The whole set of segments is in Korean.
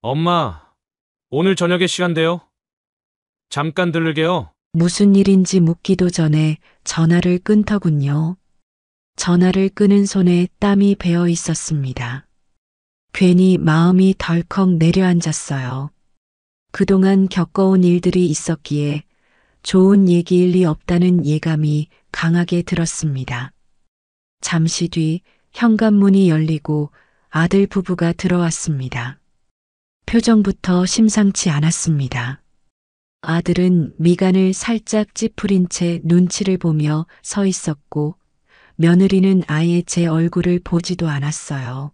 엄마, 오늘 저녁에 시간 돼요? 잠깐 들르게요. 무슨 일인지 묻기도 전에 전화를 끊더군요. 전화를 끄는 손에 땀이 배어 있었습니다. 괜히 마음이 덜컥 내려앉았어요. 그동안 겪어온 일들이 있었기에 좋은 얘기일 리 없다는 예감이 강하게 들었습니다. 잠시 뒤 현관문이 열리고 아들 부부가 들어왔습니다. 표정부터 심상치 않았습니다. 아들은 미간을 살짝 찌푸린 채 눈치를 보며 서 있었고 며느리는 아예 제 얼굴을 보지도 않았어요.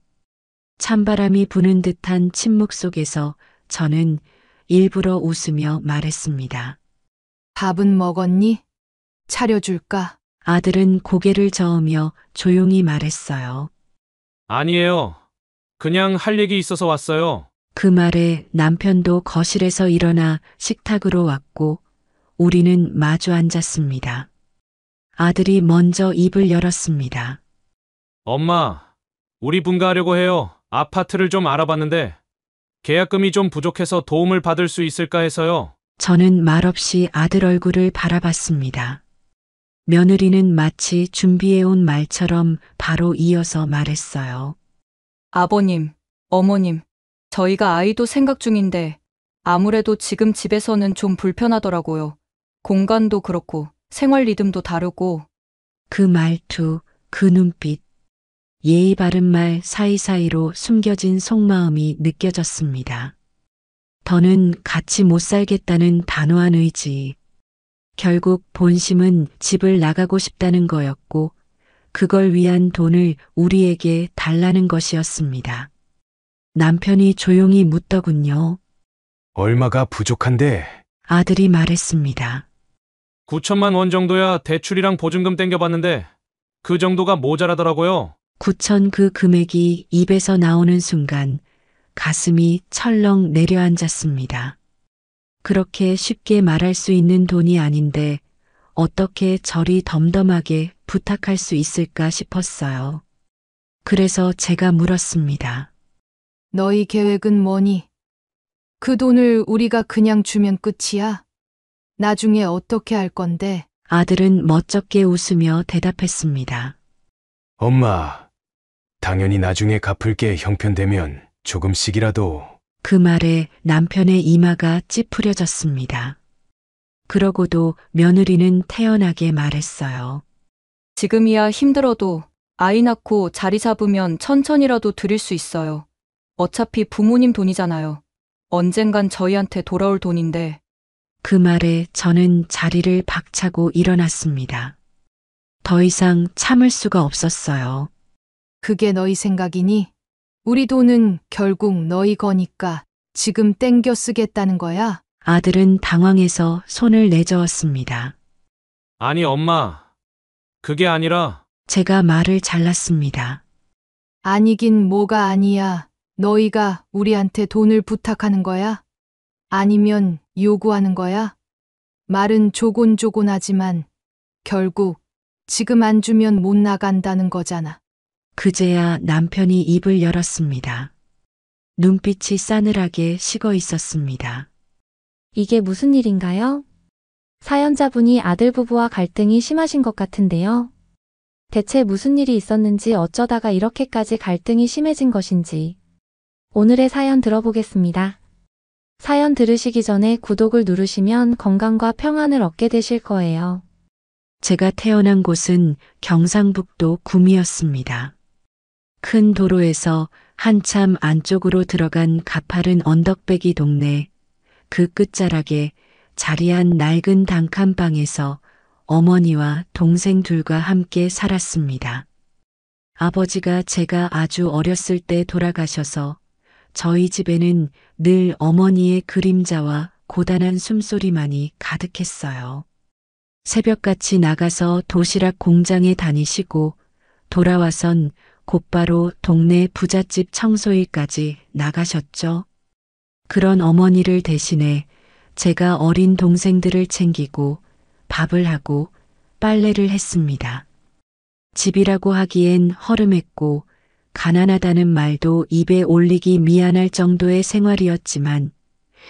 찬바람이 부는 듯한 침묵 속에서 저는 일부러 웃으며 말했습니다. 밥은 먹었니? 차려줄까? 아들은 고개를 저으며 조용히 말했어요. 아니에요. 그냥 할 얘기 있어서 왔어요. 그 말에 남편도 거실에서 일어나 식탁으로 왔고 우리는 마주 앉았습니다. 아들이 먼저 입을 열었습니다. 엄마, 우리 분가하려고 해요. 아파트를 좀 알아봤는데 계약금이 좀 부족해서 도움을 받을 수 있을까 해서요. 저는 말없이 아들 얼굴을 바라봤습니다. 며느리는 마치 준비해온 말처럼 바로 이어서 말했어요. 아버님, 어머님, 저희가 아이도 생각 중인데 아무래도 지금 집에서는 좀 불편하더라고요. 공간도 그렇고 생활 리듬도 다르고. 그 말투, 그 눈빛, 예의 바른 말 사이사이로 숨겨진 속마음이 느껴졌습니다. 더는 같이 못 살겠다는 단호한 의지. 결국 본심은 집을 나가고 싶다는 거였고 그걸 위한 돈을 우리에게 달라는 것이었습니다. 남편이 조용히 묻더군요. 얼마가 부족한데? 아들이 말했습니다. 9천만 원 정도야 대출이랑 보증금 땡겨봤는데 그 정도가 모자라더라고요. 9천 그 금액이 입에서 나오는 순간 가슴이 철렁 내려앉았습니다. 그렇게 쉽게 말할 수 있는 돈이 아닌데 어떻게 저리 덤덤하게 부탁할 수 있을까 싶었어요. 그래서 제가 물었습니다. 너희 계획은 뭐니? 그 돈을 우리가 그냥 주면 끝이야? 나중에 어떻게 할 건데? 아들은 멋쩍게 웃으며 대답했습니다. 엄마, 당연히 나중에 갚을게. 형편되면 조금씩이라도. 그 말에 남편의 이마가 찌푸려졌습니다. 그러고도 며느리는 태연하게 말했어요. 지금이야 힘들어도 아이 낳고 자리 잡으면 천천히라도 드릴 수 있어요. 어차피 부모님 돈이잖아요. 언젠간 저희한테 돌아올 돈인데. 그 말에 저는 자리를 박차고 일어났습니다. 더 이상 참을 수가 없었어요. 그게 너희 생각이니? 우리 돈은 결국 너희 거니까 지금 땡겨 쓰겠다는 거야? 아들은 당황해서 손을 내저었습니다. 아니, 엄마. 그게 아니라 제가 말을 잘랐습니다. 아니긴 뭐가 아니야. 너희가 우리한테 돈을 부탁하는 거야? 아니면 요구하는 거야? 말은 조곤조곤하지만 결국 지금 안 주면 못 나간다는 거잖아. 그제야 남편이 입을 열었습니다. 눈빛이 싸늘하게 식어 있었습니다. 이게 무슨 일인가요? 사연자분이 아들 부부와 갈등이 심하신 것 같은데요. 대체 무슨 일이 있었는지 어쩌다가 이렇게까지 갈등이 심해진 것인지. 오늘의 사연 들어보겠습니다. 사연 들으시기 전에 구독을 누르시면 건강과 평안을 얻게 되실 거예요. 제가 태어난 곳은 경상북도 구미였습니다. 큰 도로에서 한참 안쪽으로 들어간 가파른 언덕배기 동네, 그 끝자락에 자리한 낡은 단칸방에서 어머니와 동생 둘과 함께 살았습니다. 아버지가 제가 아주 어렸을 때 돌아가셔서 저희 집에는 늘 어머니의 그림자와 고단한 숨소리만이 가득했어요. 새벽같이 나가서 도시락 공장에 다니시고 돌아와선 곧바로 동네 부잣집 청소일까지 나가셨죠. 그런 어머니를 대신해 제가 어린 동생들을 챙기고 밥을 하고 빨래를 했습니다. 집이라고 하기엔 허름했고 가난하다는 말도 입에 올리기 미안할 정도의 생활이었지만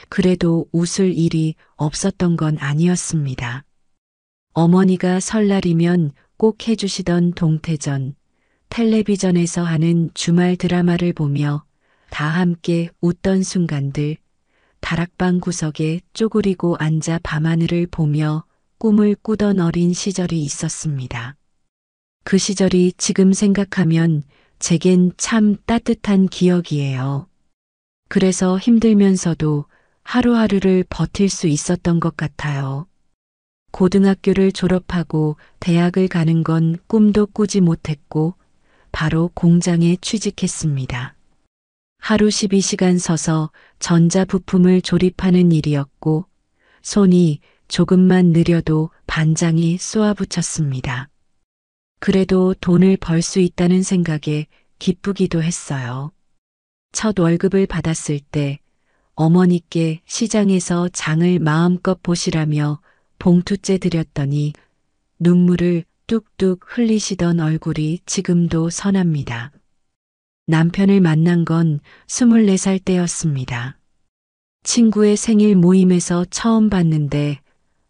그래도 웃을 일이 없었던 건 아니었습니다. 어머니가 설날이면 꼭 해주시던 동태전, 텔레비전에서 하는 주말 드라마를 보며 다 함께 웃던 순간들, 다락방 구석에 쪼그리고 앉아 밤하늘을 보며 꿈을 꾸던 어린 시절이 있었습니다. 그 시절이 지금 생각하면 제겐 참 따뜻한 기억이에요. 그래서 힘들면서도 하루하루를 버틸 수 있었던 것 같아요. 고등학교를 졸업하고 대학을 가는 건 꿈도 꾸지 못했고 바로 공장에 취직했습니다. 하루 12시간 서서 전자부품을 조립하는 일이었고 손이 조금만 느려도 반장이 쏘아붙였습니다. 그래도 돈을 벌 수 있다는 생각에 기쁘기도 했어요. 첫 월급을 받았을 때 어머니께 시장에서 장을 마음껏 보시라며 봉투째 드렸더니 눈물을 뚝뚝 흘리시던 얼굴이 지금도 선합니다. 남편을 만난 건 24살 때였습니다. 친구의 생일 모임에서 처음 봤는데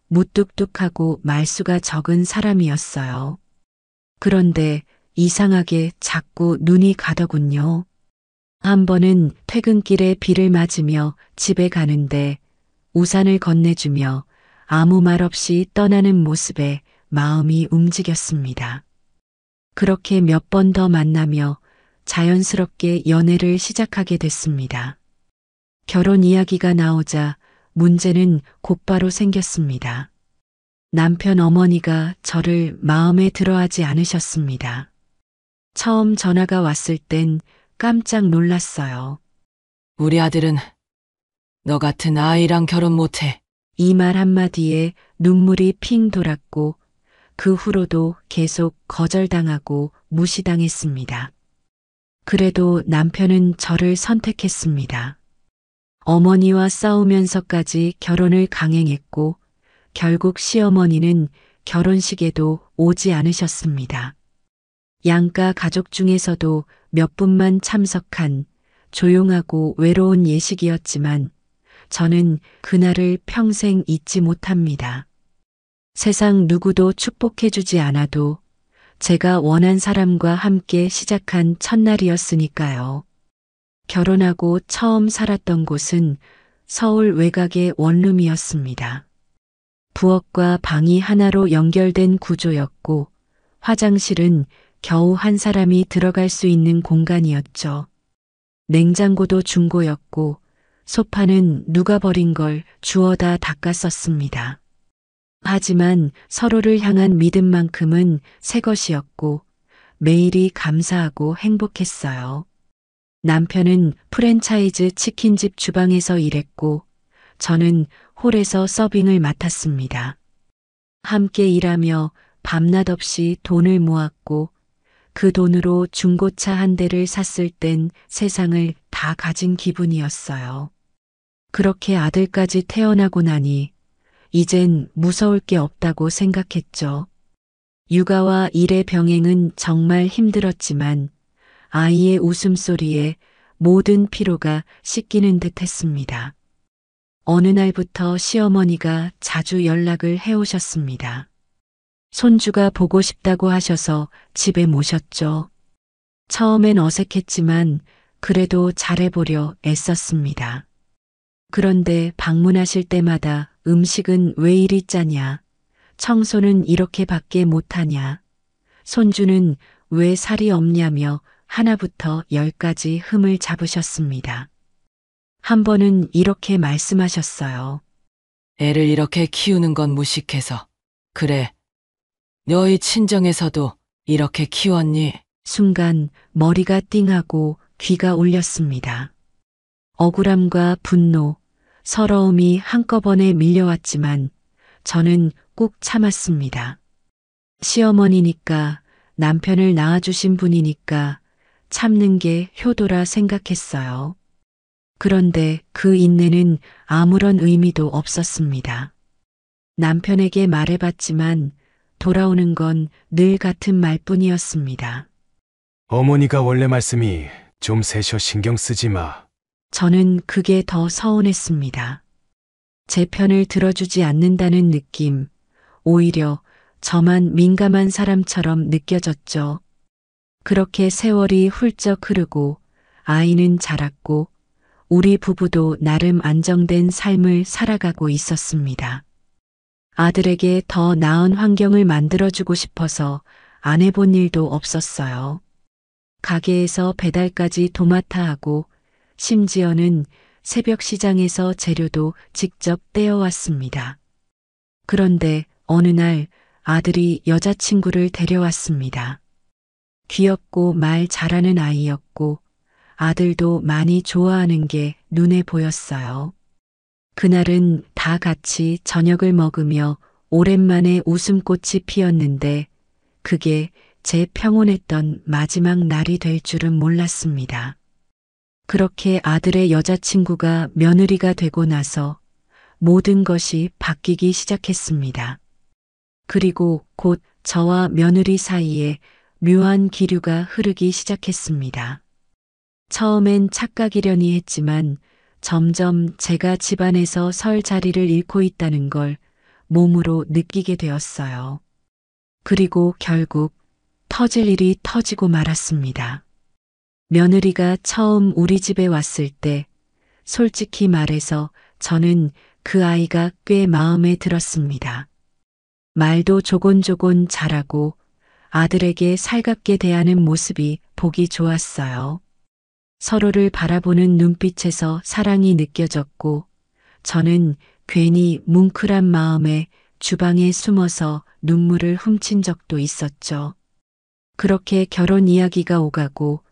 무뚝뚝하고 말수가 적은 사람이었어요. 그런데 이상하게 자꾸 눈이 가더군요. 한 번은 퇴근길에 비를 맞으며 집에 가는데 우산을 건네주며 아무 말 없이 떠나는 모습에 마음이 움직였습니다. 그렇게 몇 번 더 만나며 자연스럽게 연애를 시작하게 됐습니다. 결혼 이야기가 나오자 문제는 곧바로 생겼습니다. 남편 어머니가 저를 마음에 들어하지 않으셨습니다. 처음 전화가 왔을 땐 깜짝 놀랐어요. 우리 아들은 너 같은 아이랑 결혼 못해. 이 말 한마디에 눈물이 핑 돌았고 그 후로도 계속 거절당하고 무시당했습니다. 그래도 남편은 저를 선택했습니다. 어머니와 싸우면서까지 결혼을 강행했고 결국 시어머니는 결혼식에도 오지 않으셨습니다. 양가 가족 중에서도 몇 분만 참석한 조용하고 외로운 예식이었지만 저는 그날을 평생 잊지 못합니다. 세상 누구도 축복해주지 않아도 제가 원한 사람과 함께 시작한 첫날이었으니까요. 결혼하고 처음 살았던 곳은 서울 외곽의 원룸이었습니다. 부엌과 방이 하나로 연결된 구조였고 화장실은 겨우 한 사람이 들어갈 수 있는 공간이었죠. 냉장고도 중고였고 소파는 누가 버린 걸 주워다 닦았었습니다. 하지만 서로를 향한 믿음만큼은 새 것이었고 매일이 감사하고 행복했어요. 남편은 프랜차이즈 치킨집 주방에서 일했고 저는 홀에서 서빙을 맡았습니다. 함께 일하며 밤낮 없이 돈을 모았고 그 돈으로 중고차 한 대를 샀을 땐 세상을 다 가진 기분이었어요. 그렇게 아들까지 태어나고 나니 이젠 무서울 게 없다고 생각했죠. 육아와 일의 병행은 정말 힘들었지만 아이의 웃음소리에 모든 피로가 씻기는 듯 했습니다. 어느 날부터 시어머니가 자주 연락을 해오셨습니다. 손주가 보고 싶다고 하셔서 집에 모셨죠. 처음엔 어색했지만 그래도 잘해보려 애썼습니다. 그런데 방문하실 때마다 음식은 왜 이리 짜냐? 청소는 이렇게밖에 못하냐? 손주는 왜 살이 없냐며 하나부터 10까지 흠을 잡으셨습니다. 한 번은 이렇게 말씀하셨어요. 애를 이렇게 키우는 건 무식해서. 그래. 너희 친정에서도 이렇게 키웠니? 순간 머리가 띵하고 귀가 울렸습니다. 억울함과 분노, 서러움이 한꺼번에 밀려왔지만 저는 꾹 참았습니다. 시어머니니까 남편을 낳아주신 분이니까 참는 게 효도라 생각했어요. 그런데 그 인내는 아무런 의미도 없었습니다. 남편에게 말해봤지만 돌아오는 건 늘 같은 말뿐이었습니다. 어머니가 원래 말씀이 좀 세셔 신경 쓰지 마. 저는 그게 더 서운했습니다. 제 편을 들어주지 않는다는 느낌, 오히려 저만 민감한 사람처럼 느껴졌죠. 그렇게 세월이 훌쩍 흐르고 아이는 자랐고 우리 부부도 나름 안정된 삶을 살아가고 있었습니다. 아들에게 더 나은 환경을 만들어주고 싶어서 안 해본 일도 없었어요. 가게에서 배달까지 도맡아 하고 심지어는 새벽 시장에서 재료도 직접 떼어왔습니다. 그런데 어느 날 아들이 여자친구를 데려왔습니다. 귀엽고 말 잘하는 아이였고 아들도 많이 좋아하는 게 눈에 보였어요. 그날은 다 같이 저녁을 먹으며 오랜만에 웃음꽃이 피었는데 그게 제 평온했던 마지막 날이 될 줄은 몰랐습니다. 그렇게 아들의 여자친구가 며느리가 되고 나서 모든 것이 바뀌기 시작했습니다. 그리고 곧 저와 며느리 사이에 묘한 기류가 흐르기 시작했습니다. 처음엔 착각이려니 했지만 점점 제가 집안에서 설 자리를 잃고 있다는 걸 몸으로 느끼게 되었어요. 그리고 결국 터질 일이 터지고 말았습니다. 며느리가 처음 우리 집에 왔을 때 솔직히 말해서 저는 그 아이가 꽤 마음에 들었습니다. 말도 조곤조곤 잘하고 아들에게 살갑게 대하는 모습이 보기 좋았어요. 서로를 바라보는 눈빛에서 사랑이 느껴졌고 저는 괜히 뭉클한 마음에 주방에 숨어서 눈물을 훔친 적도 있었죠. 그렇게 결혼 이야기가 오가고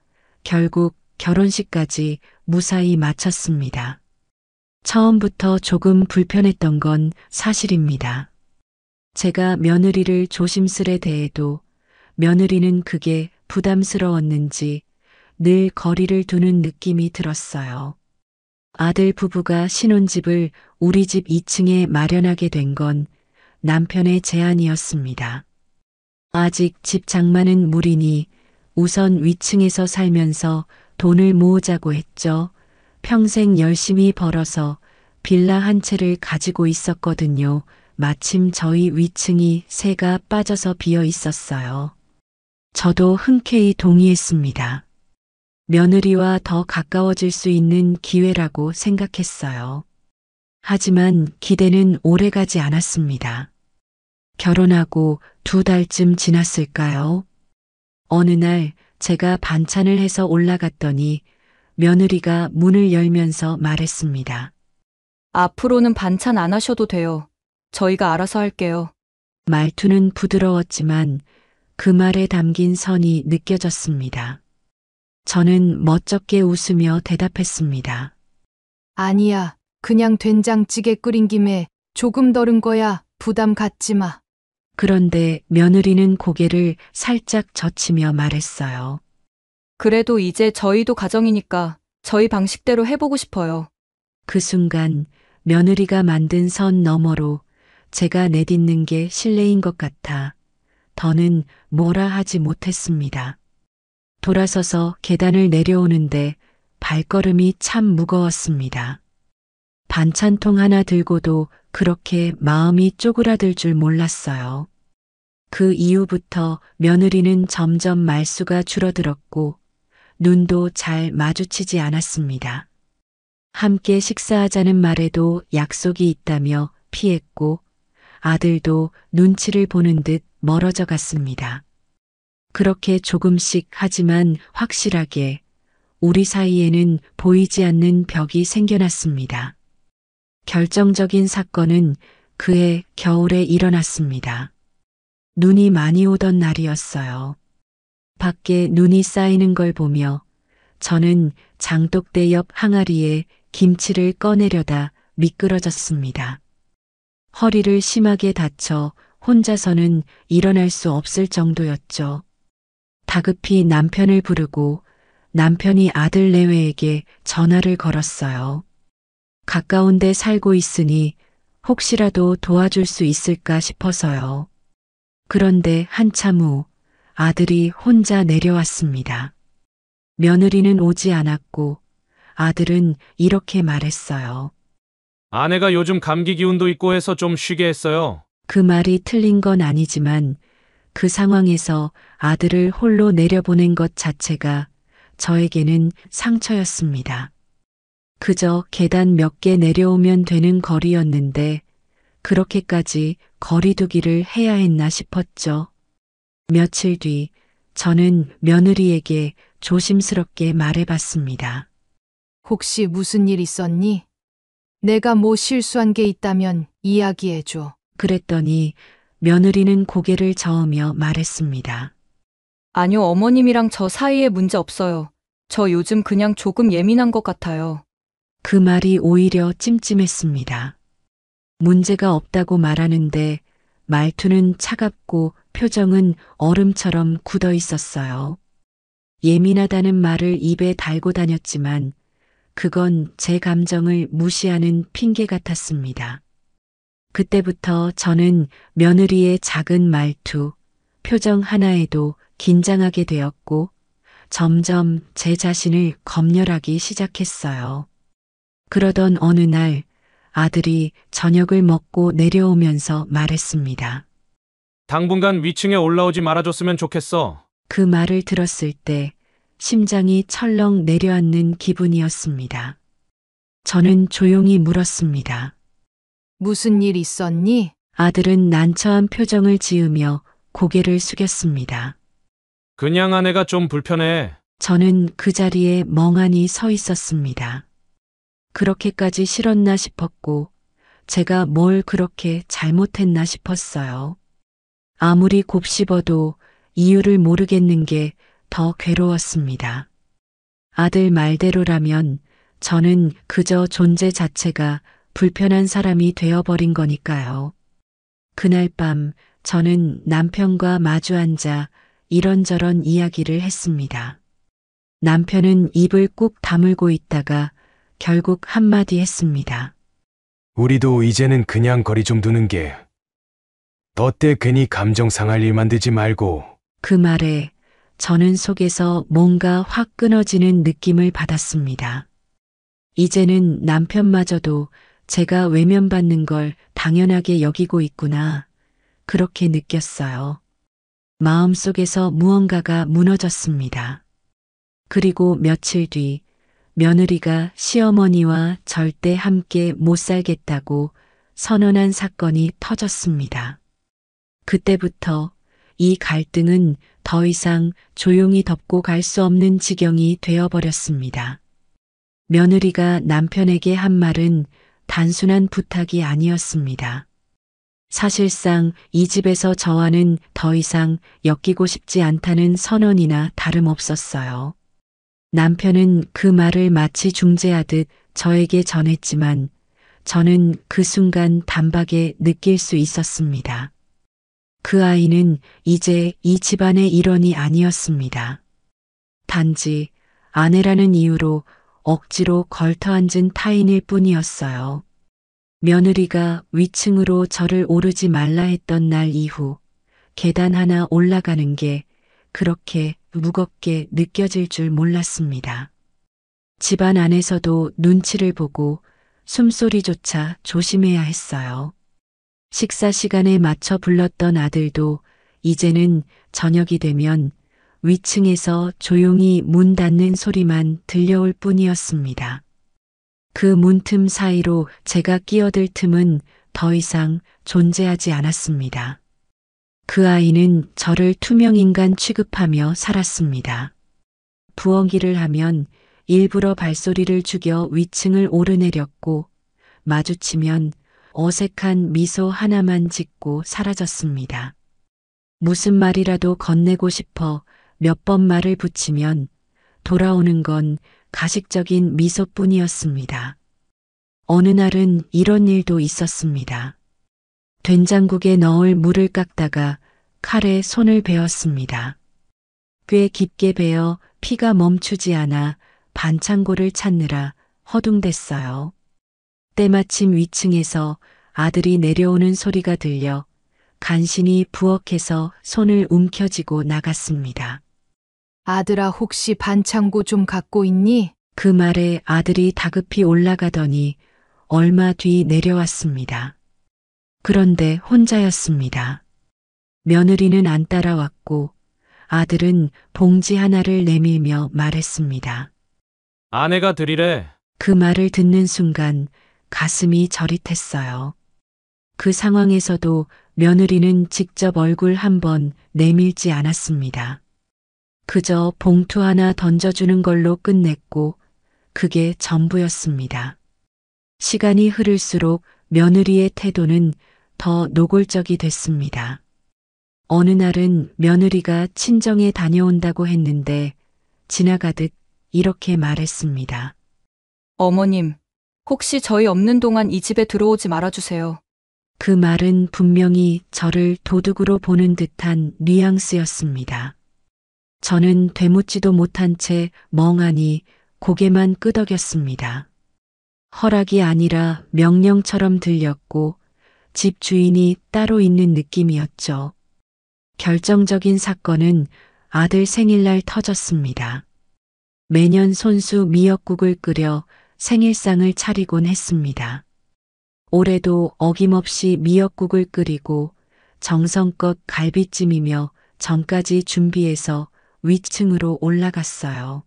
결국 결혼식까지 무사히 마쳤습니다. 처음부터 조금 불편했던 건 사실입니다. 제가 며느리를 조심스레 대해도 며느리는 그게 부담스러웠는지 늘 거리를 두는 느낌이 들었어요. 아들 부부가 신혼집을 우리 집 2층에 마련하게 된 건 남편의 제안이었습니다. 아직 집 장만은 무리니 우선 위층에서 살면서 돈을 모으자고 했죠. 평생 열심히 벌어서 빌라 한 채를 가지고 있었거든요. 마침 저희 위층이 새가 빠져서 비어 있었어요. 저도 흔쾌히 동의했습니다. 며느리와 더 가까워질 수 있는 기회라고 생각했어요. 하지만 기대는 오래가지 않았습니다. 결혼하고 2달쯤 지났을까요? 어느 날 제가 반찬을 해서 올라갔더니 며느리가 문을 열면서 말했습니다. 앞으로는 반찬 안 하셔도 돼요. 저희가 알아서 할게요. 말투는 부드러웠지만 그 말에 담긴 선이 느껴졌습니다. 저는 멋쩍게 웃으며 대답했습니다. 아니야. 그냥 된장찌개 끓인 김에 조금 덜은 거야. 부담 갖지 마. 그런데 며느리는 고개를 살짝 젖히며 말했어요. 그래도 이제 저희도 가정이니까 저희 방식대로 해보고 싶어요. 그 순간 며느리가 만든 선 너머로 제가 내딛는 게 실례인 것 같아 더는 뭐라 하지 못했습니다. 돌아서서 계단을 내려오는데 발걸음이 참 무거웠습니다. 반찬통 하나 들고도 그렇게 마음이 쪼그라들 줄 몰랐어요. 그 이후부터 며느리는 점점 말수가 줄어들었고 눈도 잘 마주치지 않았습니다. 함께 식사하자는 말에도 약속이 있다며 피했고 아들도 눈치를 보는 듯 멀어져 갔습니다. 그렇게 조금씩 하지만 확실하게 우리 사이에는 보이지 않는 벽이 생겨났습니다. 결정적인 사건은 그해 겨울에 일어났습니다. 눈이 많이 오던 날이었어요. 밖에 눈이 쌓이는 걸 보며 저는 장독대 옆 항아리에 김치를 꺼내려다 미끄러졌습니다. 허리를 심하게 다쳐 혼자서는 일어날 수 없을 정도였죠. 다급히 남편을 부르고 남편이 아들 내외에게 전화를 걸었어요. 가까운 데 살고 있으니 혹시라도 도와줄 수 있을까 싶어서요. 그런데 한참 후 아들이 혼자 내려왔습니다. 며느리는 오지 않았고 아들은 이렇게 말했어요. 아내가 요즘 감기 기운도 있고 해서 좀 쉬게 했어요. 그 말이 틀린 건 아니지만 그 상황에서 아들을 홀로 내려보낸 것 자체가 저에게는 상처였습니다. 그저 계단 몇 개 내려오면 되는 거리였는데 그렇게까지 거리두기를 해야 했나 싶었죠. 며칠 뒤 저는 며느리에게 조심스럽게 말해봤습니다. 혹시 무슨 일 있었니? 내가 뭐 실수한 게 있다면 이야기해줘. 그랬더니 며느리는 고개를 저으며 말했습니다. 아니요, 어머님이랑 저 사이에 문제 없어요. 저 요즘 그냥 조금 예민한 것 같아요. 그 말이 오히려 찜찜했습니다. 문제가 없다고 말하는데 말투는 차갑고 표정은 얼음처럼 굳어 있었어요. 예민하다는 말을 입에 달고 다녔지만 그건 제 감정을 무시하는 핑계 같았습니다. 그때부터 저는 며느리의 작은 말투, 표정 하나에도 긴장하게 되었고 점점 제 자신을 검열하기 시작했어요. 그러던 어느 날 아들이 저녁을 먹고 내려오면서 말했습니다. 당분간 위층에 올라오지 말아줬으면 좋겠어. 그 말을 들었을 때 심장이 철렁 내려앉는 기분이었습니다. 저는 조용히 물었습니다. 무슨 일 있었니? 아들은 난처한 표정을 지으며 고개를 숙였습니다. 그냥 아내가 좀 불편해. 저는 그 자리에 멍하니 서 있었습니다. 그렇게까지 싫었나 싶었고 제가 뭘 그렇게 잘못했나 싶었어요. 아무리 곱씹어도 이유를 모르겠는 게 더 괴로웠습니다. 아들 말대로라면 저는 그저 존재 자체가 불편한 사람이 되어버린 거니까요. 그날 밤 저는 남편과 마주 앉아 이런저런 이야기를 했습니다. 남편은 입을 꾹 다물고 있다가 결국 한마디 했습니다. 우리도 이제는 그냥 거리 좀 두는 게. 너 때 괜히 감정 상할 일 만들지 말고. 그 말에 저는 속에서 뭔가 확 끊어지는 느낌을 받았습니다. 이제는 남편마저도 제가 외면받는 걸 당연하게 여기고 있구나. 그렇게 느꼈어요. 마음속에서 무언가가 무너졌습니다. 그리고 며칠 뒤 며느리가 시어머니와 절대 함께 못 살겠다고 선언한 사건이 터졌습니다. 그때부터 이 갈등은 더 이상 조용히 덮고 갈 수 없는 지경이 되어버렸습니다. 며느리가 남편에게 한 말은 단순한 부탁이 아니었습니다. 사실상 이 집에서 저와는 더 이상 엮이고 싶지 않다는 선언이나 다름없었어요. 남편은 그 말을 마치 중재하듯 저에게 전했지만 저는 그 순간 단박에 느낄 수 있었습니다. 그 아이는 이제 이 집안의 일원이 아니었습니다. 단지 아내라는 이유로 억지로 걸터앉은 타인일 뿐이었어요. 며느리가 위층으로 저를 오르지 말라 했던 날 이후 계단 하나 올라가는 게 그렇게 무겁게 느껴질 줄 몰랐습니다. 집안 안에서도 눈치를 보고 숨소리조차 조심해야 했어요. 식사 시간에 맞춰 불렀던 아들도 이제는 저녁이 되면 위층에서 조용히 문 닫는 소리만 들려올 뿐이었습니다. 그 문틈 사이로 제가 끼어들 틈은 더 이상 존재하지 않았습니다. 그 아이는 저를 투명인간 취급하며 살았습니다. 부엌일을 하면 일부러 발소리를 죽여 위층을 오르내렸고 마주치면 어색한 미소 하나만 짓고 사라졌습니다. 무슨 말이라도 건네고 싶어 몇 번 말을 붙이면 돌아오는 건 가식적인 미소뿐이었습니다. 어느 날은 이런 일도 있었습니다. 된장국에 넣을 물을 깎다가 칼에 손을 베었습니다. 꽤 깊게 베어 피가 멈추지 않아 반창고를 찾느라 허둥댔어요. 때마침 위층에서 아들이 내려오는 소리가 들려 간신히 부엌에서 손을 움켜쥐고 나갔습니다. 아들아, 혹시 반창고 좀 갖고 있니? 그 말에 아들이 다급히 올라가더니 얼마 뒤 내려왔습니다. 그런데 혼자였습니다. 며느리는 안 따라왔고 아들은 봉지 하나를 내밀며 말했습니다. 아내가 드리래. 그 말을 듣는 순간 가슴이 저릿했어요. 그 상황에서도 며느리는 직접 얼굴 한번 내밀지 않았습니다. 그저 봉투 하나 던져주는 걸로 끝냈고 그게 전부였습니다. 시간이 흐를수록 며느리의 태도는 더 노골적이 됐습니다. 어느 날은 며느리가 친정에 다녀온다고 했는데 지나가듯 이렇게 말했습니다. 어머님, 혹시 저희 없는 동안 이 집에 들어오지 말아주세요. 그 말은 분명히 저를 도둑으로 보는 듯한 뉘앙스였습니다. 저는 되묻지도 못한 채 멍하니 고개만 끄덕였습니다. 허락이 아니라 명령처럼 들렸고 집 주인이 따로 있는 느낌이었죠. 결정적인 사건은 아들 생일날 터졌습니다. 매년 손수 미역국을 끓여 생일상을 차리곤 했습니다. 올해도 어김없이 미역국을 끓이고 정성껏 갈비찜이며 전까지 준비해서 위층으로 올라갔어요.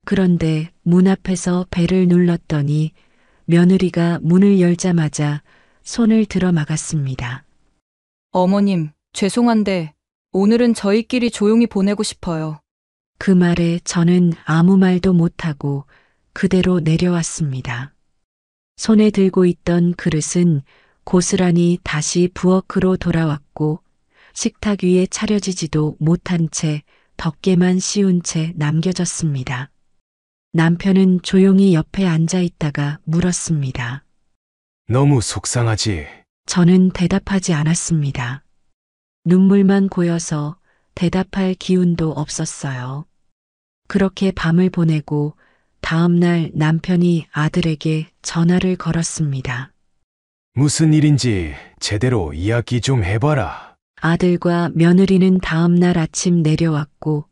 그런데 문 앞에서 벨을 눌렀더니 며느리가 문을 열자마자 손을 들어 막았습니다. 어머님, 죄송한데 오늘은 저희끼리 조용히 보내고 싶어요. 그 말에 저는 아무 말도 못하고 그대로 내려왔습니다. 손에 들고 있던 그릇은 고스란히 다시 부엌으로 돌아왔고 식탁 위에 차려지지도 못한 채 덮개만 씌운 채 남겨졌습니다. 남편은 조용히 옆에 앉아 있다가 물었습니다. 너무 속상하지. 저는 대답하지 않았습니다. 눈물만 고여서 대답할 기운도 없었어요. 그렇게 밤을 보내고 다음 날 남편이 아들에게 전화를 걸었습니다. 무슨 일인지 제대로 이야기 좀 해봐라. 아들과 며느리는 다음 날 아침 내려왔고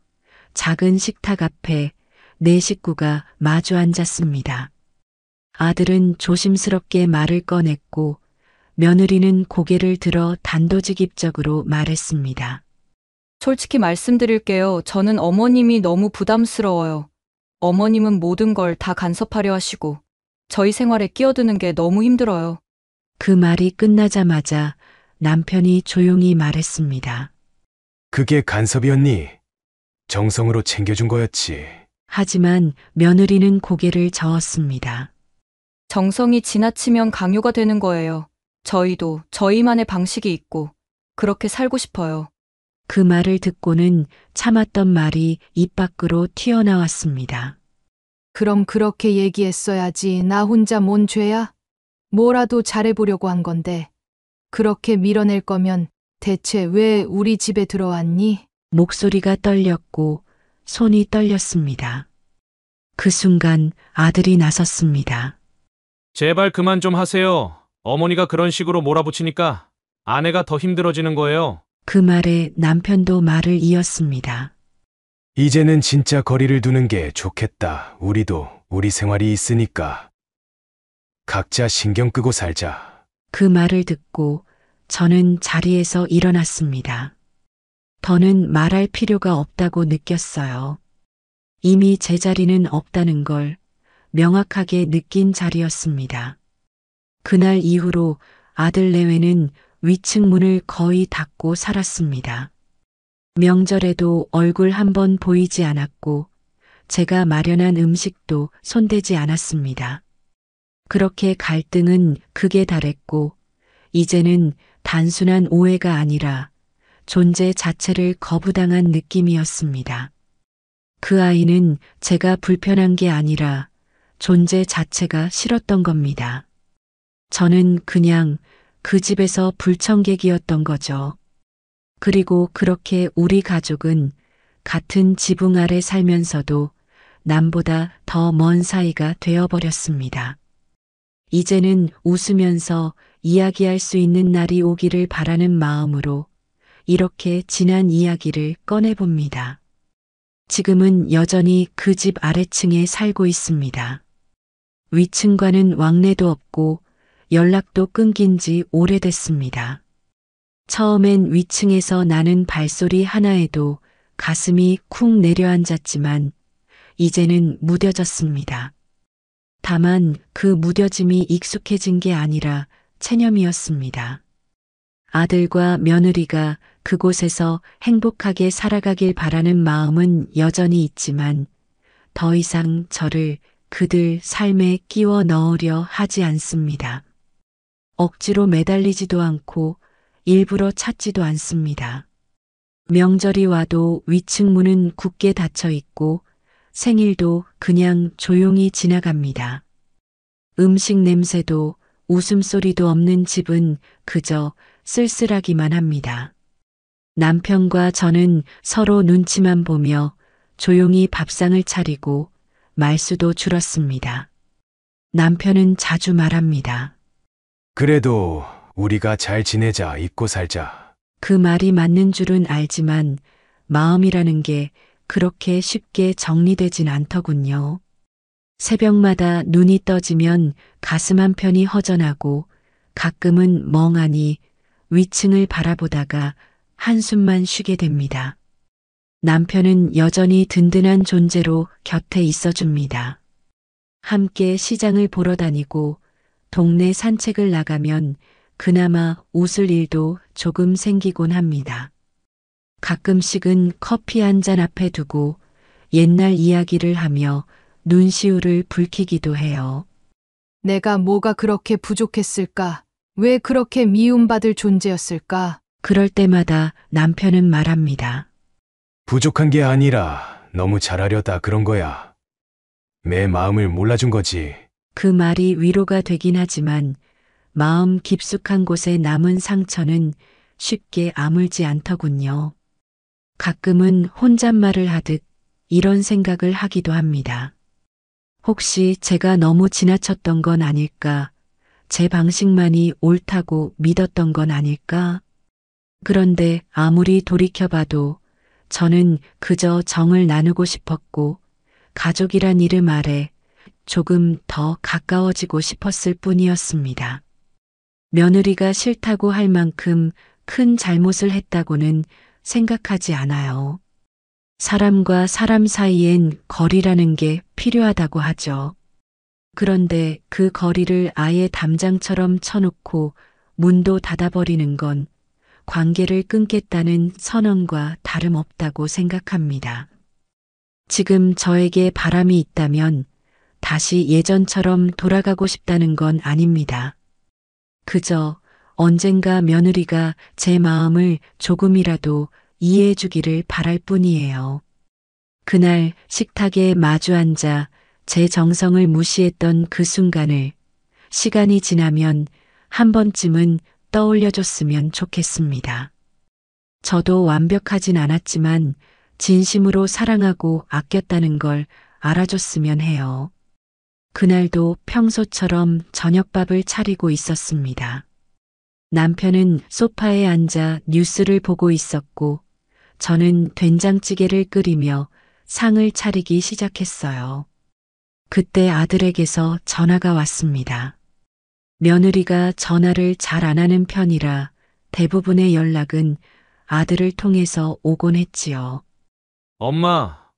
작은 식탁 앞에 네 식구가 마주 앉았습니다. 아들은 조심스럽게 말을 꺼냈고 며느리는 고개를 들어 단도직입적으로 말했습니다. 솔직히 말씀드릴게요. 저는 어머님이 너무 부담스러워요. 어머님은 모든 걸 다 간섭하려 하시고 저희 생활에 끼어드는 게 너무 힘들어요. 그 말이 끝나자마자 남편이 조용히 말했습니다. 그게 간섭이었니? 정성으로 챙겨준 거였지. 하지만 며느리는 고개를 저었습니다. 정성이 지나치면 강요가 되는 거예요. 저희도 저희만의 방식이 있고 그렇게 살고 싶어요. 그 말을 듣고는 참았던 말이 입 밖으로 튀어나왔습니다. 그럼 그렇게 얘기했어야지. 나 혼자 뭔 죄야? 뭐라도 잘해보려고 한 건데. 그렇게 밀어낼 거면 대체 왜 우리 집에 들어왔니? 목소리가 떨렸고 손이 떨렸습니다. 그 순간 아들이 나섰습니다. 제발 그만 좀 하세요. 어머니가 그런 식으로 몰아붙이니까 아내가 더 힘들어지는 거예요. 그 말에 남편도 말을 이었습니다. 이제는 진짜 거리를 두는 게 좋겠다. 우리도 우리 생활이 있으니까. 각자 신경 끄고 살자. 그 말을 듣고 저는 자리에서 일어났습니다. 더는 말할 필요가 없다고 느꼈어요. 이미 제 자리는 없다는 걸 명확하게 느낀 자리였습니다. 그날 이후로 아들 내외는 위층 문을 거의 닫고 살았습니다. 명절에도 얼굴 한 번 보이지 않았고 제가 마련한 음식도 손대지 않았습니다. 그렇게 갈등은 극에 달했고 이제는 단순한 오해가 아니라 존재 자체를 거부당한 느낌이었습니다. 그 아이는 제가 불편한 게 아니라 존재 자체가 싫었던 겁니다. 저는 그냥 그 집에서 불청객이었던 거죠. 그리고 그렇게 우리 가족은 같은 지붕 아래 살면서도 남보다 더 먼 사이가 되어버렸습니다. 이제는 웃으면서 이야기할 수 있는 날이 오기를 바라는 마음으로 이렇게 지난 이야기를 꺼내봅니다. 지금은 여전히 그 집 아래층에 살고 있습니다. 위층과는 왕래도 없고 연락도 끊긴 지 오래됐습니다. 처음엔 위층에서 나는 발소리 하나에도 가슴이 쿵 내려앉았지만 이제는 무뎌졌습니다. 다만 그 무뎌짐이 익숙해진 게 아니라 체념이었습니다. 아들과 며느리가 그곳에서 행복하게 살아가길 바라는 마음은 여전히 있지만 더 이상 저를 그들 삶에 끼워 넣으려 하지 않습니다. 억지로 매달리지도 않고 일부러 찾지도 않습니다. 명절이 와도 위층 문은 굳게 닫혀 있고 생일도 그냥 조용히 지나갑니다. 음식 냄새도 웃음소리도 없는 집은 그저 쓸쓸하기만 합니다. 남편과 저는 서로 눈치만 보며 조용히 밥상을 차리고 말수도 줄었습니다. 남편은 자주 말합니다. 그래도 우리가 잘 지내자, 잊고 살자. 그 말이 맞는 줄은 알지만 마음이라는 게 그렇게 쉽게 정리되진 않더군요. 새벽마다 눈이 떠지면 가슴 한편이 허전하고 가끔은 멍하니 위층을 바라보다가 한숨만 쉬게 됩니다. 남편은 여전히 든든한 존재로 곁에 있어줍니다. 함께 시장을 보러 다니고 동네 산책을 나가면 그나마 웃을 일도 조금 생기곤 합니다. 가끔씩은 커피 한 잔 앞에 두고 옛날 이야기를 하며 눈시울을 붉히기도 해요. 내가 뭐가 그렇게 부족했을까? 왜 그렇게 미움받을 존재였을까? 그럴 때마다 남편은 말합니다. 부족한 게 아니라 너무 잘하려다 그런 거야. 내 마음을 몰라준 거지. 그 말이 위로가 되긴 하지만 마음 깊숙한 곳에 남은 상처는 쉽게 아물지 않더군요. 가끔은 혼잣말을 하듯 이런 생각을 하기도 합니다. 혹시 제가 너무 지나쳤던 건 아닐까? 제 방식만이 옳다고 믿었던 건 아닐까? 그런데 아무리 돌이켜봐도 저는 그저 정을 나누고 싶었고 가족이란 이름 아래 조금 더 가까워지고 싶었을 뿐이었습니다. 며느리가 싫다고 할 만큼 큰 잘못을 했다고는 생각하지 않아요. 사람과 사람 사이엔 거리라는 게 필요하다고 하죠. 그런데 그 거리를 아예 담장처럼 쳐놓고 문도 닫아버리는 건 관계를 끊겠다는 선언과 다름없다고 생각합니다. 지금 저에게 바람이 있다면 다시 예전처럼 돌아가고 싶다는 건 아닙니다. 그저 언젠가 며느리가 제 마음을 조금이라도 이해해 주기를 바랄 뿐이에요. 그날 식탁에 마주 앉아 제 정성을 무시했던 그 순간을 시간이 지나면 한 번쯤은 떠올려줬으면 좋겠습니다. 저도 완벽하진 않았지만 진심으로 사랑하고 아꼈다는 걸 알아줬으면 해요. 그날도 평소처럼 저녁밥을 차리고 있었습니다. 남편은 소파에 앉아 뉴스를 보고 있었고 저는 된장찌개를 끓이며 상을 차리기 시작했어요. 그때 아들에게서 전화가 왔습니다. 며느리가 전화를 잘 안 하는 편이라 대부분의 연락은 아들을 통해서 오곤 했지요. 엄마,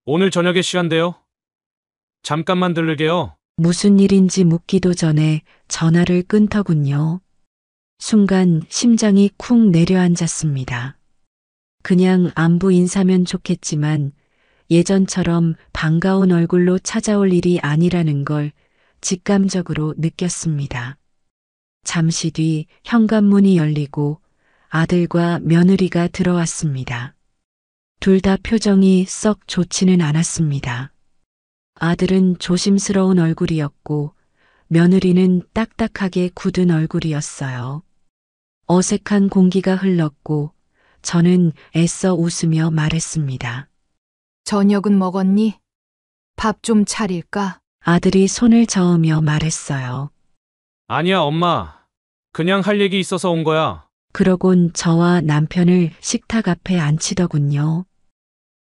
오늘 저녁에 시간 돼요? 잠깐만 들르게요. 무슨 일인지 묻기도 전에 전화를 끊더군요. 순간 심장이 쿵 내려앉았습니다. 그냥 안부 인사면 좋겠지만 예전처럼 반가운 얼굴로 찾아올 일이 아니라는 걸 직감적으로 느꼈습니다. 잠시 뒤 현관문이 열리고 아들과 며느리가 들어왔습니다. 둘 다 표정이 썩 좋지는 않았습니다. 아들은 조심스러운 얼굴이었고 며느리는 딱딱하게 굳은 얼굴이었어요. 어색한 공기가 흘렀고 저는 애써 웃으며 말했습니다. 저녁은 먹었니? 밥 좀 차릴까? 아들이 손을 저으며 말했어요. 아니야, 엄마. 그냥 할 얘기 있어서 온 거야. 그러곤 저와 남편을 식탁 앞에 앉히더군요.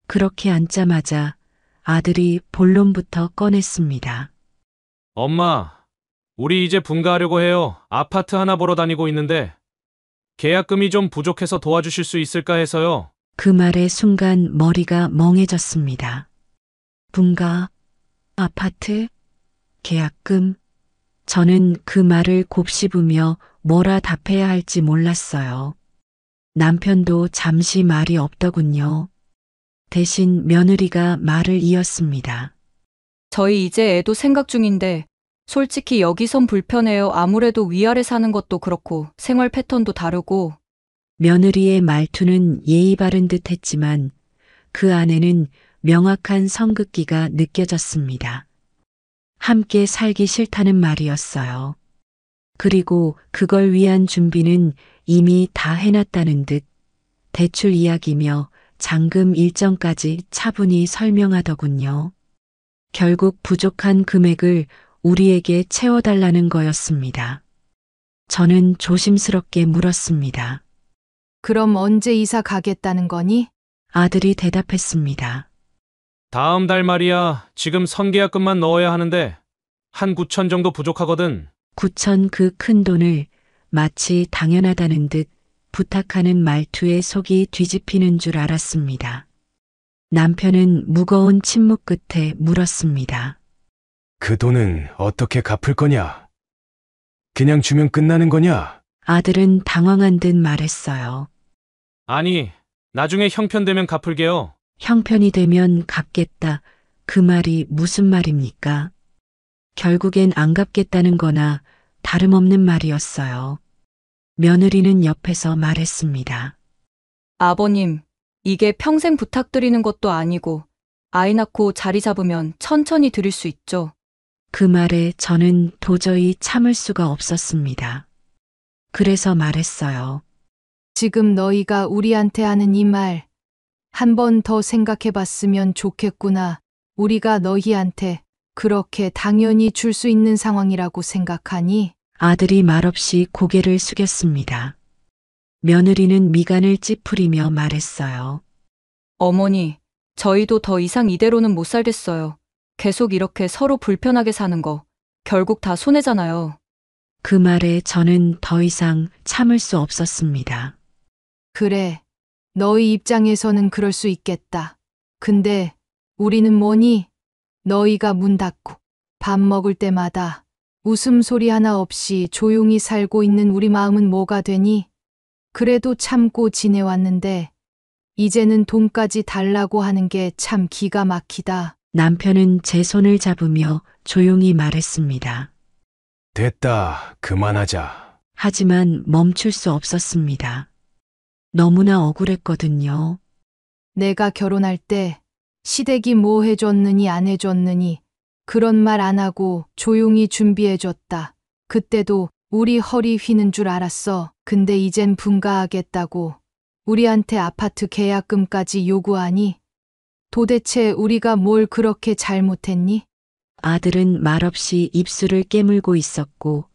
그렇게 앉자마자 아들이 본론부터 꺼냈습니다. 엄마, 우리 이제 분가하려고 해요. 아파트 하나 보러 다니고 있는데 계약금이 좀 부족해서 도와주실 수 있을까 해서요. 그 말에 순간 머리가 멍해졌습니다. 분가, 아파트, 계약금. 저는 그 말을 곱씹으며 뭐라 답해야 할지 몰랐어요. 남편도 잠시 말이 없더군요. 대신 며느리가 말을 이었습니다. 저희 이제 애도 생각 중인데 솔직히 여기선 불편해요. 아무래도 위아래 사는 것도 그렇고 생활 패턴도 다르고. 며느리의 말투는 예의 바른 듯 했지만 그 안에는 명확한 성급기가 느껴졌습니다. 함께 살기 싫다는 말이었어요. 그리고 그걸 위한 준비는 이미 다 해놨다는 듯 대출 이야기며 잔금 일정까지 차분히 설명하더군요. 결국 부족한 금액을 우리에게 채워달라는 거였습니다. 저는 조심스럽게 물었습니다. 그럼 언제 이사 가겠다는 거니? 아들이 대답했습니다. 다음 달 말이야. 지금 선계약금만 넣어야 하는데 한 9천 정도 부족하거든. 9천 그 큰 돈을 마치 당연하다는 듯 부탁하는 말투에 속이 뒤집히는 줄 알았습니다. 남편은 무거운 침묵 끝에 물었습니다. 그 돈은 어떻게 갚을 거냐? 그냥 주면 끝나는 거냐? 아들은 당황한 듯 말했어요. 아니, 나중에 형편되면 갚을게요. 형편이 되면 갚겠다. 그 말이 무슨 말입니까? 결국엔 안 갚겠다는 거나 다름없는 말이었어요. 며느리는 옆에서 말했습니다. 아버님, 이게 평생 부탁드리는 것도 아니고 아이 낳고 자리 잡으면 천천히 드릴 수 있죠. 그 말에 저는 도저히 참을 수가 없었습니다. 그래서 말했어요. 지금 너희가 우리한테 하는 이 말, 한 번 더 생각해 봤으면 좋겠구나. 우리가 너희한테 그렇게 당연히 줄 수 있는 상황이라고 생각하니? 아들이 말없이 고개를 숙였습니다. 며느리는 미간을 찌푸리며 말했어요. 어머니, 저희도 더 이상 이대로는 못 살겠어요. 계속 이렇게 서로 불편하게 사는 거 결국 다 손해잖아요. 그 말에 저는 더 이상 참을 수 없었습니다. 그래, 너희 입장에서는 그럴 수 있겠다. 근데 우리는 뭐니? 너희가 문 닫고 밥 먹을 때마다 웃음소리 하나 없이 조용히 살고 있는 우리 마음은 뭐가 되니? 그래도 참고 지내왔는데 이제는 돈까지 달라고 하는 게 참 기가 막히다. 남편은 제 손을 잡으며 조용히 말했습니다. 됐다. 그만하자. 하지만 멈출 수 없었습니다. 너무나 억울했거든요. 내가 결혼할 때 시댁이 뭐 해줬느니 안 해줬느니 그런 말 안 하고 조용히 준비해줬다. 그때도 우리 허리 휘는 줄 알았어. 근데 이젠 분가하겠다고 우리한테 아파트 계약금까지 요구하니? 도대체 우리가 뭘 그렇게 잘못했니? 아들은 말없이 입술을 깨물고 있었고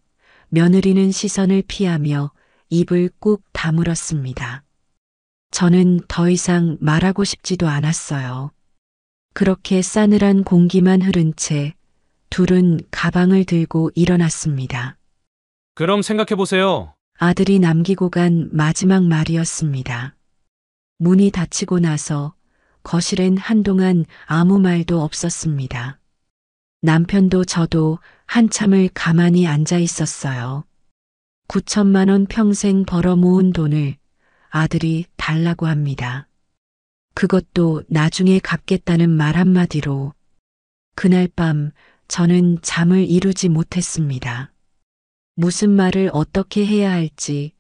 며느리는 시선을 피하며 입을 꾹 다물었습니다. 저는 더 이상 말하고 싶지도 않았어요. 그렇게 싸늘한 공기만 흐른 채 둘은 가방을 들고 일어났습니다. 그럼 생각해보세요. 아들이 남기고 간 마지막 말이었습니다. 문이 닫히고 나서 거실엔 한동안 아무 말도 없었습니다. 남편도 저도 한참을 가만히 앉아 있었어요. 9천만 원 평생 벌어 모은 돈을 아들이 달라고 합니다. 그것도 나중에 갚겠다는 말 한마디로 그날 밤 저는 잠을 이루지 못했습니다. 무슨 말을 어떻게 해야 할지,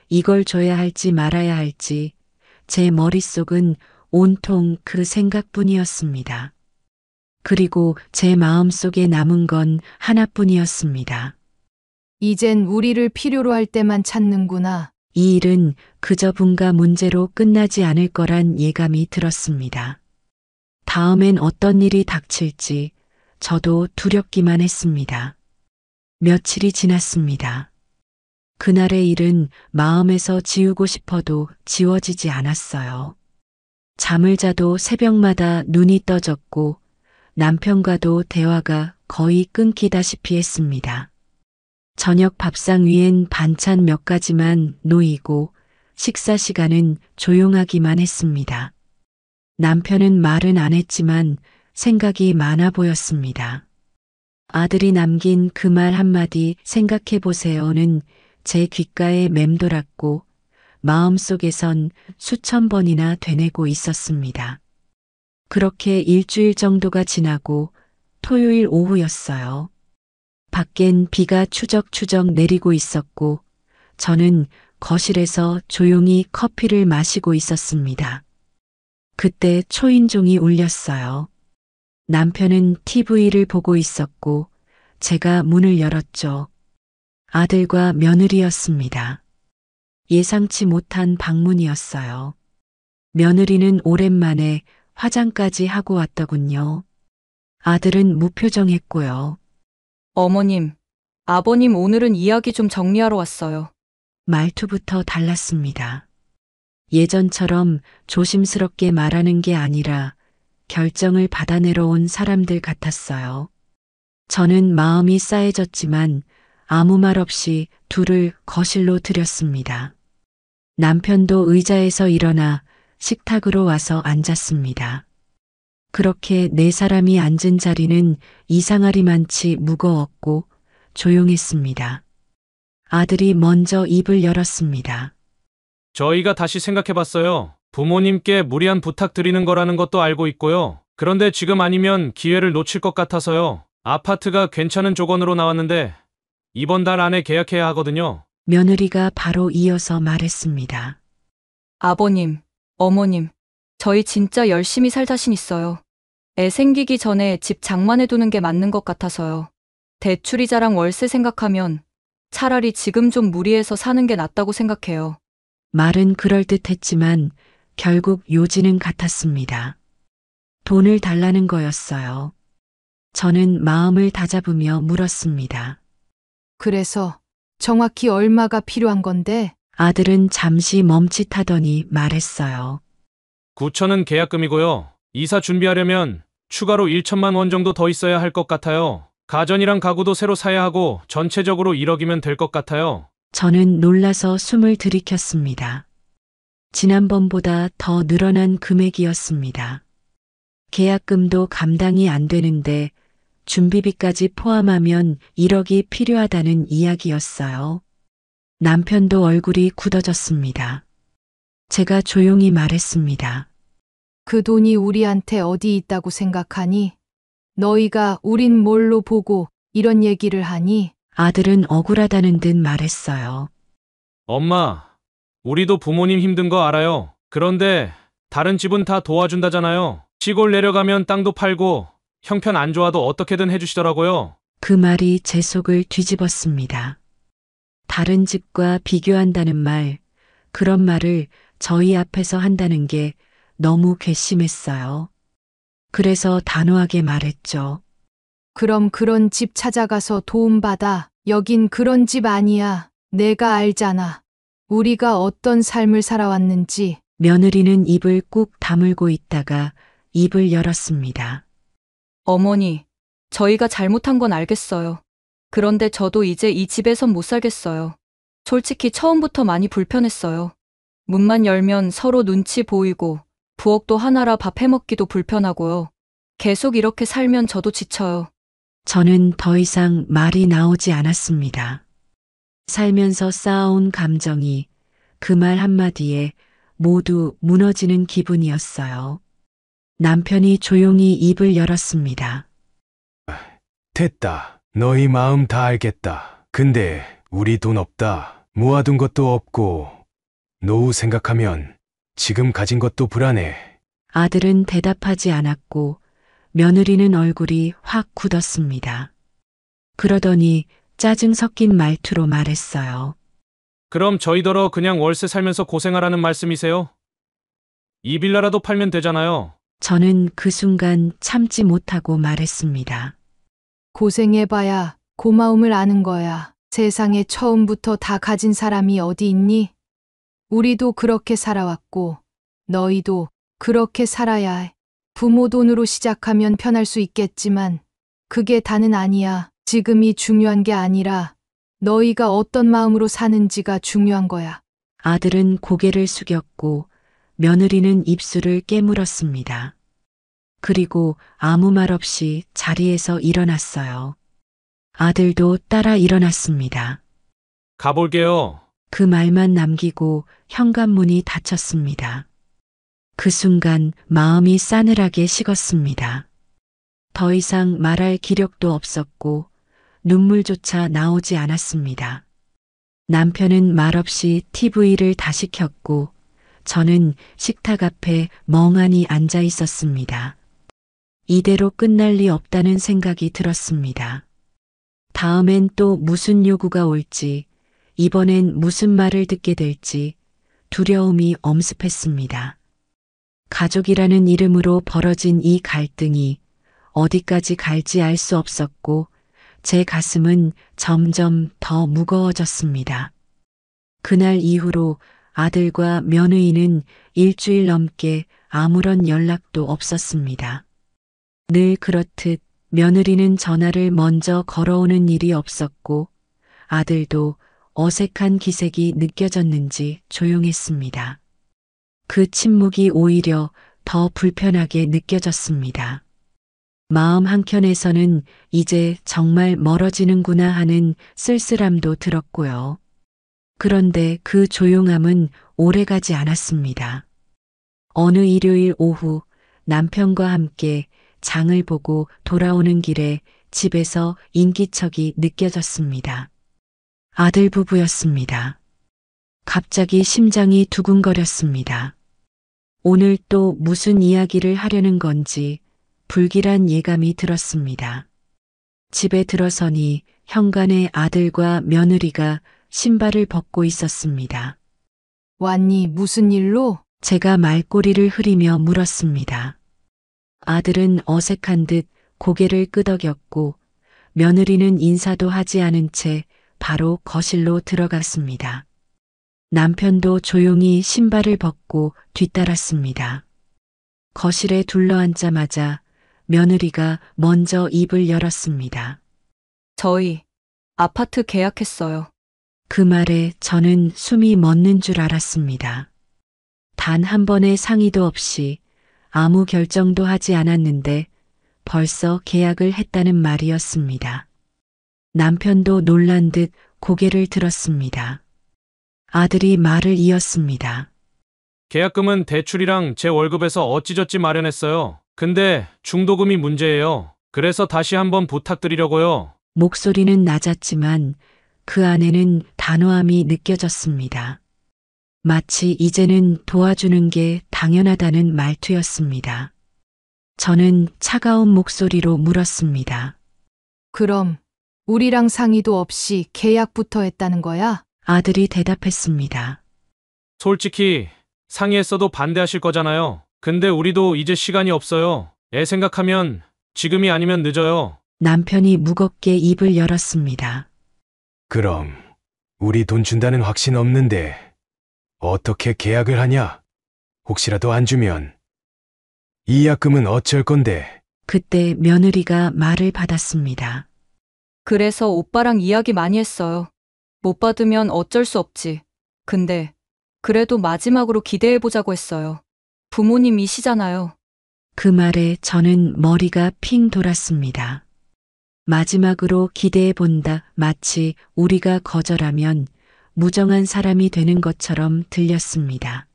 이걸 줘야 할지 말아야 할지 제 머릿속은 온통 그 생각뿐이었습니다. 그리고 제 마음속에 남은 건 하나뿐이었습니다. 이젠 우리를 필요로 할 때만 찾는구나. 이 일은 그저 분가 문제로 끝나지 않을 거란 예감이 들었습니다. 다음엔 어떤 일이 닥칠지 저도 두렵기만 했습니다. 며칠이 지났습니다. 그날의 일은 마음에서 지우고 싶어도 지워지지 않았어요. 잠을 자도 새벽마다 눈이 떠졌고 남편과도 대화가 거의 끊기다시피 했습니다. 저녁 밥상 위엔 반찬 몇 가지만 놓이고 식사 시간은 조용하기만 했습니다. 남편은 말은 안 했지만 생각이 많아 보였습니다. 아들이 남긴 그 말 한마디 생각해 보세요는 제 귓가에 맴돌았고 마음속에선 수천 번이나 되뇌고 있었습니다. 그렇게 일주일 정도가 지나고 토요일 오후였어요. 밖엔 비가 추적추적 내리고 있었고 저는 거실에서 조용히 커피를 마시고 있었습니다. 그때 초인종이 울렸어요. 남편은 TV를 보고 있었고 제가 문을 열었죠. 아들과 며느리였습니다. 예상치 못한 방문이었어요. 며느리는 오랜만에 화장까지 하고 왔더군요. 아들은 무표정했고요. 어머님, 아버님 오늘은 이야기 좀 정리하러 왔어요. 말투부터 달랐습니다. 예전처럼 조심스럽게 말하는 게 아니라 결정을 받아내러 온 사람들 같았어요. 저는 마음이 싸해졌지만 아무 말 없이 둘을 거실로 들였습니다. 남편도 의자에서 일어나 식탁으로 와서 앉았습니다. 그렇게 네 사람이 앉은 자리는 이상하리만치 무거웠고 조용했습니다. 아들이 먼저 입을 열었습니다. 저희가 다시 생각해봤어요. 부모님께 무리한 부탁 드리는 거라는 것도 알고 있고요. 그런데 지금 아니면 기회를 놓칠 것 같아서요. 아파트가 괜찮은 조건으로 나왔는데 이번 달 안에 계약해야 하거든요. 며느리가 바로 이어서 말했습니다. 아버님, 어머님, 저희 진짜 열심히 살 자신 있어요. 애 생기기 전에 집 장만해두는 게 맞는 것 같아서요. 대출이자랑 월세 생각하면 차라리 지금 좀 무리해서 사는 게 낫다고 생각해요. 말은 그럴듯했지만 결국 요지는 같았습니다. 돈을 달라는 거였어요. 저는 마음을 다잡으며 물었습니다. 그래서 정확히 얼마가 필요한 건데? 아들은 잠시 멈칫하더니 말했어요. 9천은 계약금이고요. 이사 준비하려면 추가로 1천만 원 정도 더 있어야 할 것 같아요. 가전이랑 가구도 새로 사야 하고 전체적으로 1억이면 될 것 같아요. 저는 놀라서 숨을 들이켰습니다. 지난번보다 더 늘어난 금액이었습니다. 계약금도 감당이 안 되는데 준비비까지 포함하면 1억이 필요하다는 이야기였어요. 남편도 얼굴이 굳어졌습니다. 제가 조용히 말했습니다. 그 돈이 우리한테 어디 있다고 생각하니? 너희가 우린 뭘로 보고 이런 얘기를 하니? 아들은 억울하다는 듯 말했어요. 엄마, 우리도 부모님 힘든 거 알아요. 그런데 다른 집은 다 도와준다잖아요. 시골 내려가면 땅도 팔고 형편 안 좋아도 어떻게든 해주시더라고요. 그 말이 제 속을 뒤집었습니다. 다른 집과 비교한다는 말, 그런 말을 저희 앞에서 한다는 게 너무 괘씸했어요. 그래서 단호하게 말했죠. 그럼 그런 집 찾아가서 도움받아. 여긴 그런 집 아니야. 내가 알잖아. 우리가 어떤 삶을 살아왔는지. 며느리는 입을 꾹 다물고 있다가 입을 열었습니다. 어머니, 저희가 잘못한 건 알겠어요. 그런데 저도 이제 이 집에선 못 살겠어요. 솔직히 처음부터 많이 불편했어요. 문만 열면 서로 눈치 보이고 부엌도 하나라 밥 해먹기도 불편하고요. 계속 이렇게 살면 저도 지쳐요. 저는 더 이상 말이 나오지 않았습니다. 살면서 쌓아온 감정이 그 말 한마디에 모두 무너지는 기분이었어요. 남편이 조용히 입을 열었습니다. 됐다. 너희 마음 다 알겠다. 근데 우리 돈 없다. 모아둔 것도 없고 노후 생각하면 지금 가진 것도 불안해. 아들은 대답하지 않았고 며느리는 얼굴이 확 굳었습니다. 그러더니 짜증 섞인 말투로 말했어요. 그럼 저희더러 그냥 월세 살면서 고생하라는 말씀이세요? 이 빌라라도 팔면 되잖아요. 저는 그 순간 참지 못하고 말했습니다. 고생해봐야 고마움을 아는 거야. 세상에 처음부터 다 가진 사람이 어디 있니? 우리도 그렇게 살아왔고, 너희도 그렇게 살아야 해. 부모 돈으로 시작하면 편할 수 있겠지만, 그게 다는 아니야. 지금이 중요한 게 아니라, 너희가 어떤 마음으로 사는지가 중요한 거야. 아들은 고개를 숙였고 며느리는 입술을 깨물었습니다. 그리고 아무 말 없이 자리에서 일어났어요. 아들도 따라 일어났습니다. 가볼게요. 그 말만 남기고 현관문이 닫혔습니다. 그 순간 마음이 싸늘하게 식었습니다. 더 이상 말할 기력도 없었고 눈물조차 나오지 않았습니다. 남편은 말없이 TV를 다시 켰고 저는 식탁 앞에 멍하니 앉아 있었습니다. 이대로 끝날 리 없다는 생각이 들었습니다. 다음엔 또 무슨 요구가 올지, 이번엔 무슨 말을 듣게 될지 두려움이 엄습했습니다. 가족이라는 이름으로 벌어진 이 갈등이 어디까지 갈지 알 수 없었고 제 가슴은 점점 더 무거워졌습니다. 그날 이후로 아들과 며느리는 일주일 넘게 아무런 연락도 없었습니다. 늘 그렇듯 며느리는 전화를 먼저 걸어오는 일이 없었고 아들도 어색한 기색이 느껴졌는지 조용했습니다. 그 침묵이 오히려 더 불편하게 느껴졌습니다. 마음 한켠에서는 이제 정말 멀어지는구나 하는 쓸쓸함도 들었고요. 그런데 그 조용함은 오래가지 않았습니다. 어느 일요일 오후 남편과 함께 장을 보고 돌아오는 길에 집에서 인기척이 느껴졌습니다. 아들 부부였습니다. 갑자기 심장이 두근거렸습니다. 오늘 또 무슨 이야기를 하려는 건지 불길한 예감이 들었습니다. 집에 들어서니 현관에 아들과 며느리가 신발을 벗고 있었습니다. 왔니? 무슨 일로? 제가 말꼬리를 흐리며 물었습니다. 아들은 어색한 듯 고개를 끄덕였고 며느리는 인사도 하지 않은 채 바로 거실로 들어갔습니다. 남편도 조용히 신발을 벗고 뒤따랐습니다. 거실에 둘러앉자마자 며느리가 먼저 입을 열었습니다. 저희 아파트 계약했어요. 그 말에 저는 숨이 멎는 줄 알았습니다. 단 한 번의 상의도 없이 아무 결정도 하지 않았는데 벌써 계약을 했다는 말이었습니다. 남편도 놀란 듯 고개를 들었습니다. 아들이 말을 이었습니다. 계약금은 대출이랑 제 월급에서 어찌저찌 마련했어요. 근데 중도금이 문제예요. 그래서 다시 한번 부탁드리려고요. 목소리는 낮았지만 그 안에는 단호함이 느껴졌습니다. 마치 이제는 도와주는 게 당연하다는 말투였습니다. 저는 차가운 목소리로 물었습니다. 그럼 우리랑 상의도 없이 계약부터 했다는 거야? 아들이 대답했습니다. 솔직히 상의했어도 반대하실 거잖아요. 근데 우리도 이제 시간이 없어요. 애 생각하면 지금이 아니면 늦어요. 남편이 무겁게 입을 열었습니다. 그럼 우리 돈 준다는 확신 없는데 어떻게 계약을 하냐? 혹시라도 안 주면 이약금은 어쩔 건데? 그때 며느리가 말을 받았습니다. 그래서 오빠랑 이야기 많이 했어요. 못 받으면 어쩔 수 없지. 근데 그래도 마지막으로 기대해보자고 했어요. 부모님이시잖아요. 그 말에 저는 머리가 핑 돌았습니다. 마지막으로 기대해 본다. 마치 우리가 거절하면 무정한 사람이 되는 것처럼 들렸습니다.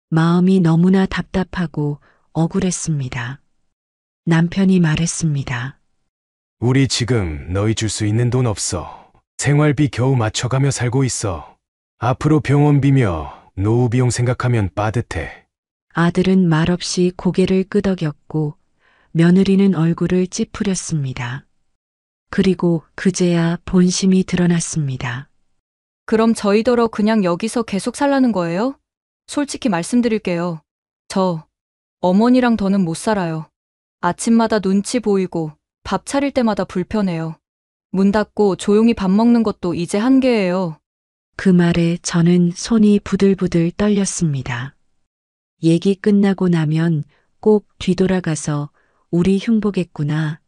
마음이 너무나 답답하고 억울했습니다. 남편이 말했습니다. 우리 지금 너희 줄 수 있는 돈 없어. 생활비 겨우 맞춰가며 살고 있어. 앞으로 병원비며 노후 비용 생각하면 빠듯해. 아들은 말없이 고개를 끄덕였고 며느리는 얼굴을 찌푸렸습니다. 그리고 그제야 본심이 드러났습니다. 그럼 저희더러 그냥 여기서 계속 살라는 거예요? 솔직히 말씀드릴게요. 저 어머니랑 더는 못 살아요. 아침마다 눈치 보이고 밥 차릴 때마다 불편해요. 문 닫고 조용히 밥 먹는 것도 이제 한계예요. 그 말에 저는 손이 부들부들 떨렸습니다. 얘기 끝나고 나면 꼭 뒤돌아가서 우리 흉보겠구나.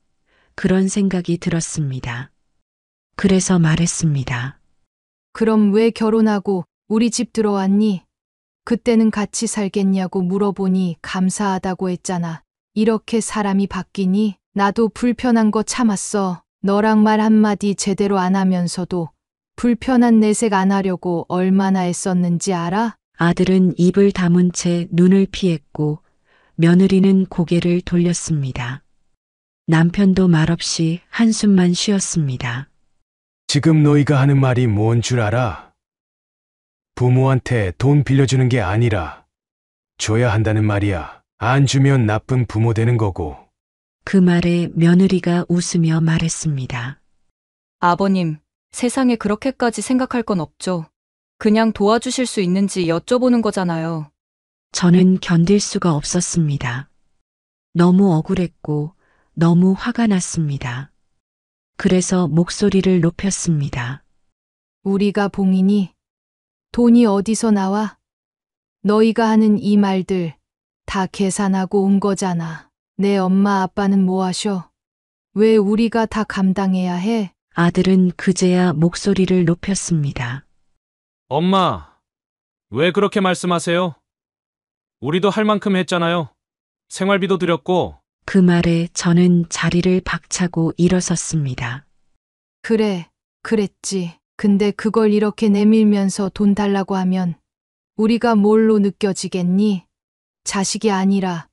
그런 생각이 들었습니다. 그래서 말했습니다. 그럼 왜 결혼하고 우리 집 들어왔니? 그때는 같이 살겠냐고 물어보니 감사하다고 했잖아. 이렇게 사람이 바뀌니? 나도 불편한 거 참았어. 너랑 말 한마디 제대로 안 하면서도 불편한 내색 안 하려고 얼마나 애썼는지 알아? 아들은 입을 다문 채 눈을 피했고 며느리는 고개를 돌렸습니다. 남편도 말없이 한숨만 쉬었습니다. 지금 너희가 하는 말이 뭔 줄 알아? 부모한테 돈 빌려주는 게 아니라 줘야 한다는 말이야. 안 주면 나쁜 부모 되는 거고. 그 말에 며느리가 웃으며 말했습니다. 아버님, 세상에 그렇게까지 생각할 건 없죠. 그냥 도와주실 수 있는지 여쭤보는 거잖아요. 저는 견딜 수가 없었습니다. 너무 억울했고 너무 화가 났습니다. 그래서 목소리를 높였습니다. 우리가 봉이니? 돈이 어디서 나와? 너희가 하는 이 말들 다 계산하고 온 거잖아. 내 엄마 아빠는 뭐 하셔? 왜 우리가 다 감당해야 해? 아들은 그제야 목소리를 높였습니다. 엄마, 왜 그렇게 말씀하세요? 우리도 할 만큼 했잖아요. 생활비도 드렸고, 그 말에 저는 자리를 박차고 일어섰습니다. 그래, 그랬지. 근데 그걸 이렇게 내밀면서 돈 달라고 하면 우리가 뭘로 느껴지겠니? 자식이 아니라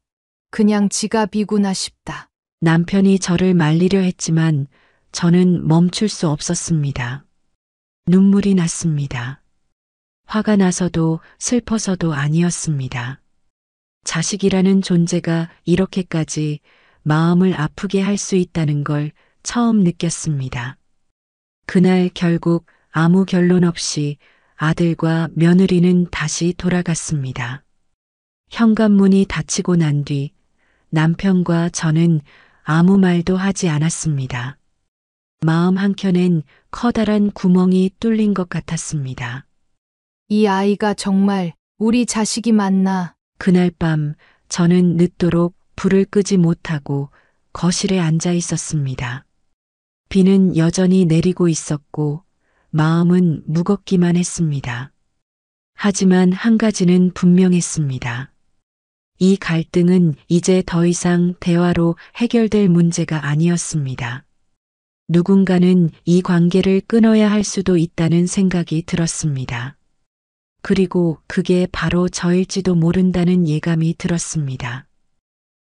그냥 지갑이구나 싶다. 남편이 저를 말리려 했지만 저는 멈출 수 없었습니다. 눈물이 났습니다. 화가 나서도 슬퍼서도 아니었습니다. 자식이라는 존재가 이렇게까지 마음을 아프게 할 수 있다는 걸 처음 느꼈습니다. 그날 결국 아무 결론 없이 아들과 며느리는 다시 돌아갔습니다. 현관문이 닫히고 난 뒤 남편과 저는 아무 말도 하지 않았습니다. 마음 한켠엔 커다란 구멍이 뚫린 것 같았습니다. 이 아이가 정말 우리 자식이 맞나? 그날 밤 저는 늦도록 불을 끄지 못하고 거실에 앉아 있었습니다. 비는 여전히 내리고 있었고 마음은 무겁기만 했습니다. 하지만 한 가지는 분명했습니다. 이 갈등은 이제 더 이상 대화로 해결될 문제가 아니었습니다. 누군가는 이 관계를 끊어야 할 수도 있다는 생각이 들었습니다. 그리고 그게 바로 저일지도 모른다는 예감이 들었습니다.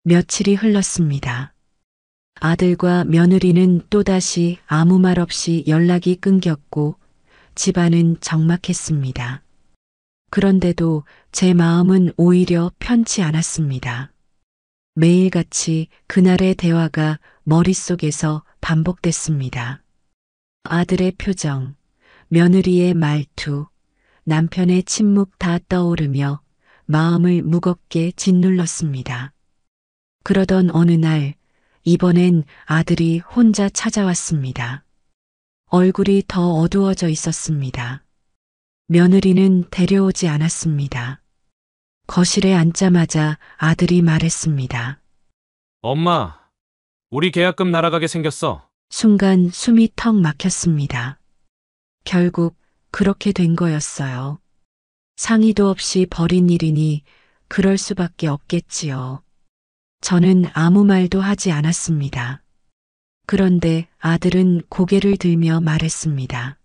며칠이 흘렀습니다. 아들과 며느리는 또다시 아무 말 없이 연락이 끊겼고 집안은 적막했습니다. 그런데도 제 마음은 오히려 편치 않았습니다. 매일같이 그날의 대화가 머릿속에서 반복됐습니다. 아들의 표정, 며느리의 말투, 남편의 침묵 다 떠오르며 마음을 무겁게 짓눌렀습니다. 그러던 어느 날, 이번엔 아들이 혼자 찾아왔습니다. 얼굴이 더 어두워져 있었습니다. 며느리는 데려오지 않았습니다. 거실에 앉자마자 아들이 말했습니다. 엄마, 우리 계약금 날아가게 생겼어. 순간 숨이 턱 막혔습니다. 결국 그렇게 된 거였어요. 상의도 없이 벌인 일이니 그럴 수밖에 없겠지요. 저는 아무 말도 하지 않았습니다. 그런데 아들은 고개를 들며 말했습니다.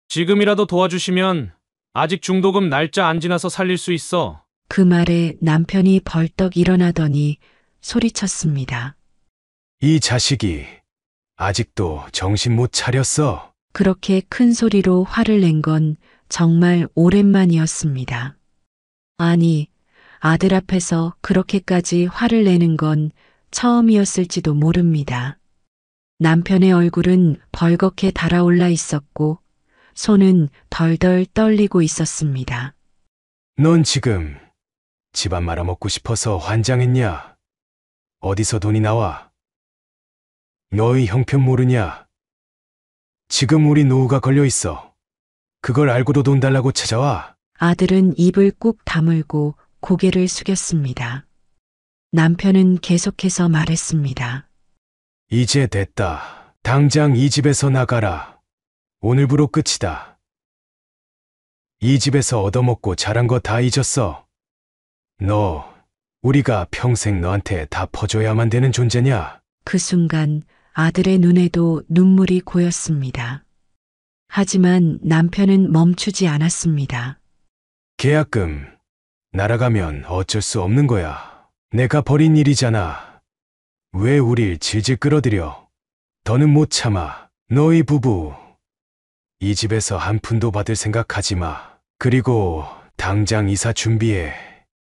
지금이라도 도와주시면 아직 중도금 날짜 안 지나서 살릴 수 있어. 그 말에 남편이 벌떡 일어나더니 소리쳤습니다. 이 자식이 아직도 정신 못 차렸어. 그렇게 큰 소리로 화를 낸 건 정말 오랜만이었습니다. 아니, 아들 앞에서 그렇게까지 화를 내는 건 처음이었을지도 모릅니다. 남편의 얼굴은 벌겋게 달아올라 있었고 손은 덜덜 떨리고 있었습니다. 넌 지금 집안 말아먹고 싶어서 환장했냐? 어디서 돈이 나와? 너희 형편 모르냐? 지금 우리 노후가 걸려 있어. 그걸 알고도 돈 달라고 찾아와. 아들은 입을 꾹 다물고 고개를 숙였습니다. 남편은 계속해서 말했습니다. 이제 됐다. 당장 이 집에서 나가라. 오늘부로 끝이다. 이 집에서 얻어먹고 자란 거 다 잊었어. 너, 우리가 평생 너한테 다 퍼줘야만 되는 존재냐? 그 순간 아들의 눈에도 눈물이 고였습니다. 하지만 남편은 멈추지 않았습니다. 계약금 날아가면 어쩔 수 없는 거야. 내가 벌인 일이잖아. 왜 우릴 질질 끌어들여? 더는 못 참아. 너희 부부 이 집에서 한 푼도 받을 생각하지 마. 그리고 당장 이사 준비해.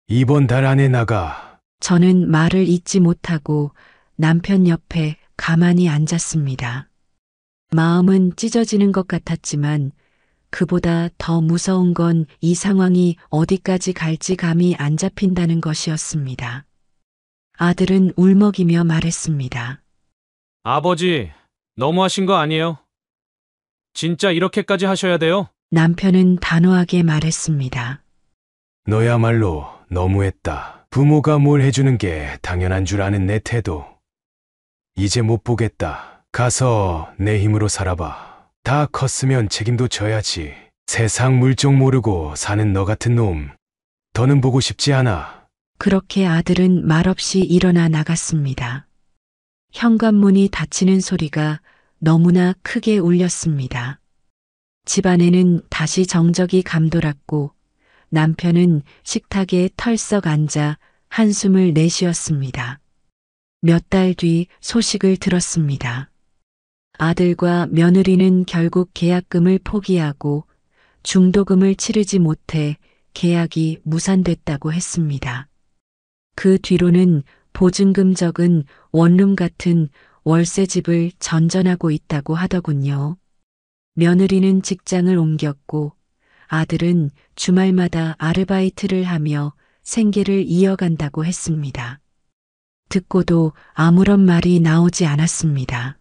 이번 달 안에 나가. 저는 말을 잇지 못하고 남편 옆에 가만히 앉았습니다. 마음은 찢어지는 것 같았지만 그보다 더 무서운 건 이 상황이 어디까지 갈지 감이 안 잡힌다는 것이었습니다. 아들은 울먹이며 말했습니다. 아버지, 너무하신 거 아니에요? 진짜 이렇게까지 하셔야 돼요? 남편은 단호하게 말했습니다. 너야말로 너무했다. 부모가 뭘 해주는 게 당연한 줄 아는 내 태도. 이제 못 보겠다. 가서 내 힘으로 살아봐. 다 컸으면 책임도 져야지. 세상 물정 모르고 사는 너 같은 놈. 더는 보고 싶지 않아. 그렇게 아들은 말없이 일어나 나갔습니다. 현관문이 닫히는 소리가 너무나 크게 울렸습니다. 집안에는 다시 정적이 감돌았고 남편은 식탁에 털썩 앉아 한숨을 내쉬었습니다. 몇 달 뒤 소식을 들었습니다. 아들과 며느리는 결국 계약금을 포기하고 중도금을 치르지 못해 계약이 무산됐다고 했습니다. 그 뒤로는 보증금 적은 원룸 같은 월세집을 전전하고 있다고 하더군요. 며느리는 직장을 옮겼고 아들은 주말마다 아르바이트를 하며 생계를 이어간다고 했습니다. 듣고도 아무런 말이 나오지 않았습니다.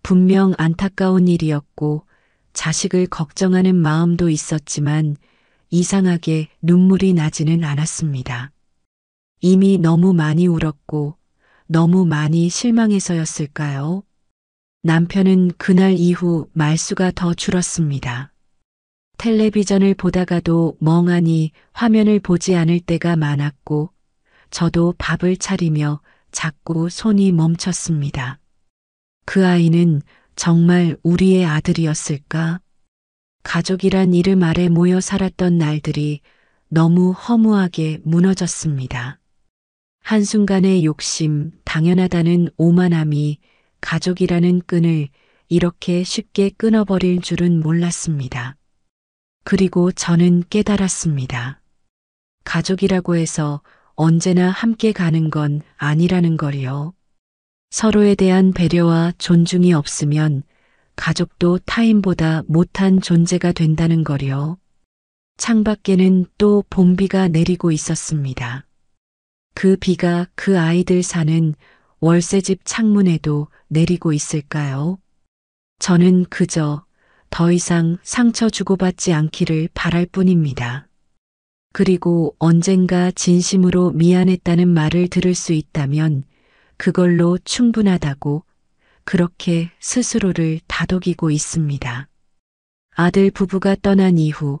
분명 안타까운 일이었고 자식을 걱정하는 마음도 있었지만 이상하게 눈물이 나지는 않았습니다. 이미 너무 많이 울었고 너무 많이 실망해서였을까요? 남편은 그날 이후 말수가 더 줄었습니다. 텔레비전을 보다가도 멍하니 화면을 보지 않을 때가 많았고 저도 밥을 차리며 자꾸 손이 멈췄습니다. 그 아이는 정말 우리의 아들이었을까? 가족이란 이름 아래 모여 살았던 날들이 너무 허무하게 무너졌습니다. 한순간의 욕심, 당연하다는 오만함이 가족이라는 끈을 이렇게 쉽게 끊어버릴 줄은 몰랐습니다. 그리고 저는 깨달았습니다. 가족이라고 해서 언제나 함께 가는 건 아니라는 걸요. 서로에 대한 배려와 존중이 없으면 가족도 타인보다 못한 존재가 된다는 걸요. 창밖에는 또 봄비가 내리고 있었습니다. 그 비가 그 아이들 사는 월세집 창문에도 내리고 있을까요? 저는 그저 더 이상 상처 주고받지 않기를 바랄 뿐입니다. 그리고 언젠가 진심으로 미안했다는 말을 들을 수 있다면 그걸로 충분하다고 그렇게 스스로를 다독이고 있습니다. 아들 부부가 떠난 이후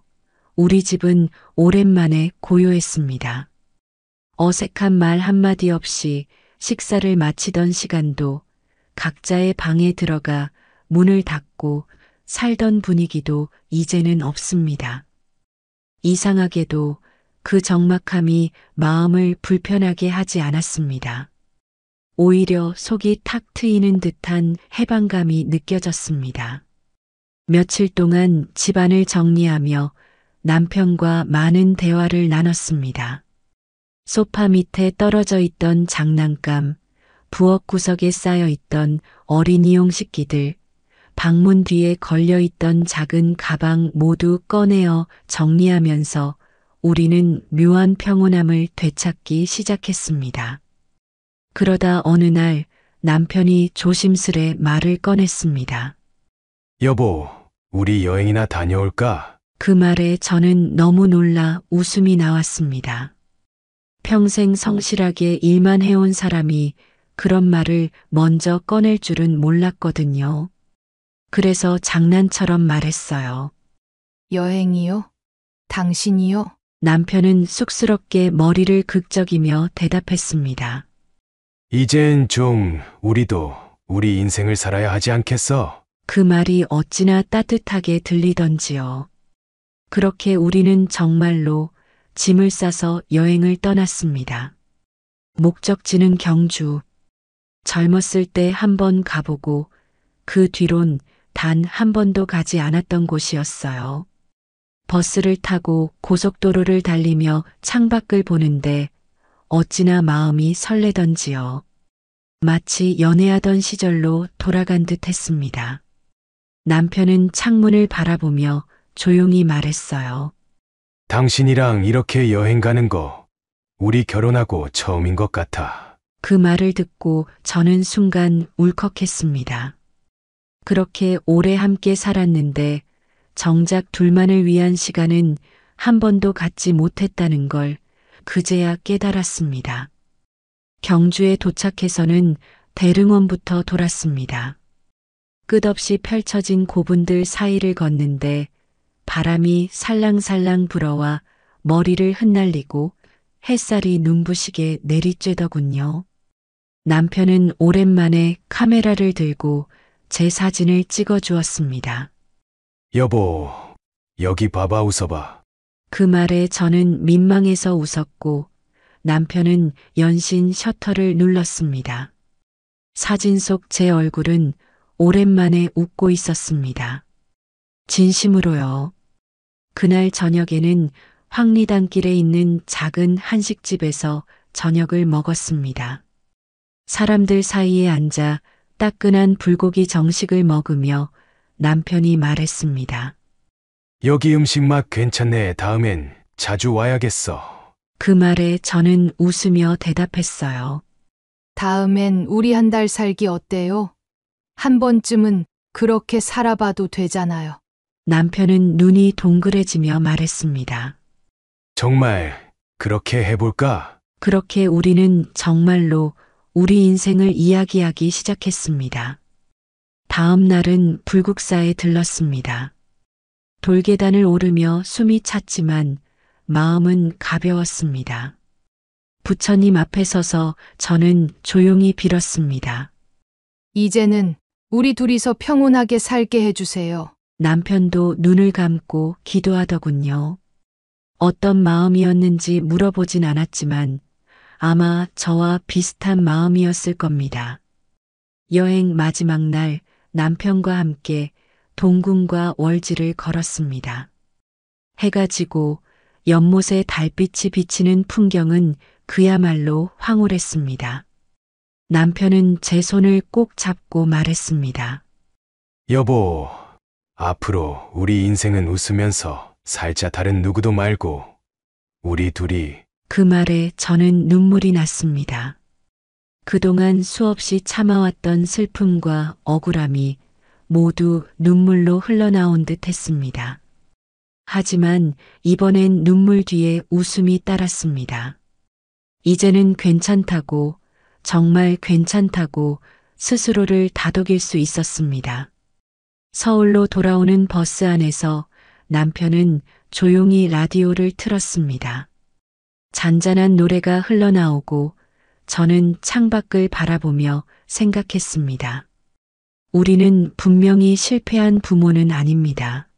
우리 집은 오랜만에 고요했습니다. 어색한 말 한마디 없이 식사를 마치던 시간도 각자의 방에 들어가 문을 닫고 살던 분위기도 이제는 없습니다. 이상하게도 그 적막함이 마음을 불편하게 하지 않았습니다. 오히려 속이 탁 트이는 듯한 해방감이 느껴졌습니다. 며칠 동안 집안을 정리하며 남편과 많은 대화를 나눴습니다. 소파 밑에 떨어져 있던 장난감, 부엌 구석에 쌓여 있던 어린이용 식기들, 방문 뒤에 걸려 있던 작은 가방 모두 꺼내어 정리하면서 우리는 묘한 평온함을 되찾기 시작했습니다. 그러다 어느 날 남편이 조심스레 말을 꺼냈습니다. 여보, 우리 여행이나 다녀올까? 그 말에 저는 너무 놀라 웃음이 나왔습니다. 평생 성실하게 일만 해온 사람이 그런 말을 먼저 꺼낼 줄은 몰랐거든요. 그래서 장난처럼 말했어요. 여행이요? 당신이요? 남편은 쑥스럽게 머리를 극적이며 대답했습니다. 이젠 좀 우리도 우리 인생을 살아야 하지 않겠어? 그 말이 어찌나 따뜻하게 들리던지요. 그렇게 우리는 정말로 짐을 싸서 여행을 떠났습니다. 목적지는 경주. 젊었을 때 한 번 가보고 그 뒤론 단 한 번도 가지 않았던 곳이었어요. 버스를 타고 고속도로를 달리며 창밖을 보는데 어찌나 마음이 설레던지요. 마치 연애하던 시절로 돌아간 듯 했습니다. 남편은 창문을 바라보며 조용히 말했어요. 당신이랑 이렇게 여행 가는 거 우리 결혼하고 처음인 것 같아. 그 말을 듣고 저는 순간 울컥했습니다. 그렇게 오래 함께 살았는데 정작 둘만을 위한 시간은 한 번도 갖지 못했다는 걸 그제야 깨달았습니다. 경주에 도착해서는 대릉원부터 돌았습니다. 끝없이 펼쳐진 고분들 사이를 걷는데 바람이 살랑살랑 불어와 머리를 흩날리고 햇살이 눈부시게 내리쬐더군요. 남편은 오랜만에 카메라를 들고 제 사진을 찍어 주었습니다. 여보, 여기 봐봐, 웃어봐. 그 말에 저는 민망해서 웃었고 남편은 연신 셔터를 눌렀습니다. 사진 속 제 얼굴은 오랜만에 웃고 있었습니다. 진심으로요. 그날 저녁에는 황리단길에 있는 작은 한식집에서 저녁을 먹었습니다. 사람들 사이에 앉아 따끈한 불고기 정식을 먹으며 남편이 말했습니다. 여기 음식 맛 괜찮네. 다음엔 자주 와야겠어. 그 말에 저는 웃으며 대답했어요. 다음엔 우리 한 달 살기 어때요? 한 번쯤은 그렇게 살아봐도 되잖아요. 남편은 눈이 동그래지며 말했습니다. 정말 그렇게 해볼까? 그렇게 우리는 정말로 우리 인생을 이야기하기 시작했습니다. 다음 날은 불국사에 들렀습니다. 돌계단을 오르며 숨이 찼지만 마음은 가벼웠습니다. 부처님 앞에 서서 저는 조용히 빌었습니다. 이제는 우리 둘이서 평온하게 살게 해주세요. 남편도 눈을 감고 기도하더군요. 어떤 마음이었는지 물어보진 않았지만 아마 저와 비슷한 마음이었을 겁니다. 여행 마지막 날 남편과 함께 동궁과 월지를 걸었습니다. 해가 지고 연못에 달빛이 비치는 풍경은 그야말로 황홀했습니다. 남편은 제 손을 꼭 잡고 말했습니다. 여보, 앞으로 우리 인생은 웃으면서 살자. 다른 누구도 말고 우리 둘이. 그 말에 저는 눈물이 났습니다. 그동안 수없이 참아왔던 슬픔과 억울함이 모두 눈물로 흘러나온 듯 했습니다. 하지만 이번엔 눈물 뒤에 웃음이 따랐습니다. 이제는 괜찮다고, 정말 괜찮다고 스스로를 다독일 수 있었습니다. 서울로 돌아오는 버스 안에서 남편은 조용히 라디오를 틀었습니다. 잔잔한 노래가 흘러나오고 저는 창밖을 바라보며 생각했습니다. 우리는 분명히 실패한 부모는 아닙니다.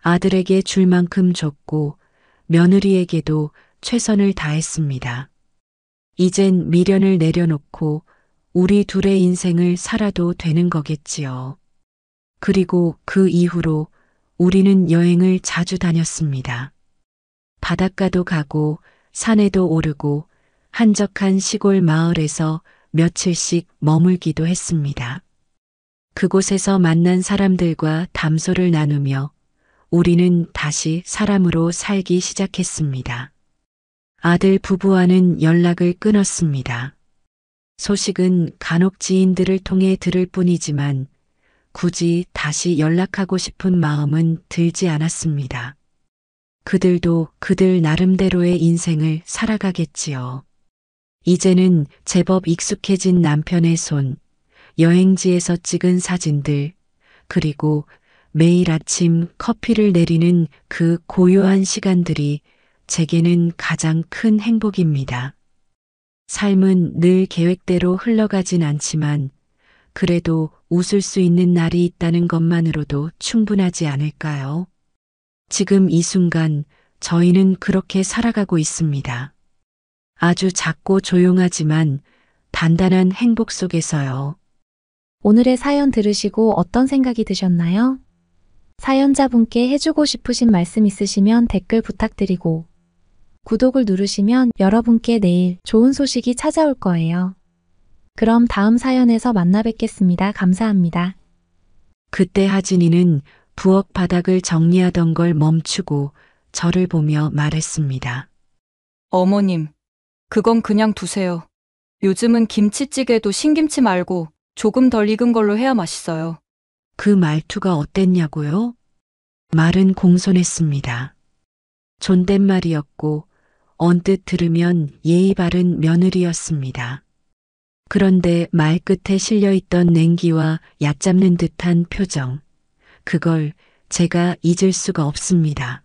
아들에게 줄 만큼 줬고 며느리에게도 최선을 다했습니다. 이젠 미련을 내려놓고 우리 둘의 인생을 살아도 되는 거겠지요. 그리고 그 이후로 우리는 여행을 자주 다녔습니다. 바닷가도 가고 산에도 오르고 한적한 시골 마을에서 며칠씩 머물기도 했습니다. 그곳에서 만난 사람들과 담소를 나누며 우리는 다시 사람으로 살기 시작했습니다. 아들 부부와는 연락을 끊었습니다. 소식은 간혹 지인들을 통해 들을 뿐이지만 굳이 다시 연락하고 싶은 마음은 들지 않았습니다. 그들도 그들 나름대로의 인생을 살아가겠지요. 이제는 제법 익숙해진 남편의 손, 여행지에서 찍은 사진들, 그리고 매일 아침 커피를 내리는 그 고요한 시간들이 제게는 가장 큰 행복입니다. 삶은 늘 계획대로 흘러가진 않지만 그래도 웃을 수 있는 날이 있다는 것만으로도 충분하지 않을까요? 지금 이 순간 저희는 그렇게 살아가고 있습니다. 아주 작고 조용하지만 단단한 행복 속에서요. 오늘의 사연 들으시고 어떤 생각이 드셨나요? 사연자분께 해주고 싶으신 말씀 있으시면 댓글 부탁드리고 구독을 누르시면 여러분께 내일 좋은 소식이 찾아올 거예요. 그럼 다음 사연에서 만나 뵙겠습니다. 감사합니다. 그때 하진이는 부엌 바닥을 정리하던 걸 멈추고 저를 보며 말했습니다. 어머님, 그건 그냥 두세요. 요즘은 김치찌개도 신김치 말고 조금 덜 익은 걸로 해야 맛있어요. 그 말투가 어땠냐고요? 말은 공손했습니다. 존댓말이었고 언뜻 들으면 예의 바른 며느리였습니다. 그런데 말끝에 실려있던 냉기와 얕잡는 듯한 표정, 그걸 제가 잊을 수가 없습니다.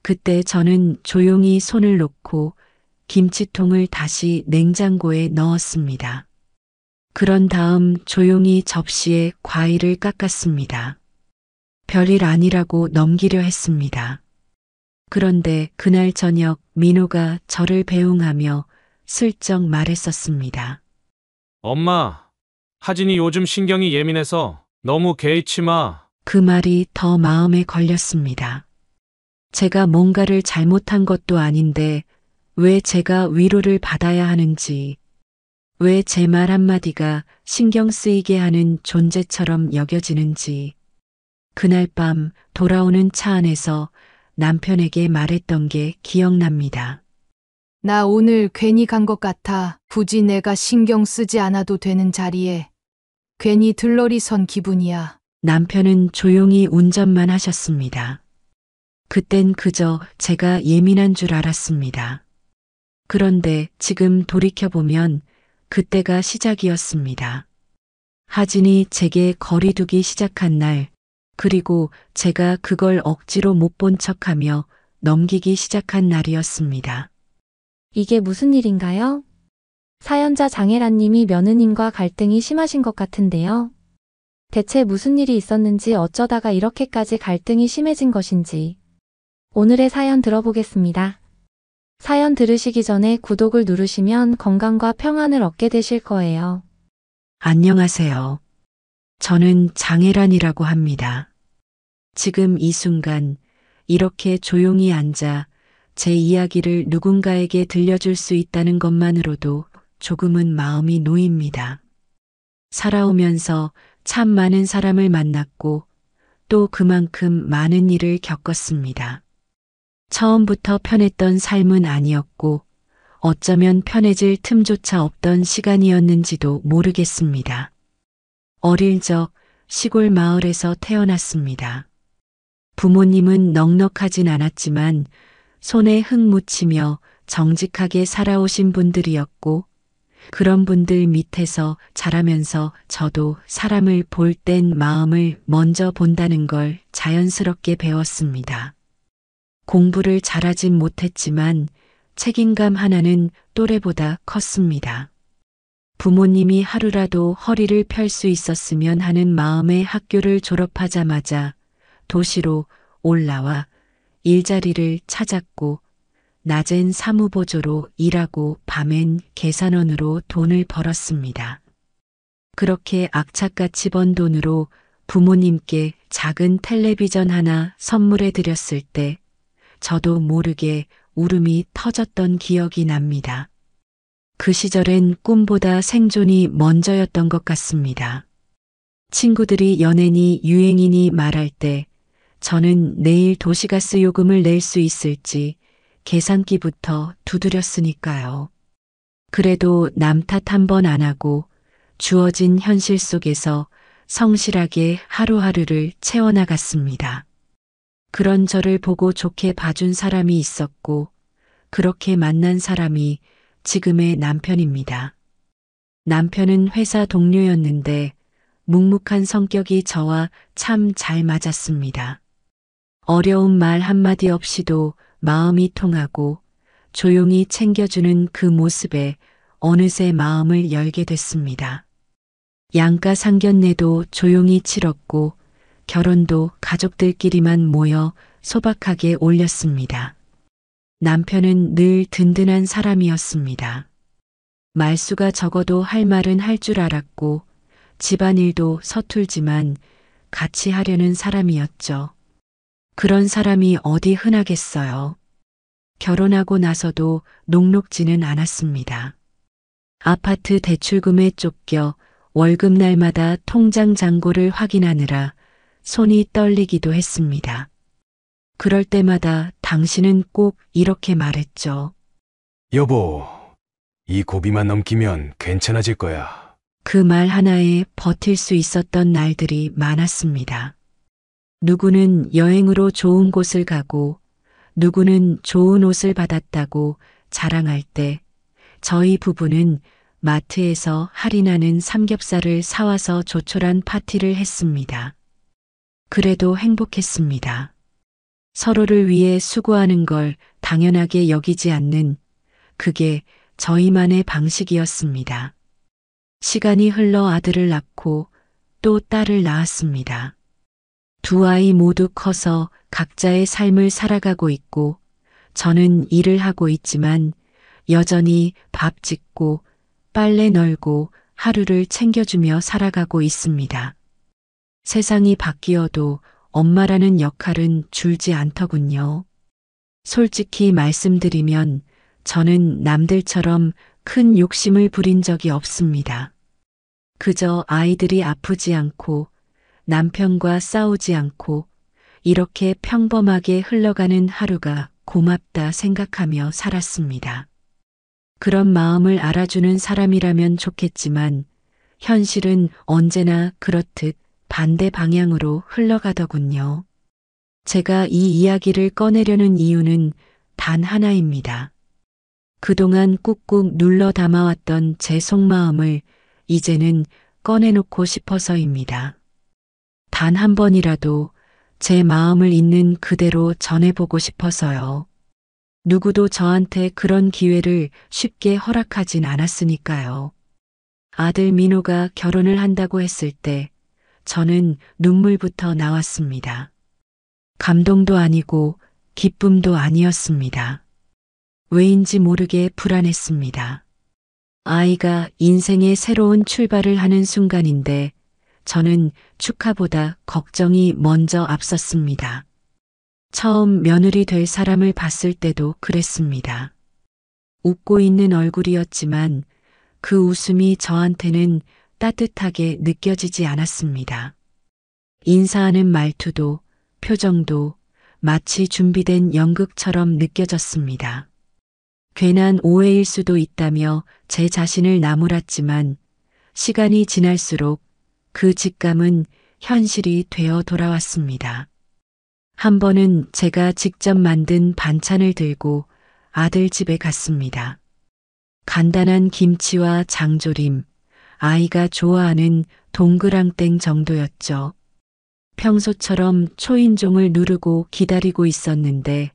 그때 저는 조용히 손을 놓고 김치통을 다시 냉장고에 넣었습니다. 그런 다음 조용히 접시에 과일을 깎았습니다. 별일 아니라고 넘기려 했습니다. 그런데 그날 저녁 민호가 저를 배웅하며 슬쩍 말했었습니다. 엄마, 하진이 요즘 신경이 예민해서 너무 개의치 마. 그 말이 더 마음에 걸렸습니다. 제가 뭔가를 잘못한 것도 아닌데 왜 제가 위로를 받아야 하는지, 왜 제 말 한마디가 신경 쓰이게 하는 존재처럼 여겨지는지, 그날 밤 돌아오는 차 안에서 남편에게 말했던 게 기억납니다. 나 오늘 괜히 간 것 같아. 굳이 내가 신경 쓰지 않아도 되는 자리에 괜히 들러리 선 기분이야. 남편은 조용히 운전만 하셨습니다. 그땐 그저 제가 예민한 줄 알았습니다. 그런데 지금 돌이켜보면 그때가 시작이었습니다. 하진이 제게 거리두기 시작한 날, 그리고 제가 그걸 억지로 못 본 척하며 넘기기 시작한 날이었습니다. 이게 무슨 일인가요? 사연자 장혜란님이 며느님과 갈등이 심하신 것 같은데요. 대체 무슨 일이 있었는지 어쩌다가 이렇게까지 갈등이 심해진 것인지 오늘의 사연 들어보겠습니다. 사연 들으시기 전에 구독을 누르시면 건강과 평안을 얻게 되실 거예요. 안녕하세요. 저는 장혜란이라고 합니다. 지금 이 순간 이렇게 조용히 앉아 제 이야기를 누군가에게 들려줄 수 있다는 것만으로도 조금은 마음이 놓입니다. 살아오면서 참 많은 사람을 만났고 또 그만큼 많은 일을 겪었습니다. 처음부터 편했던 삶은 아니었고 어쩌면 편해질 틈조차 없던 시간이었는지도 모르겠습니다. 어릴 적 시골 마을에서 태어났습니다. 부모님은 넉넉하진 않았지만 손에 흙 묻히며 정직하게 살아오신 분들이었고 그런 분들 밑에서 자라면서 저도 사람을 볼 땐 마음을 먼저 본다는 걸 자연스럽게 배웠습니다. 공부를 잘하진 못했지만 책임감 하나는 또래보다 컸습니다. 부모님이 하루라도 허리를 펼 수 있었으면 하는 마음에 학교를 졸업하자마자 도시로 올라와 일자리를 찾았고 낮엔 사무보조로 일하고 밤엔 계산원으로 돈을 벌었습니다. 그렇게 악착같이 번 돈으로 부모님께 작은 텔레비전 하나 선물해 드렸을 때 저도 모르게 울음이 터졌던 기억이 납니다. 그 시절엔 꿈보다 생존이 먼저였던 것 같습니다. 친구들이 연예인이 유행이니 말할 때 저는 내일 도시가스 요금을 낼 수 있을지 계산기부터 두드렸으니까요. 그래도 남 탓 한 번 안 하고 주어진 현실 속에서 성실하게 하루하루를 채워나갔습니다. 그런 저를 보고 좋게 봐준 사람이 있었고, 그렇게 만난 사람이 지금의 남편입니다. 남편은 회사 동료였는데 묵묵한 성격이 저와 참 잘 맞았습니다. 어려운 말 한마디 없이도 마음이 통하고 조용히 챙겨주는 그 모습에 어느새 마음을 열게 됐습니다. 양가 상견례도 조용히 치렀고 결혼도 가족들끼리만 모여 소박하게 올렸습니다. 남편은 늘 든든한 사람이었습니다. 말수가 적어도 할 말은 할 줄 알았고 집안일도 서툴지만 같이 하려는 사람이었죠. 그런 사람이 어디 흔하겠어요. 결혼하고 나서도 녹록지는 않았습니다. 아파트 대출금에 쫓겨 월급날마다 통장 잔고를 확인하느라 손이 떨리기도 했습니다. 그럴 때마다 당신은 꼭 이렇게 말했죠. 여보, 이 고비만 넘기면 괜찮아질 거야. 그 말 하나에 버틸 수 있었던 날들이 많았습니다. 누구는 여행으로 좋은 곳을 가고 누구는 좋은 옷을 받았다고 자랑할 때 저희 부부는 마트에서 할인하는 삼겹살을 사와서 조촐한 파티를 했습니다. 그래도 행복했습니다. 서로를 위해 수고하는 걸 당연하게 여기지 않는 그게 저희만의 방식이었습니다. 시간이 흘러 아들을 낳고 또 딸을 낳았습니다. 두 아이 모두 커서 각자의 삶을 살아가고 있고 저는 일을 하고 있지만 여전히 밥 짓고 빨래 널고 하루를 챙겨주며 살아가고 있습니다. 세상이 바뀌어도 엄마라는 역할은 줄지 않더군요. 솔직히 말씀드리면 저는 남들처럼 큰 욕심을 부린 적이 없습니다. 그저 아이들이 아프지 않고 남편과 싸우지 않고 이렇게 평범하게 흘러가는 하루가 고맙다 생각하며 살았습니다. 그런 마음을 알아주는 사람이라면 좋겠지만 현실은 언제나 그렇듯 반대 방향으로 흘러가더군요. 제가 이 이야기를 꺼내려는 이유는 단 하나입니다. 그동안 꾹꾹 눌러 담아왔던 제 속마음을 이제는 꺼내놓고 싶어서입니다. 단 한 번이라도 제 마음을 있는 그대로 전해보고 싶어서요. 누구도 저한테 그런 기회를 쉽게 허락하진 않았으니까요. 아들 민호가 결혼을 한다고 했을 때 저는 눈물부터 나왔습니다. 감동도 아니고 기쁨도 아니었습니다. 왜인지 모르게 불안했습니다. 아이가 인생의 새로운 출발을 하는 순간인데 저는 축하보다 걱정이 먼저 앞섰습니다. 처음 며느리 될 사람을 봤을 때도 그랬습니다. 웃고 있는 얼굴이었지만 그 웃음이 저한테는 따뜻하게 느껴지지 않았습니다. 인사하는 말투도 표정도 마치 준비된 연극처럼 느껴졌습니다. 괜한 오해일 수도 있다며 제 자신을 나무랐지만 시간이 지날수록 그 직감은 현실이 되어 돌아왔습니다. 한 번은 제가 직접 만든 반찬을 들고 아들 집에 갔습니다. 간단한 김치와 장조림, 아이가 좋아하는 동그랑땡 정도였죠. 평소처럼 초인종을 누르고 기다리고 있었는데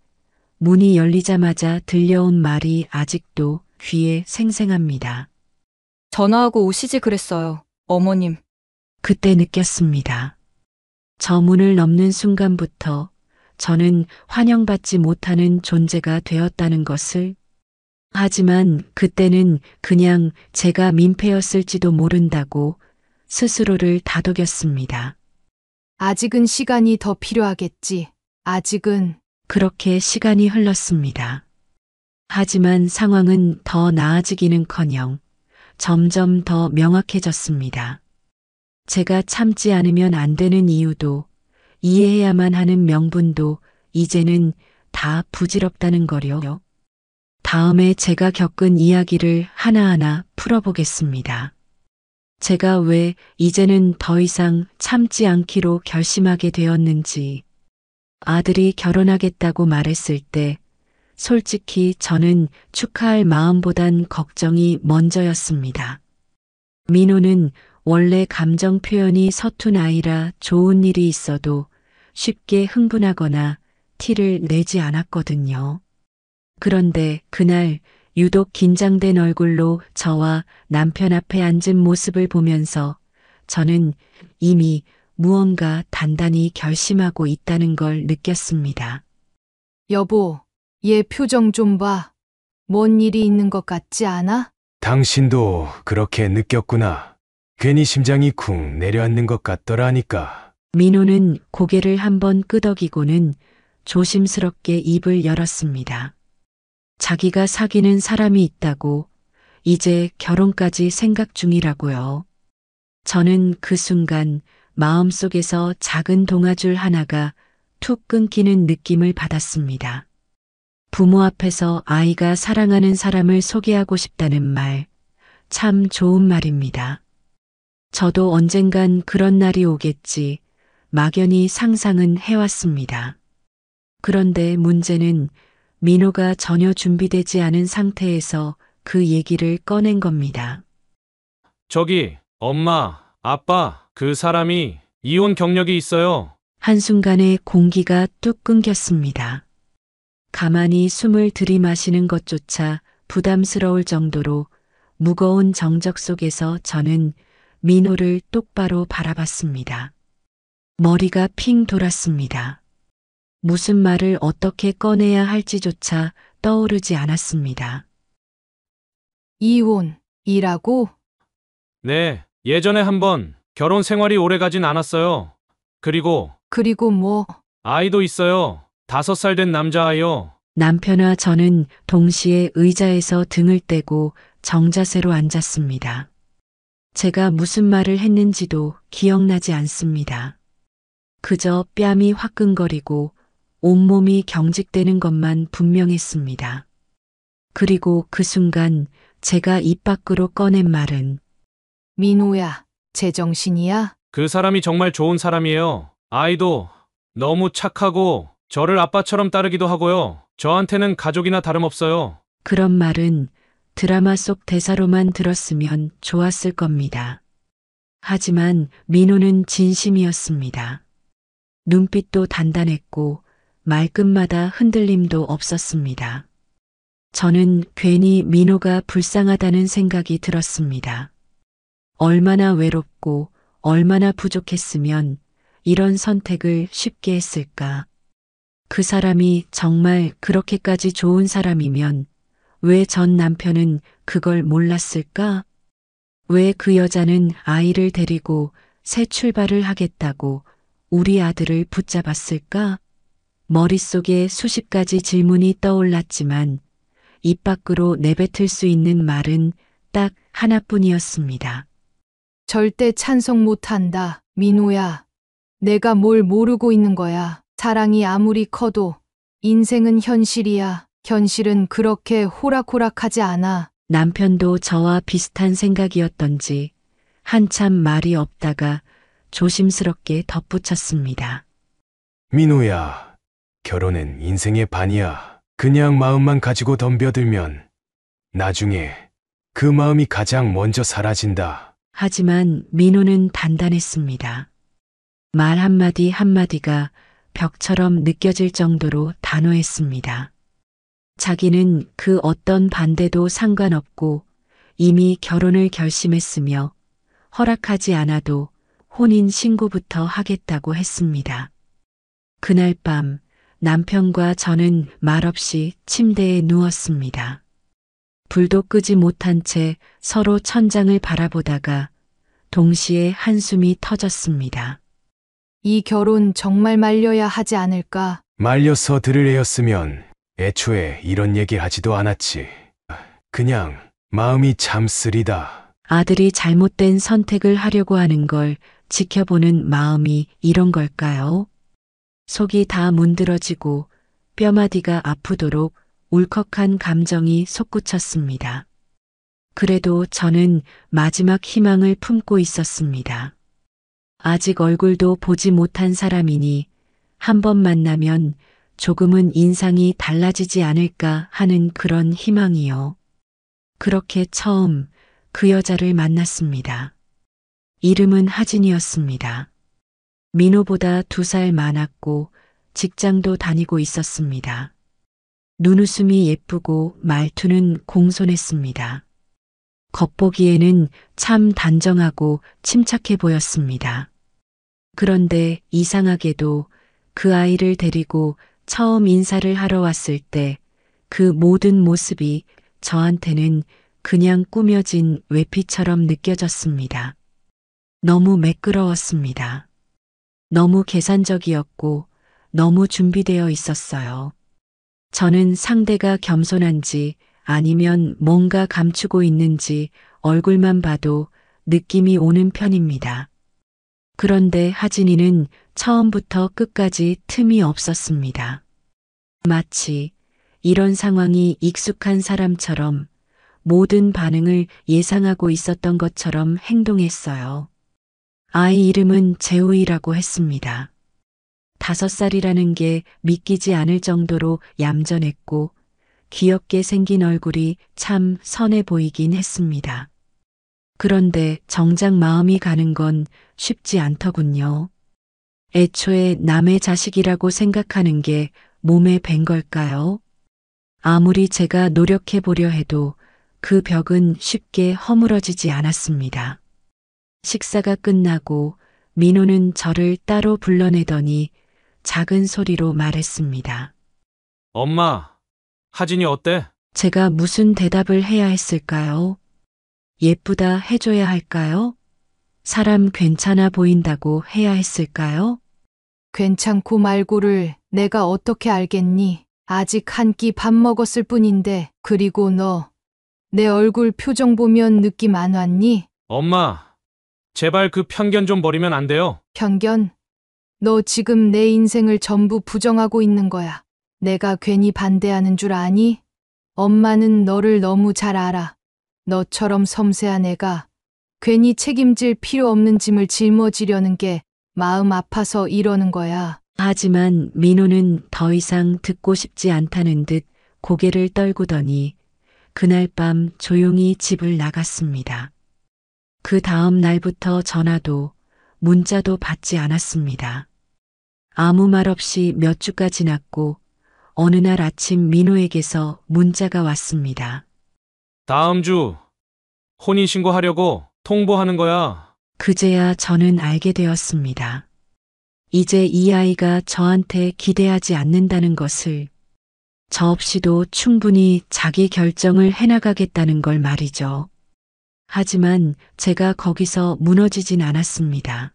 문이 열리자마자 들려온 말이 아직도 귀에 생생합니다. 전화하고 오시지 그랬어요, 어머님. 그때 느꼈습니다. 저 문을 넘는 순간부터 저는 환영받지 못하는 존재가 되었다는 것을. 하지만 그때는 그냥 제가 민폐였을지도 모른다고 스스로를 다독였습니다. 아직은 시간이 더 필요하겠지. 아직은. 그렇게 시간이 흘렀습니다. 하지만 상황은 더 나아지기는커녕 점점 더 명확해졌습니다. 제가 참지 않으면 안 되는 이유도 이해해야만 하는 명분도 이제는 다 부질없다는 거요. 다음에 제가 겪은 이야기를 하나하나 풀어보겠습니다. 제가 왜 이제는 더 이상 참지 않기로 결심하게 되었는지, 아들이 결혼하겠다고 말했을 때 솔직히 저는 축하할 마음보단 걱정이 먼저였습니다. 민호는 원래 감정 표현이 서툰 아이라 좋은 일이 있어도 쉽게 흥분하거나 티를 내지 않았거든요. 그런데 그날 유독 긴장된 얼굴로 저와 남편 앞에 앉은 모습을 보면서 저는 이미 무언가 단단히 결심하고 있다는 걸 느꼈습니다. 여보, 얘 표정 좀 봐. 뭔 일이 있는 것 같지 않아? 당신도 그렇게 느꼈구나. 괜히 심장이 쿵 내려앉는 것 같더라니까. 민호는 고개를 한번 끄덕이고는 조심스럽게 입을 열었습니다. 자기가 사귀는 사람이 있다고, 이제 결혼까지 생각 중이라고요. 저는 그 순간 마음속에서 작은 동아줄 하나가 툭 끊기는 느낌을 받았습니다. 부모 앞에서 아이가 사랑하는 사람을 소개하고 싶다는 말, 참 좋은 말입니다. 저도 언젠간 그런 날이 오겠지 막연히 상상은 해왔습니다. 그런데 문제는 민호가 전혀 준비되지 않은 상태에서 그 얘기를 꺼낸 겁니다. 저기, 엄마, 아빠, 그 사람이 이혼 경력이 있어요. 한순간에 공기가 뚝 끊겼습니다. 가만히 숨을 들이마시는 것조차 부담스러울 정도로 무거운 정적 속에서 저는 민호를 똑바로 바라봤습니다. 머리가 핑 돌았습니다. 무슨 말을 어떻게 꺼내야 할지조차 떠오르지 않았습니다. 이혼이라고? 네, 예전에 한번 결혼 생활이 오래 가진 않았어요. 그리고 그리고 뭐? 아이도 있어요. 5살 된 남자아이요. 남편과 저는 동시에 의자에서 등을 떼고 정자세로 앉았습니다. 제가 무슨 말을 했는지도 기억나지 않습니다. 그저 뺨이 화끈거리고 온몸이 경직되는 것만 분명했습니다. 그리고 그 순간 제가 입 밖으로 꺼낸 말은 민호야, 제정신이야? 그 사람이 정말 좋은 사람이에요. 아이도 너무 착하고 저를 아빠처럼 따르기도 하고요. 저한테는 가족이나 다름없어요. 그런 말은 드라마 속 대사로만 들었으면 좋았을 겁니다. 하지만 민호는 진심이었습니다. 눈빛도 단단했고 말끝마다 흔들림도 없었습니다. 저는 괜히 민호가 불쌍하다는 생각이 들었습니다. 얼마나 외롭고 얼마나 부족했으면 이런 선택을 쉽게 했을까. 그 사람이 정말 그렇게까지 좋은 사람이면 왜 전 남편은 그걸 몰랐을까? 왜 그 여자는 아이를 데리고 새 출발을 하겠다고 우리 아들을 붙잡았을까? 머릿속에 수십 가지 질문이 떠올랐지만 입 밖으로 내뱉을 수 있는 말은 딱 하나뿐이었습니다. 절대 찬성 못한다, 민호야. 내가 뭘 모르고 있는 거야. 사랑이 아무리 커도 인생은 현실이야. 현실은 그렇게 호락호락하지 않아. 남편도 저와 비슷한 생각이었던지 한참 말이 없다가 조심스럽게 덧붙였습니다. 민호야, 결혼은 인생의 반이야. 그냥 마음만 가지고 덤벼들면 나중에 그 마음이 가장 먼저 사라진다. 하지만 민호는 단단했습니다. 말 한마디 한마디가 벽처럼 느껴질 정도로 단호했습니다. 자기는 그 어떤 반대도 상관없고 이미 결혼을 결심했으며 허락하지 않아도 혼인 신고부터 하겠다고 했습니다. 그날 밤 남편과 저는 말없이 침대에 누웠습니다. 불도 끄지 못한 채 서로 천장을 바라보다가 동시에 한숨이 터졌습니다. 이 결혼 정말 말려야 하지 않을까? 말려서 들을 애였으면 애초에 이런 얘기 하지도 않았지. 그냥 마음이 참 쓰리다. 아들이 잘못된 선택을 하려고 하는 걸 지켜보는 마음이 이런 걸까요? 속이 다 문드러지고 뼈마디가 아프도록 울컥한 감정이 솟구쳤습니다. 그래도 저는 마지막 희망을 품고 있었습니다. 아직 얼굴도 보지 못한 사람이니 한 번 만나면 조금은 인상이 달라지지 않을까 하는 그런 희망이요. 그렇게 처음 그 여자를 만났습니다. 이름은 하진이었습니다. 민호보다 2살 많았고 직장도 다니고 있었습니다. 눈웃음이 예쁘고 말투는 공손했습니다. 겉보기에는 참 단정하고 침착해 보였습니다. 그런데 이상하게도 그 아이를 데리고 처음 인사를 하러 왔을 때 그 모든 모습이 저한테는 그냥 꾸며진 외피처럼 느껴졌습니다. 너무 매끄러웠습니다. 너무 계산적이었고 너무 준비되어 있었어요. 저는 상대가 겸손한지 아니면 뭔가 감추고 있는지 얼굴만 봐도 느낌이 오는 편입니다. 그런데 하진이는 처음부터 끝까지 틈이 없었습니다. 마치 이런 상황이 익숙한 사람처럼 모든 반응을 예상하고 있었던 것처럼 행동했어요. 아이 이름은 재우이라고 했습니다. 5살이라는 게 믿기지 않을 정도로 얌전했고 귀엽게 생긴 얼굴이 참 선해 보이긴 했습니다. 그런데 정작 마음이 가는 건 쉽지 않더군요. 애초에 남의 자식이라고 생각하는 게 몸에 밴 걸까요? 아무리 제가 노력해 보려 해도 그 벽은 쉽게 허물어지지 않았습니다. 식사가 끝나고 민호는 저를 따로 불러내더니 작은 소리로 말했습니다. 엄마, 하진이 어때? 제가 무슨 대답을 해야 했을까요? 예쁘다 해줘야 할까요? 사람 괜찮아 보인다고 해야 했을까요? 괜찮고 말고를 내가 어떻게 알겠니? 아직 한 끼 밥 먹었을 뿐인데, 그리고 너, 내 얼굴 표정 보면 느낌 안 왔니? 엄마, 제발 그 편견 좀 버리면 안 돼요? 편견? 너 지금 내 인생을 전부 부정하고 있는 거야. 내가 괜히 반대하는 줄 아니? 엄마는 너를 너무 잘 알아. 너처럼 섬세한 애가 괜히 책임질 필요 없는 짐을 짊어지려는 게 마음 아파서 이러는 거야. 하지만 민호는 더 이상 듣고 싶지 않다는 듯 고개를 떨구더니 그날 밤 조용히 집을 나갔습니다. 그 다음 날부터 전화도 문자도 받지 않았습니다. 아무 말 없이 몇 주가 지났고 어느 날 아침 민호에게서 문자가 왔습니다. 다음 주 혼인신고하려고 통보하는 거야. 그제야 저는 알게 되었습니다. 이제 이 아이가 저한테 기대하지 않는다는 것을, 저 없이도 충분히 자기 결정을 해나가겠다는 걸 말이죠. 하지만 제가 거기서 무너지진 않았습니다.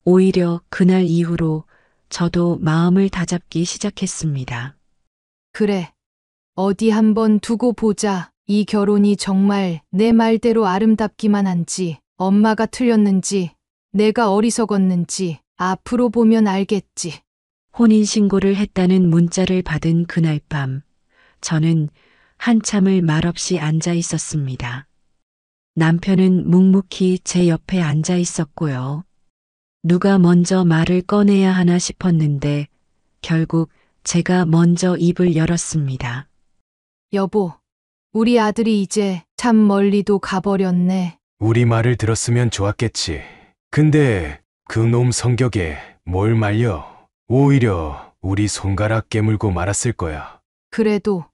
오히려 그날 이후로 저도 마음을 다잡기 시작했습니다. 그래. 어디 한번 두고 보자. 이 결혼이 정말 내 말대로 아름답기만 한지, 엄마가 틀렸는지, 내가 어리석었는지 앞으로 보면 알겠지. 혼인신고를 했다는 문자를 받은 그날 밤, 저는 한참을 말없이 앉아 있었습니다. 남편은 묵묵히 제 옆에 앉아 있었고요. 누가 먼저 말을 꺼내야 하나 싶었는데 결국 제가 먼저 입을 열었습니다. 여보, 우리 아들이 이제 참 멀리도 가버렸네. 우리 말을 들었으면 좋았겠지. 근데 그 놈 성격에 뭘 말려. 오히려 우리 손가락 깨물고 말았을 거야. 그래도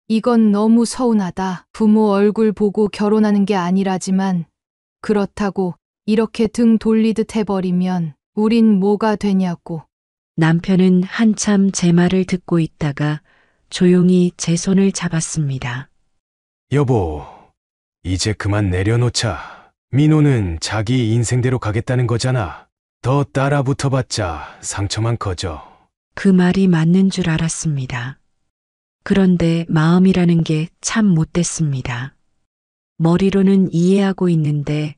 이건 너무 서운하다. 부모 얼굴 보고 결혼하는 게 아니라지만 그렇다고 이렇게 등 돌리듯 해버리면 우린 뭐가 되냐고. 남편은 한참 제 말을 듣고 있다가 조용히 제 손을 잡았습니다. 여보, 이제 그만 내려놓자. 민호는 자기 인생대로 가겠다는 거잖아. 더 따라 붙어봤자 상처만 커져. 그 말이 맞는 줄 알았습니다. 그런데 마음이라는 게 참 못됐습니다. 머리로는 이해하고 있는데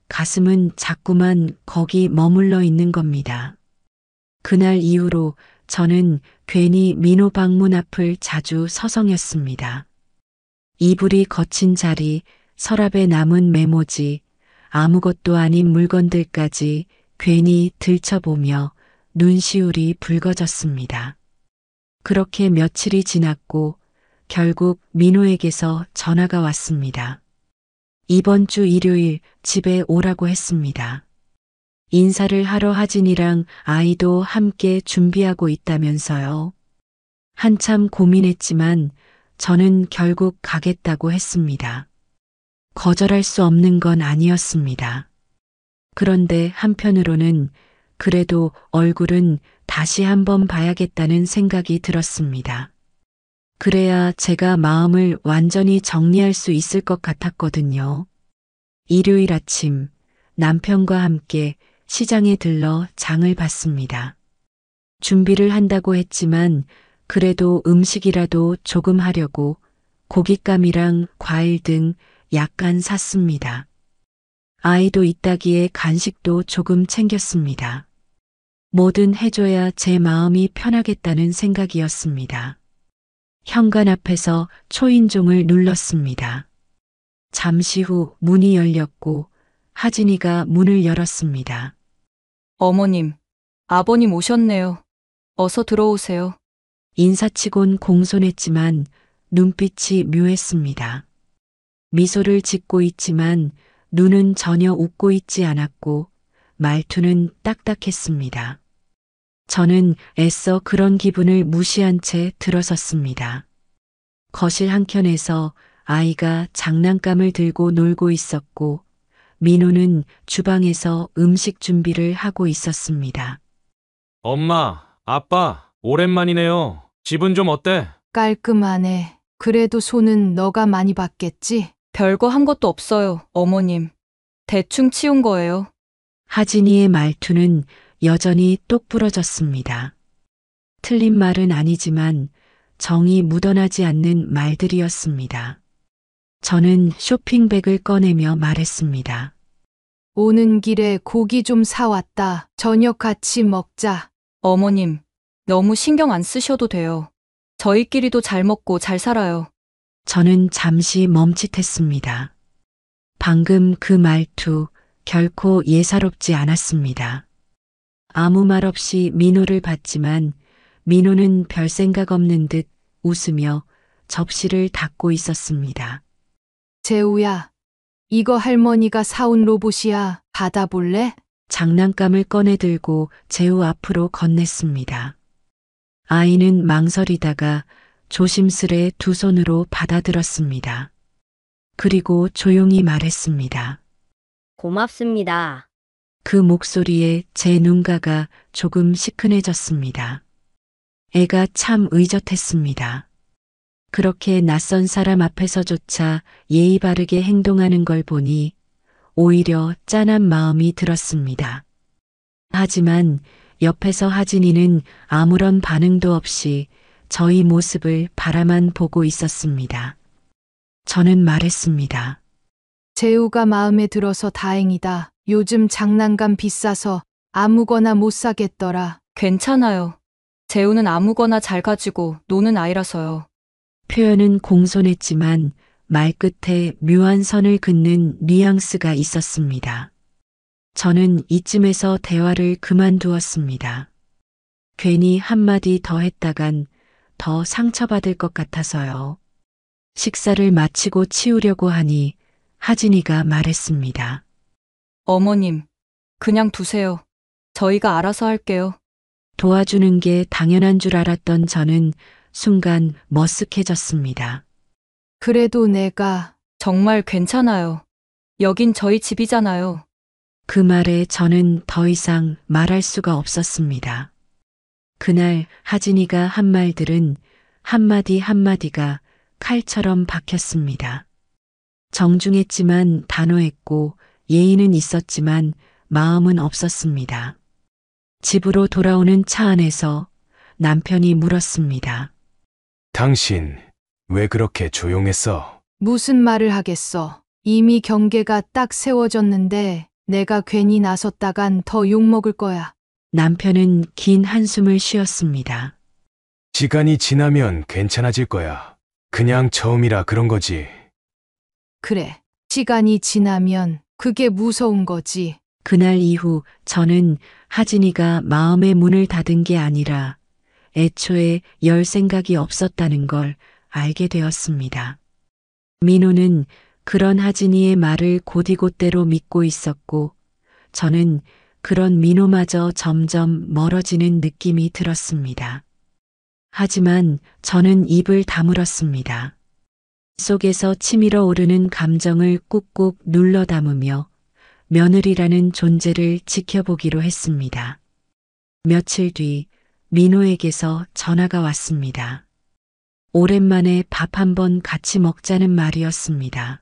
가슴은 자꾸만 거기 머물러 있는 겁니다. 그날 이후로 저는 괜히 민호 방문 앞을 자주 서성였습니다. 이불이 거친 자리, 서랍에 남은 메모지, 아무것도 아닌 물건들까지 괜히 들춰보며 눈시울이 붉어졌습니다. 그렇게 며칠이 지났고 결국 민호에게서 전화가 왔습니다. 이번 주 일요일 집에 오라고 했습니다. 인사를 하러 하진이랑 아이도 함께 준비하고 있다면서요. 한참 고민했지만 저는 결국 가겠다고 했습니다. 거절할 수 없는 건 아니었습니다. 그런데 한편으로는 그래도 얼굴은 다시 한번 봐야겠다는 생각이 들었습니다. 그래야 제가 마음을 완전히 정리할 수 있을 것 같았거든요. 일요일 아침 남편과 함께 시장에 들러 장을 봤습니다. 준비를 한다고 했지만 그래도 음식이라도 조금 하려고 고깃감이랑 과일 등 약간 샀습니다. 아이도 있다기에 간식도 조금 챙겼습니다. 뭐든 해줘야 제 마음이 편하겠다는 생각이었습니다. 현관 앞에서 초인종을 눌렀습니다. 잠시 후 문이 열렸고 하진이가 문을 열었습니다. 어머님, 아버님 오셨네요. 어서 들어오세요. 인사치곤 공손했지만 눈빛이 묘했습니다. 미소를 짓고 있지만 눈은 전혀 웃고 있지 않았고 말투는 딱딱했습니다. 저는 애써 그런 기분을 무시한 채 들어섰습니다. 거실 한켠에서 아이가 장난감을 들고 놀고 있었고 민호는 주방에서 음식 준비를 하고 있었습니다. 엄마, 아빠, 오랜만이네요. 집은 좀 어때? 깔끔하네. 그래도 손은 너가 많이 봤겠지? 별거 한 것도 없어요, 어머님. 대충 치운 거예요. 하진이의 말투는 여전히 똑부러졌습니다. 틀린 말은 아니지만 정이 묻어나지 않는 말들이었습니다. 저는 쇼핑백을 꺼내며 말했습니다. 오는 길에 고기 좀 사왔다. 저녁 같이 먹자. 어머님, 너무 신경 안 쓰셔도 돼요. 저희끼리도 잘 먹고 잘 살아요. 저는 잠시 멈칫했습니다. 방금 그 말투 결코 예사롭지 않았습니다. 아무 말 없이 민호를 봤지만 민호는 별 생각 없는 듯 웃으며 접시를 닫고 있었습니다. 재우야, 이거 할머니가 사온 로봇이야. 받아볼래? 장난감을 꺼내 들고 재우 앞으로 건넸습니다. 아이는 망설이다가 조심스레 두 손으로 받아들었습니다. 그리고 조용히 말했습니다. 고맙습니다. 그 목소리에 제 눈가가 조금 시큰해졌습니다. 애가 참 의젓했습니다. 그렇게 낯선 사람 앞에서조차 예의 바르게 행동하는 걸 보니 오히려 짠한 마음이 들었습니다. 하지만 옆에서 하진이는 아무런 반응도 없이 저희 모습을 바라만 보고 있었습니다. 저는 말했습니다. 재우가 마음에 들어서 다행이다. 요즘 장난감 비싸서 아무거나 못 사겠더라. 괜찮아요. 재우는 아무거나 잘 가지고 노는 아이라서요. 표현은 공손했지만 말끝에 묘한 선을 긋는 뉘앙스가 있었습니다. 저는 이쯤에서 대화를 그만두었습니다. 괜히 한마디 더 했다간 더 상처받을 것 같아서요. 식사를 마치고 치우려고 하니 하진이가 말했습니다. 어머님, 그냥 두세요. 저희가 알아서 할게요. 도와주는 게 당연한 줄 알았던 저는 순간 머쓱해졌습니다. 그래도 내가 정말 괜찮아요. 여긴 저희 집이잖아요. 그 말에 저는 더 이상 말할 수가 없었습니다. 그날 하진이가 한 말들은 한마디 한마디가 칼처럼 박혔습니다. 정중했지만 단호했고 예의는 있었지만 마음은 없었습니다. 집으로 돌아오는 차 안에서 남편이 물었습니다. 당신 왜 그렇게 조용했어? 무슨 말을 하겠어. 이미 경계가 딱 세워졌는데 내가 괜히 나섰다간 더 욕먹을 거야. 남편은 긴 한숨을 쉬었습니다. 시간이 지나면 괜찮아질 거야. 그냥 처음이라 그런 거지. 그래. 시간이 지나면 그게 무서운 거지. 그날 이후 저는 하진이가 마음의 문을 닫은 게 아니라 애초에 열 생각이 없었다는 걸 알게 되었습니다. 민호는 그런 하진이의 말을 곧이곧대로 믿고 있었고 저는 그런 민호마저 점점 멀어지는 느낌이 들었습니다. 하지만 저는 입을 다물었습니다. 속에서 치밀어 오르는 감정을 꾹꾹 눌러 담으며 며느리라는 존재를 지켜보기로 했습니다. 며칠 뒤 민호에게서 전화가 왔습니다. 오랜만에 밥 한번 같이 먹자는 말이었습니다.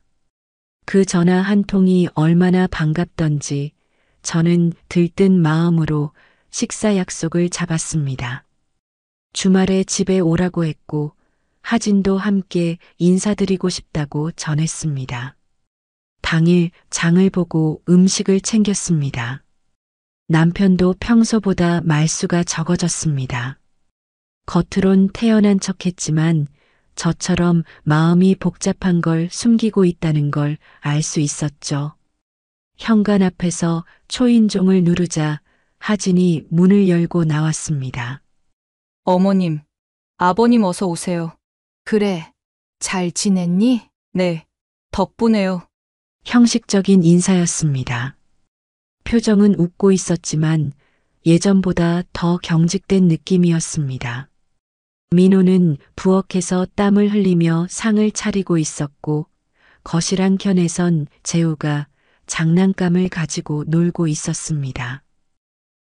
그 전화 한 통이 얼마나 반갑던지 저는 들뜬 마음으로 식사 약속을 잡았습니다. 주말에 집에 오라고 했고 하진도 함께 인사드리고 싶다고 전했습니다. 당일 장을 보고 음식을 챙겼습니다. 남편도 평소보다 말수가 적어졌습니다. 겉으론 태연한 척했지만 저처럼 마음이 복잡한 걸 숨기고 있다는 걸 알 수 있었죠. 현관 앞에서 초인종을 누르자 하진이 문을 열고 나왔습니다. 어머님, 아버님 어서 오세요. 그래, 잘 지냈니? 네, 덕분에요. 형식적인 인사였습니다. 표정은 웃고 있었지만 예전보다 더 경직된 느낌이었습니다. 민호는 부엌에서 땀을 흘리며 상을 차리고 있었고 거실 한켠에선 재우가 장난감을 가지고 놀고 있었습니다.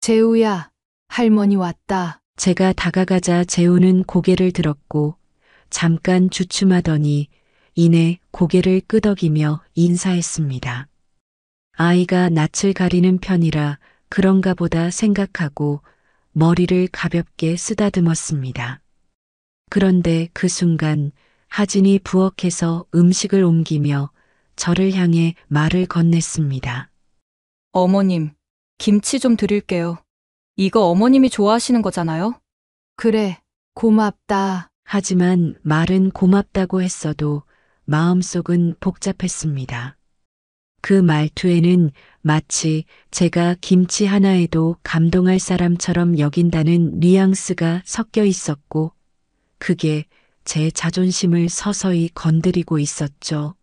재우야, 할머니 왔다. 제가 다가가자 재우는 고개를 들었고 잠깐 주춤하더니 이내 고개를 끄덕이며 인사했습니다. 아이가 낯을 가리는 편이라 그런가 보다 생각하고 머리를 가볍게 쓰다듬었습니다. 그런데 그 순간 하진이 부엌에서 음식을 옮기며 저를 향해 말을 건넸습니다. 어머님, 김치 좀 드릴게요. 이거 어머님이 좋아하시는 거잖아요? 그래, 고맙다. 하지만 말은 고맙다고 했어도 마음속은 복잡했습니다. 그 말투에는 마치 제가 김치 하나에도 감동할 사람처럼 여긴다는 뉘앙스가 섞여 있었고 그게 제 자존심을 서서히 건드리고 있었죠.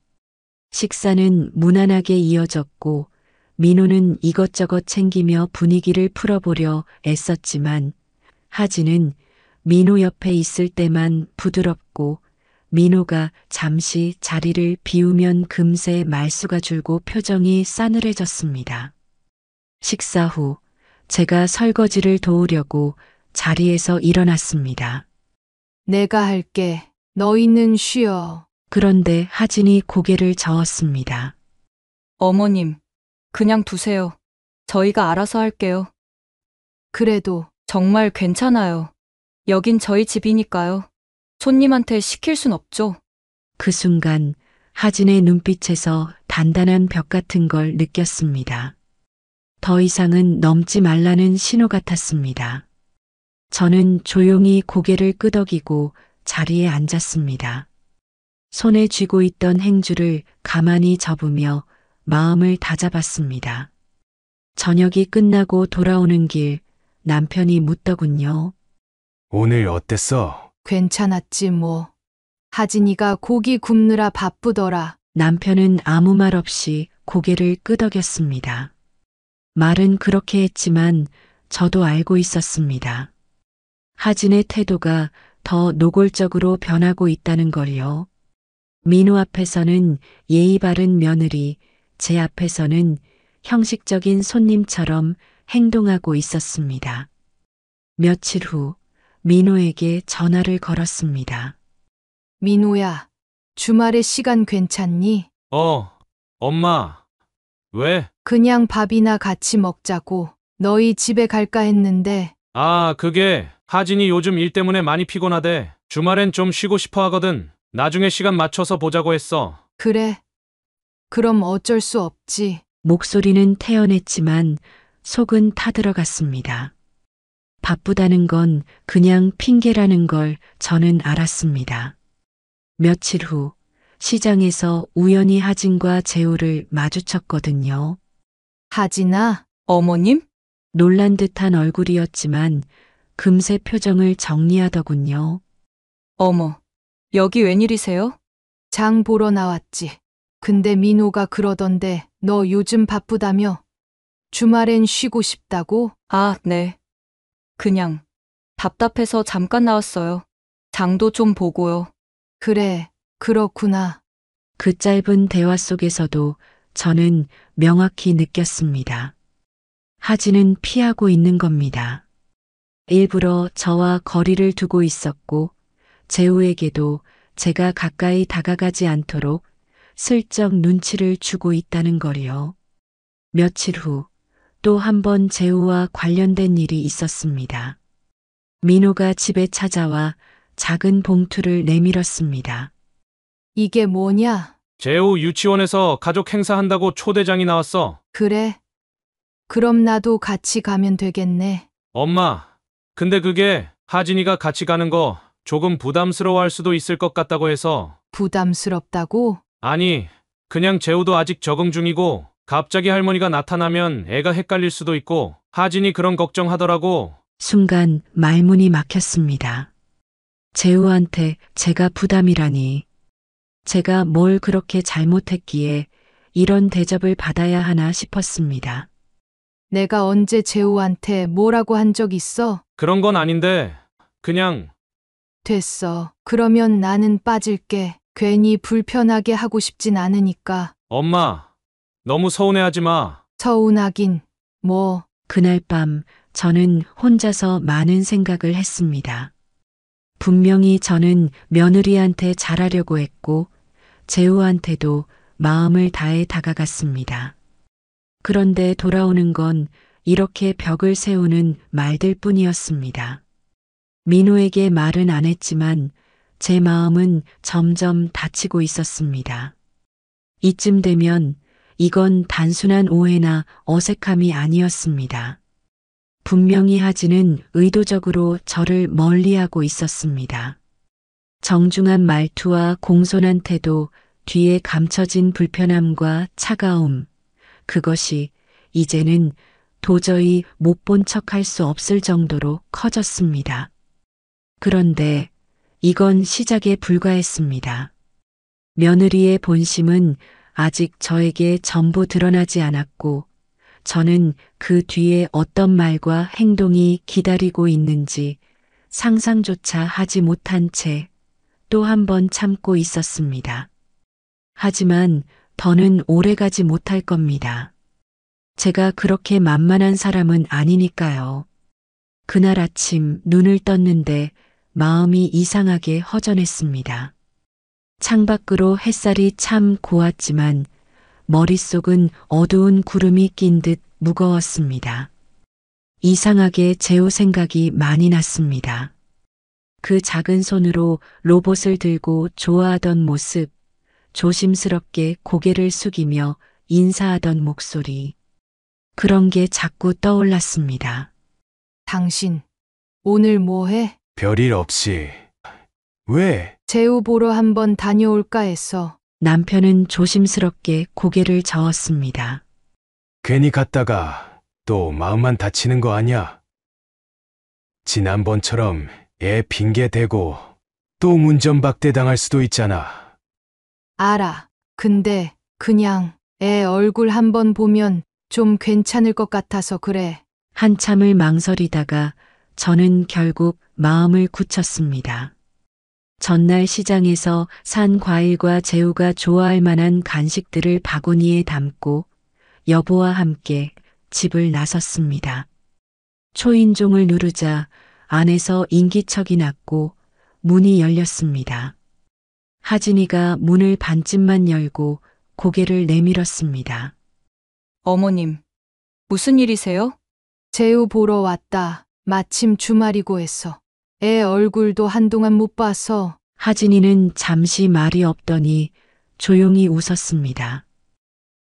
식사는 무난하게 이어졌고 민호는 이것저것 챙기며 분위기를 풀어보려 애썼지만 하진은 민호 옆에 있을 때만 부드럽고 민호가 잠시 자리를 비우면 금세 말수가 줄고 표정이 싸늘해졌습니다. 식사 후 제가 설거지를 도우려고 자리에서 일어났습니다. 내가 할게. 너희는 쉬어. 그런데 하진이 고개를 저었습니다. 어머님, 그냥 두세요. 저희가 알아서 할게요. 그래도 정말 괜찮아요. 여긴 저희 집이니까요. 손님한테 시킬 순 없죠. 그 순간 하진의 눈빛에서 단단한 벽 같은 걸 느꼈습니다. 더 이상은 넘지 말라는 신호 같았습니다. 저는 조용히 고개를 끄덕이고 자리에 앉았습니다. 손에 쥐고 있던 행주를 가만히 접으며 마음을 다잡았습니다. 저녁이 끝나고 돌아오는 길 남편이 묻더군요. 오늘 어땠어? 괜찮았지 뭐. 하진이가 고기 굽느라 바쁘더라. 남편은 아무 말 없이 고개를 끄덕였습니다. 말은 그렇게 했지만 저도 알고 있었습니다. 하진의 태도가 더 노골적으로 변하고 있다는 걸요. 민호 앞에서는 예의 바른 며느리, 제 앞에서는 형식적인 손님처럼 행동하고 있었습니다. 며칠 후 민호에게 전화를 걸었습니다. 민호야, 주말에 시간 괜찮니? 엄마. 왜? 그냥 밥이나 같이 먹자고. 너희 집에 갈까 했는데. 그게 하진이 요즘 일 때문에 많이 피곤하대. 주말엔 좀 쉬고 싶어 하거든. 나중에 시간 맞춰서 보자고 했어. 그래. 그럼 어쩔 수 없지. 목소리는 태연했지만 속은 타들어갔습니다. 바쁘다는 건 그냥 핑계라는 걸 저는 알았습니다. 며칠 후 시장에서 우연히 하진과 재우를 마주쳤거든요. 하진아, 어머님? 놀란 듯한 얼굴이었지만 금세 표정을 정리하더군요. 어머, 여기 웬일이세요? 장 보러 나왔지. 근데 민호가 그러던데 너 요즘 바쁘다며? 주말엔 쉬고 싶다고? 아, 네. 그냥 답답해서 잠깐 나왔어요. 장도 좀 보고요. 그래, 그렇구나. 그 짧은 대화 속에서도 저는 명확히 느꼈습니다. 하진은 피하고 있는 겁니다. 일부러 저와 거리를 두고 있었고, 재우에게도 제가 가까이 다가가지 않도록 슬쩍 눈치를 주고 있다는 거리요. 며칠 후 또 한 번 재우와 관련된 일이 있었습니다. 민호가 집에 찾아와 작은 봉투를 내밀었습니다. 이게 뭐냐? 재우 유치원에서 가족 행사한다고 초대장이 나왔어. 그래. 그럼 나도 같이 가면 되겠네. 엄마, 근데 그게 하진이가 같이 가는 거 조금 부담스러워할 수도 있을 것 같다고 해서. 부담스럽다고? 아니, 그냥 재우도 아직 적응 중이고 갑자기 할머니가 나타나면 애가 헷갈릴 수도 있고 하진이 그런 걱정하더라고. 순간 말문이 막혔습니다. 재우한테 제가 부담이라니. 제가 뭘 그렇게 잘못했기에 이런 대접을 받아야 하나 싶었습니다. 내가 언제 재우한테 뭐라고 한 적 있어? 그런 건 아닌데 그냥. 됐어. 그러면 나는 빠질게. 괜히 불편하게 하고 싶진 않으니까. 엄마, 너무 서운해하지 마. 서운하긴. 뭐, 그날 밤 저는 혼자서 많은 생각을 했습니다. 분명히 저는 며느리한테 잘하려고 했고 재우한테도 마음을 다해 다가갔습니다. 그런데 돌아오는 건 이렇게 벽을 세우는 말들 뿐이었습니다. 민호에게 말은 안 했지만 제 마음은 점점 다치고 있었습니다. 이쯤 되면 이건 단순한 오해나 어색함이 아니었습니다. 분명히 하진은 의도적으로 저를 멀리하고 있었습니다. 정중한 말투와 공손한 태도 뒤에 감춰진 불편함과 차가움, 그것이 이제는 도저히 못 본 척할 수 없을 정도로 커졌습니다. 그런데 이건 시작에 불과했습니다. 며느리의 본심은 아직 저에게 전부 드러나지 않았고, 저는 그 뒤에 어떤 말과 행동이 기다리고 있는지 상상조차 하지 못한 채 또 한 번 참고 있었습니다. 하지만 더는 오래가지 못할 겁니다. 제가 그렇게 만만한 사람은 아니니까요. 그날 아침 눈을 떴는데 마음이 이상하게 허전했습니다. 창밖으로 햇살이 참 고왔지만 머릿속은 어두운 구름이 낀 듯 무거웠습니다. 이상하게 재우 생각이 많이 났습니다. 그 작은 손으로 로봇을 들고 좋아하던 모습, 조심스럽게 고개를 숙이며 인사하던 목소리. 그런 게 자꾸 떠올랐습니다. 당신, 오늘 뭐 해? 별일 없이. 왜? 재우 보러 한번 다녀올까 했어. 남편은 조심스럽게 고개를 저었습니다. 괜히 갔다가 또 마음만 다치는 거 아니야? 지난번처럼 애 핑계 대고 또 문전박대 당할 수도 있잖아. 알아. 근데 그냥 애 얼굴 한번 보면 좀 괜찮을 것 같아서 그래. 한참을 망설이다가 저는 결국 마음을 굳혔습니다. 전날 시장에서 산 과일과 재우가 좋아할 만한 간식들을 바구니에 담고 여보와 함께 집을 나섰습니다. 초인종을 누르자 안에서 인기척이 났고 문이 열렸습니다. 하진이가 문을 반쯤만 열고 고개를 내밀었습니다. 어머님, 무슨 일이세요? 재우 보러 왔다. 마침 주말이고 했어. 애 얼굴도 한동안 못 봐서. 하진이는 잠시 말이 없더니 조용히 웃었습니다.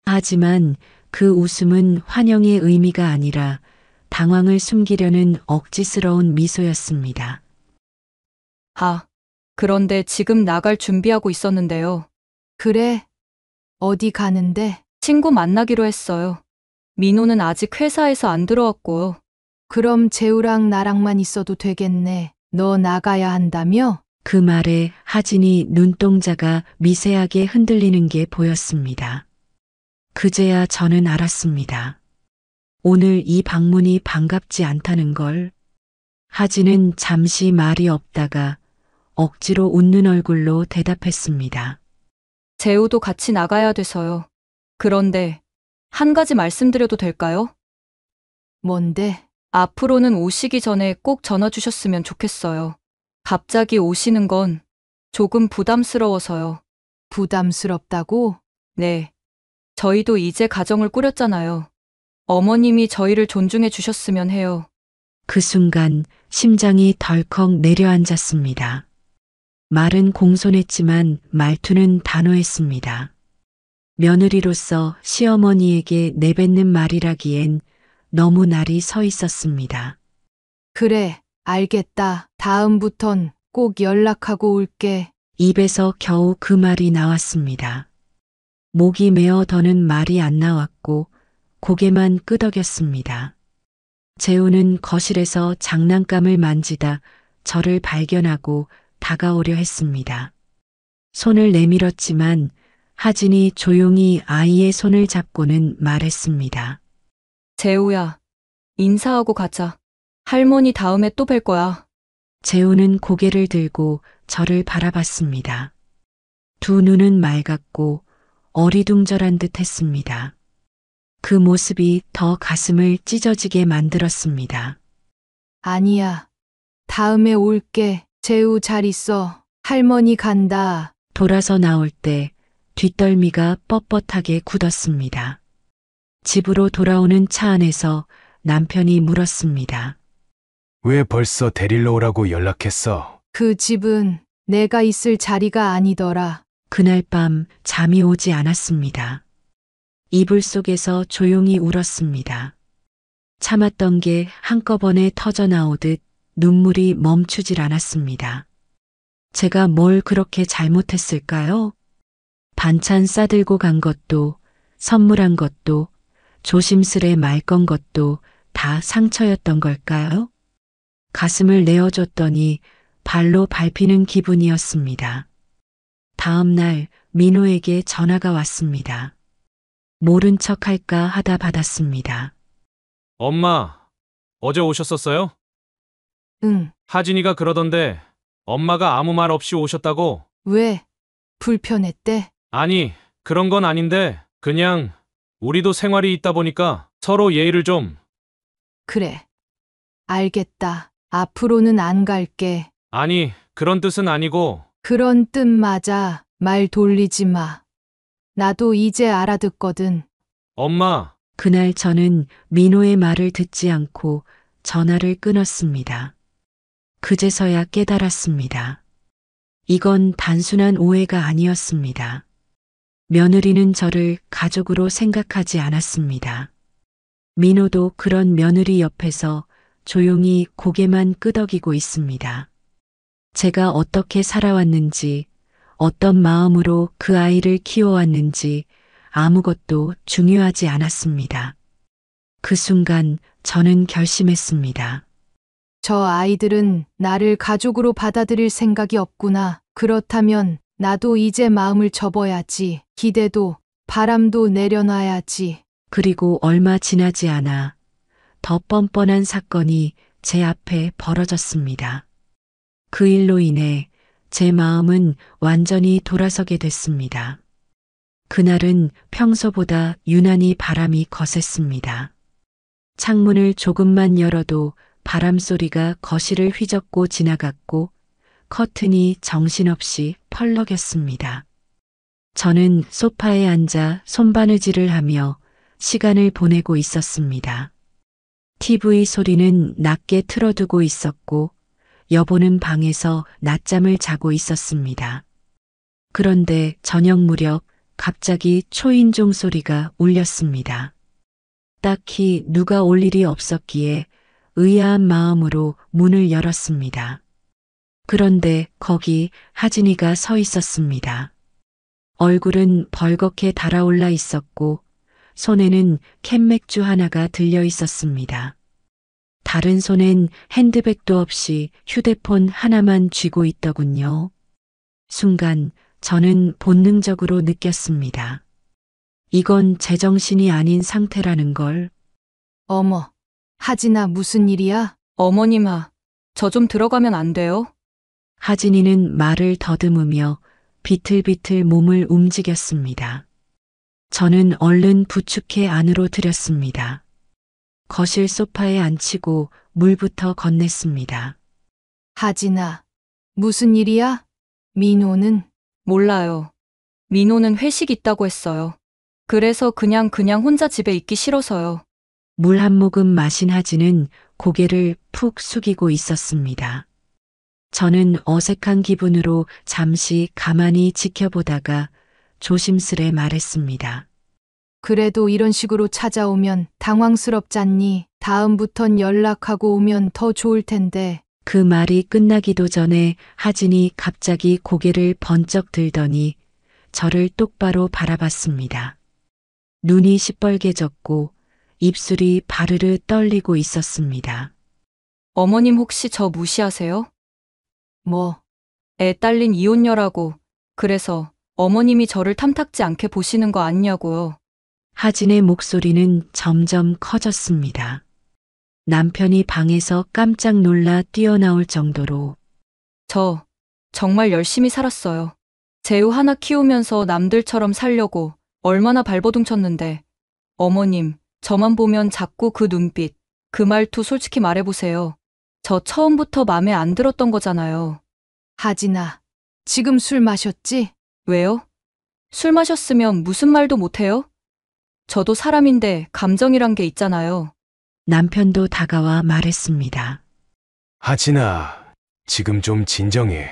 하지만 그 웃음은 환영의 의미가 아니라 당황을 숨기려는 억지스러운 미소였습니다. 아, 그런데 지금 나갈 준비하고 있었는데요. 그래? 어디 가는데? 친구 만나기로 했어요. 민호는 아직 회사에서 안 들어왔고요. 그럼 재우랑 나랑만 있어도 되겠네. 너 나가야 한다며? 그 말에 하진이 눈동자가 미세하게 흔들리는 게 보였습니다. 그제야 저는 알았습니다. 오늘 이 방문이 반갑지 않다는 걸. 하진은 잠시 말이 없다가 억지로 웃는 얼굴로 대답했습니다. 재우도 같이 나가야 돼서요. 그런데 한 가지 말씀드려도 될까요? 뭔데? 앞으로는 오시기 전에 꼭 전화 주셨으면 좋겠어요. 갑자기 오시는 건 조금 부담스러워서요. 부담스럽다고? 네. 저희도 이제 가정을 꾸렸잖아요. 어머님이 저희를 존중해 주셨으면 해요. 그 순간 심장이 덜컥 내려앉았습니다. 말은 공손했지만 말투는 단호했습니다. 며느리로서 시어머니에게 내뱉는 말이라기엔 너무 날이 서 있었습니다. 그래, 알겠다. 다음부턴 꼭 연락하고 올게. 입에서 겨우 그 말이 나왔습니다. 목이 메어 더는 말이 안 나왔고 고개만 끄덕였습니다. 재우는 거실에서 장난감을 만지다 저를 발견하고 다가오려 했습니다. 손을 내밀었지만 하진이 조용히 아이의 손을 잡고는 말했습니다. 재우야, 인사하고 가자. 할머니 다음에 또 뵐 거야. 재우는 고개를 들고 저를 바라봤습니다. 두 눈은 맑았고 어리둥절한 듯 했습니다. 그 모습이 더 가슴을 찢어지게 만들었습니다. 아니야. 다음에 올게. 재우 잘 있어. 할머니 간다. 돌아서 나올 때 뒷덜미가 뻣뻣하게 굳었습니다. 집으로 돌아오는 차 안에서 남편이 물었습니다. 왜 벌써 데리러 오라고 연락했어? 그 집은 내가 있을 자리가 아니더라. 그날 밤 잠이 오지 않았습니다. 이불 속에서 조용히 울었습니다. 참았던 게 한꺼번에 터져 나오듯 눈물이 멈추질 않았습니다. 제가 뭘 그렇게 잘못했을까요? 반찬 싸들고 간 것도, 선물한 것도, 조심스레 말 건 것도 다 상처였던 걸까요? 가슴을 내어줬더니 발로 밟히는 기분이었습니다. 다음 날 민호에게 전화가 왔습니다. 모른 척 할까 하다 받았습니다. 엄마, 어제 오셨었어요? 응. 하진이가 그러던데 엄마가 아무 말 없이 오셨다고? 왜? 불편했대? 아니, 그런 건 아닌데 그냥 우리도 생활이 있다 보니까 서로 예의를 좀. 그래. 알겠다. 앞으로는 안 갈게. 아니, 그런 뜻은 아니고. 그런 뜻 맞아. 말 돌리지 마. 나도 이제 알아듣거든. 엄마, 그날 저는 민호의 말을 듣지 않고 전화를 끊었습니다. 그제서야 깨달았습니다. 이건 단순한 오해가 아니었습니다. 며느리는 저를 가족으로 생각하지 않았습니다. 민호도 그런 며느리 옆에서 조용히 고개만 끄덕이고 있습니다. 제가 어떻게 살아왔는지, 어떤 마음으로 그 아이를 키워왔는지 아무것도 중요하지 않았습니다. 그 순간 저는 결심했습니다. 저 아이들은 나를 가족으로 받아들일 생각이 없구나. 그렇다면 나도 이제 마음을 접어야지. 기대도 바람도 내려놔야지. 그리고 얼마 지나지 않아 더 뻔뻔한 사건이 제 앞에 벌어졌습니다. 그 일로 인해 제 마음은 완전히 돌아서게 됐습니다. 그날은 평소보다 유난히 바람이 거셌습니다. 창문을 조금만 열어도 바람 소리가 거실을 휘젓고 지나갔고 커튼이 정신없이 펄럭였습니다. 저는 소파에 앉아 손바느질을 하며 시간을 보내고 있었습니다. TV 소리는 낮게 틀어두고 있었고 여보는 방에서 낮잠을 자고 있었습니다. 그런데 저녁 무렵 갑자기 초인종 소리가 울렸습니다. 딱히 누가 올 일이 없었기에 의아한 마음으로 문을 열었습니다. 그런데 거기 하진이가 서 있었습니다. 얼굴은 벌겋게 달아올라 있었고 손에는 캔맥주 하나가 들려 있었습니다. 다른 손엔 핸드백도 없이 휴대폰 하나만 쥐고 있더군요. 순간 저는 본능적으로 느꼈습니다. 이건 제정신이 아닌 상태라는 걸. 어머, 하진아, 무슨 일이야? 어머님아, 저 좀 들어가면 안 돼요? 하진이는 말을 더듬으며 비틀비틀 몸을 움직였습니다. 저는 얼른 부축해 안으로 들였습니다. 거실 소파에 앉히고 물부터 건넸습니다. 하진아, 무슨 일이야? 민호는? 몰라요. 민호는 회식 있다고 했어요. 그래서 그냥 혼자 집에 있기 싫어서요. 물 한 모금 마신 하진은 고개를 푹 숙이고 있었습니다. 저는 어색한 기분으로 잠시 가만히 지켜보다가 조심스레 말했습니다. 그래도 이런 식으로 찾아오면 당황스럽잖니. 다음부턴 연락하고 오면 더 좋을 텐데. 그 말이 끝나기도 전에 하진이 갑자기 고개를 번쩍 들더니 저를 똑바로 바라봤습니다. 눈이 시뻘개졌고 입술이 바르르 떨리고 있었습니다. 어머님 혹시 저 무시하세요? 뭐, 애 딸린 이혼녀라고. 그래서 어머님이 저를 탐탁지 않게 보시는 거 아니냐고요. 하진의 목소리는 점점 커졌습니다. 남편이 방에서 깜짝 놀라 뛰어나올 정도로. 저 정말 열심히 살았어요. 재우 하나 키우면서 남들처럼 살려고 얼마나 발버둥 쳤는데. 어머님, 저만 보면 자꾸 그 눈빛, 그 말투 솔직히 말해보세요. 저 처음부터 맘에 안 들었던 거잖아요. 하진아, 지금 술 마셨지? 왜요? 술 마셨으면 무슨 말도 못해요? 저도 사람인데 감정이란 게 있잖아요. 남편도 다가와 말했습니다. 하진아, 지금 좀 진정해.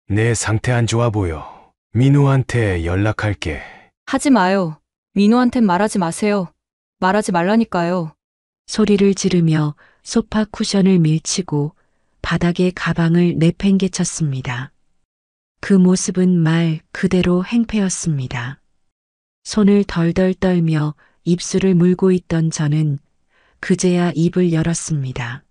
내 상태 안 좋아 보여. 민호한테 연락할게. 하지 마요. 민호한텐 말하지 마세요. 말하지 말라니까요. 소리를 지르며 소파 쿠션을 밀치고 바닥에 가방을 내팽개쳤습니다. 그 모습은 말 그대로 행패였습니다. 손을 덜덜 떨며 입술을 물고 있던 저는 그제야 입을 열었습니다.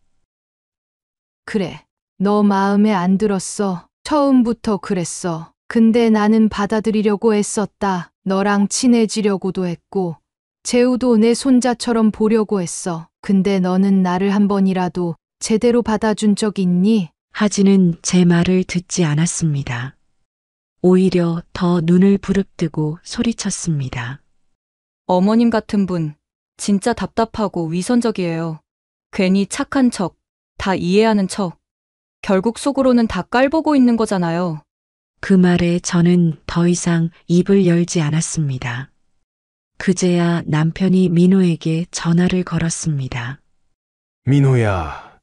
그래, 너 마음에 안 들었어. 처음부터 그랬어. 근데 나는 받아들이려고 애썼다. 너랑 친해지려고도 했고, 재우도 내 손자처럼 보려고 했어. 근데 너는 나를 한 번이라도 제대로 받아준 적 있니? 하진은 제 말을 듣지 않았습니다. 오히려 더 눈을 부릅뜨고 소리쳤습니다. 어머님 같은 분, 진짜 답답하고 위선적이에요. 괜히 착한 척, 다 이해하는 척. 결국 속으로는 다 깔보고 있는 거잖아요. 그 말에 저는 더 이상 입을 열지 않았습니다. 그제야 남편이 민호에게 전화를 걸었습니다. 민호야,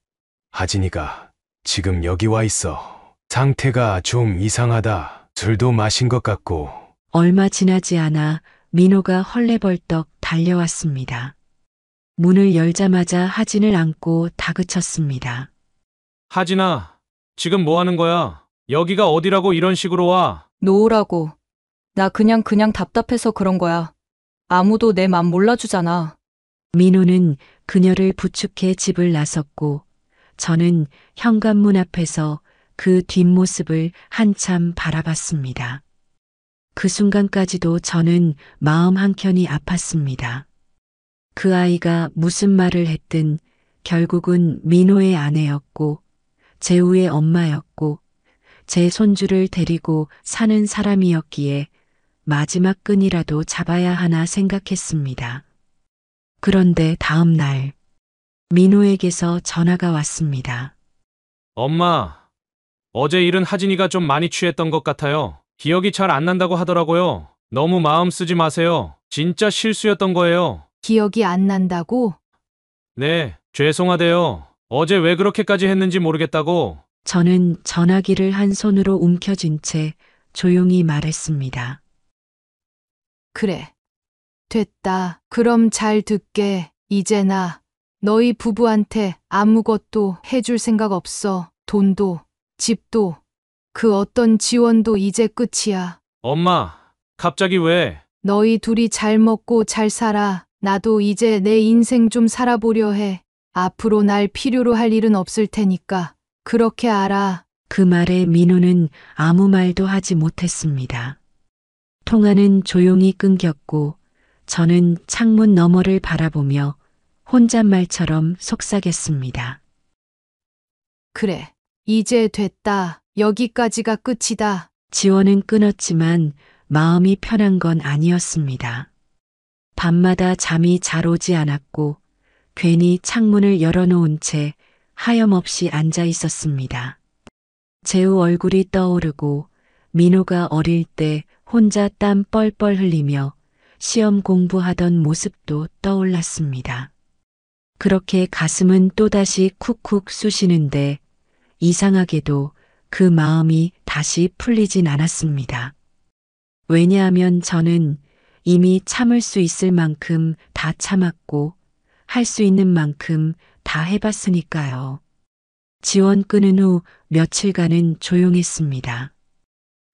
하진이가 지금 여기 와 있어. 상태가 좀 이상하다. 술도 마신 것 같고. 얼마 지나지 않아 민호가 헐레벌떡 달려왔습니다. 문을 열자마자 하진을 안고 다그쳤습니다. 하진아, 지금 뭐 하는 거야? 여기가 어디라고 이런 식으로 와? 놓으라고. 나 그냥 답답해서 그런 거야. 아무도 내 맘 몰라주잖아. 민호는 그녀를 부축해 집을 나섰고 저는 현관문 앞에서 그 뒷모습을 한참 바라봤습니다. 그 순간까지도 저는 마음 한켠이 아팠습니다. 그 아이가 무슨 말을 했든 결국은 민호의 아내였고 재우의 엄마였고 제 손주를 데리고 사는 사람이었기에 마지막 끈이라도 잡아야 하나 생각했습니다. 그런데 다음 날 민호에게서 전화가 왔습니다. 엄마, 어제 일은 하진이가 좀 많이 취했던 것 같아요. 기억이 잘 안 난다고 하더라고요. 너무 마음 쓰지 마세요. 진짜 실수였던 거예요. 기억이 안 난다고? 네, 죄송하대요. 어제 왜 그렇게까지 했는지 모르겠다고. 저는 전화기를 한 손으로 움켜쥔 채 조용히 말했습니다. 그래. 됐다. 그럼 잘 듣게. 이제 나 너희 부부한테 아무것도 해줄 생각 없어. 돈도, 집도, 그 어떤 지원도 이제 끝이야. 엄마, 갑자기 왜? 너희 둘이 잘 먹고 잘 살아. 나도 이제 내 인생 좀 살아보려 해. 앞으로 날 필요로 할 일은 없을 테니까. 그렇게 알아. 그 말에 민호는 아무 말도 하지 못했습니다. 통화는 조용히 끊겼고 저는 창문 너머를 바라보며 혼잣말처럼 속삭였습니다. 그래. 이제 됐다. 여기까지가 끝이다. 지원은 끊었지만 마음이 편한 건 아니었습니다. 밤마다 잠이 잘 오지 않았고 괜히 창문을 열어놓은 채 하염없이 앉아 있었습니다. 재우 얼굴이 떠오르고 민호가 어릴 때 혼자 땀 뻘뻘 흘리며 시험 공부하던 모습도 떠올랐습니다. 그렇게 가슴은 또다시 쿡쿡 쑤시는데 이상하게도 그 마음이 다시 풀리진 않았습니다. 왜냐하면 저는 이미 참을 수 있을 만큼 다 참았고 할 수 있는 만큼 다 해봤으니까요. 지원 끊은 후 며칠간은 조용했습니다.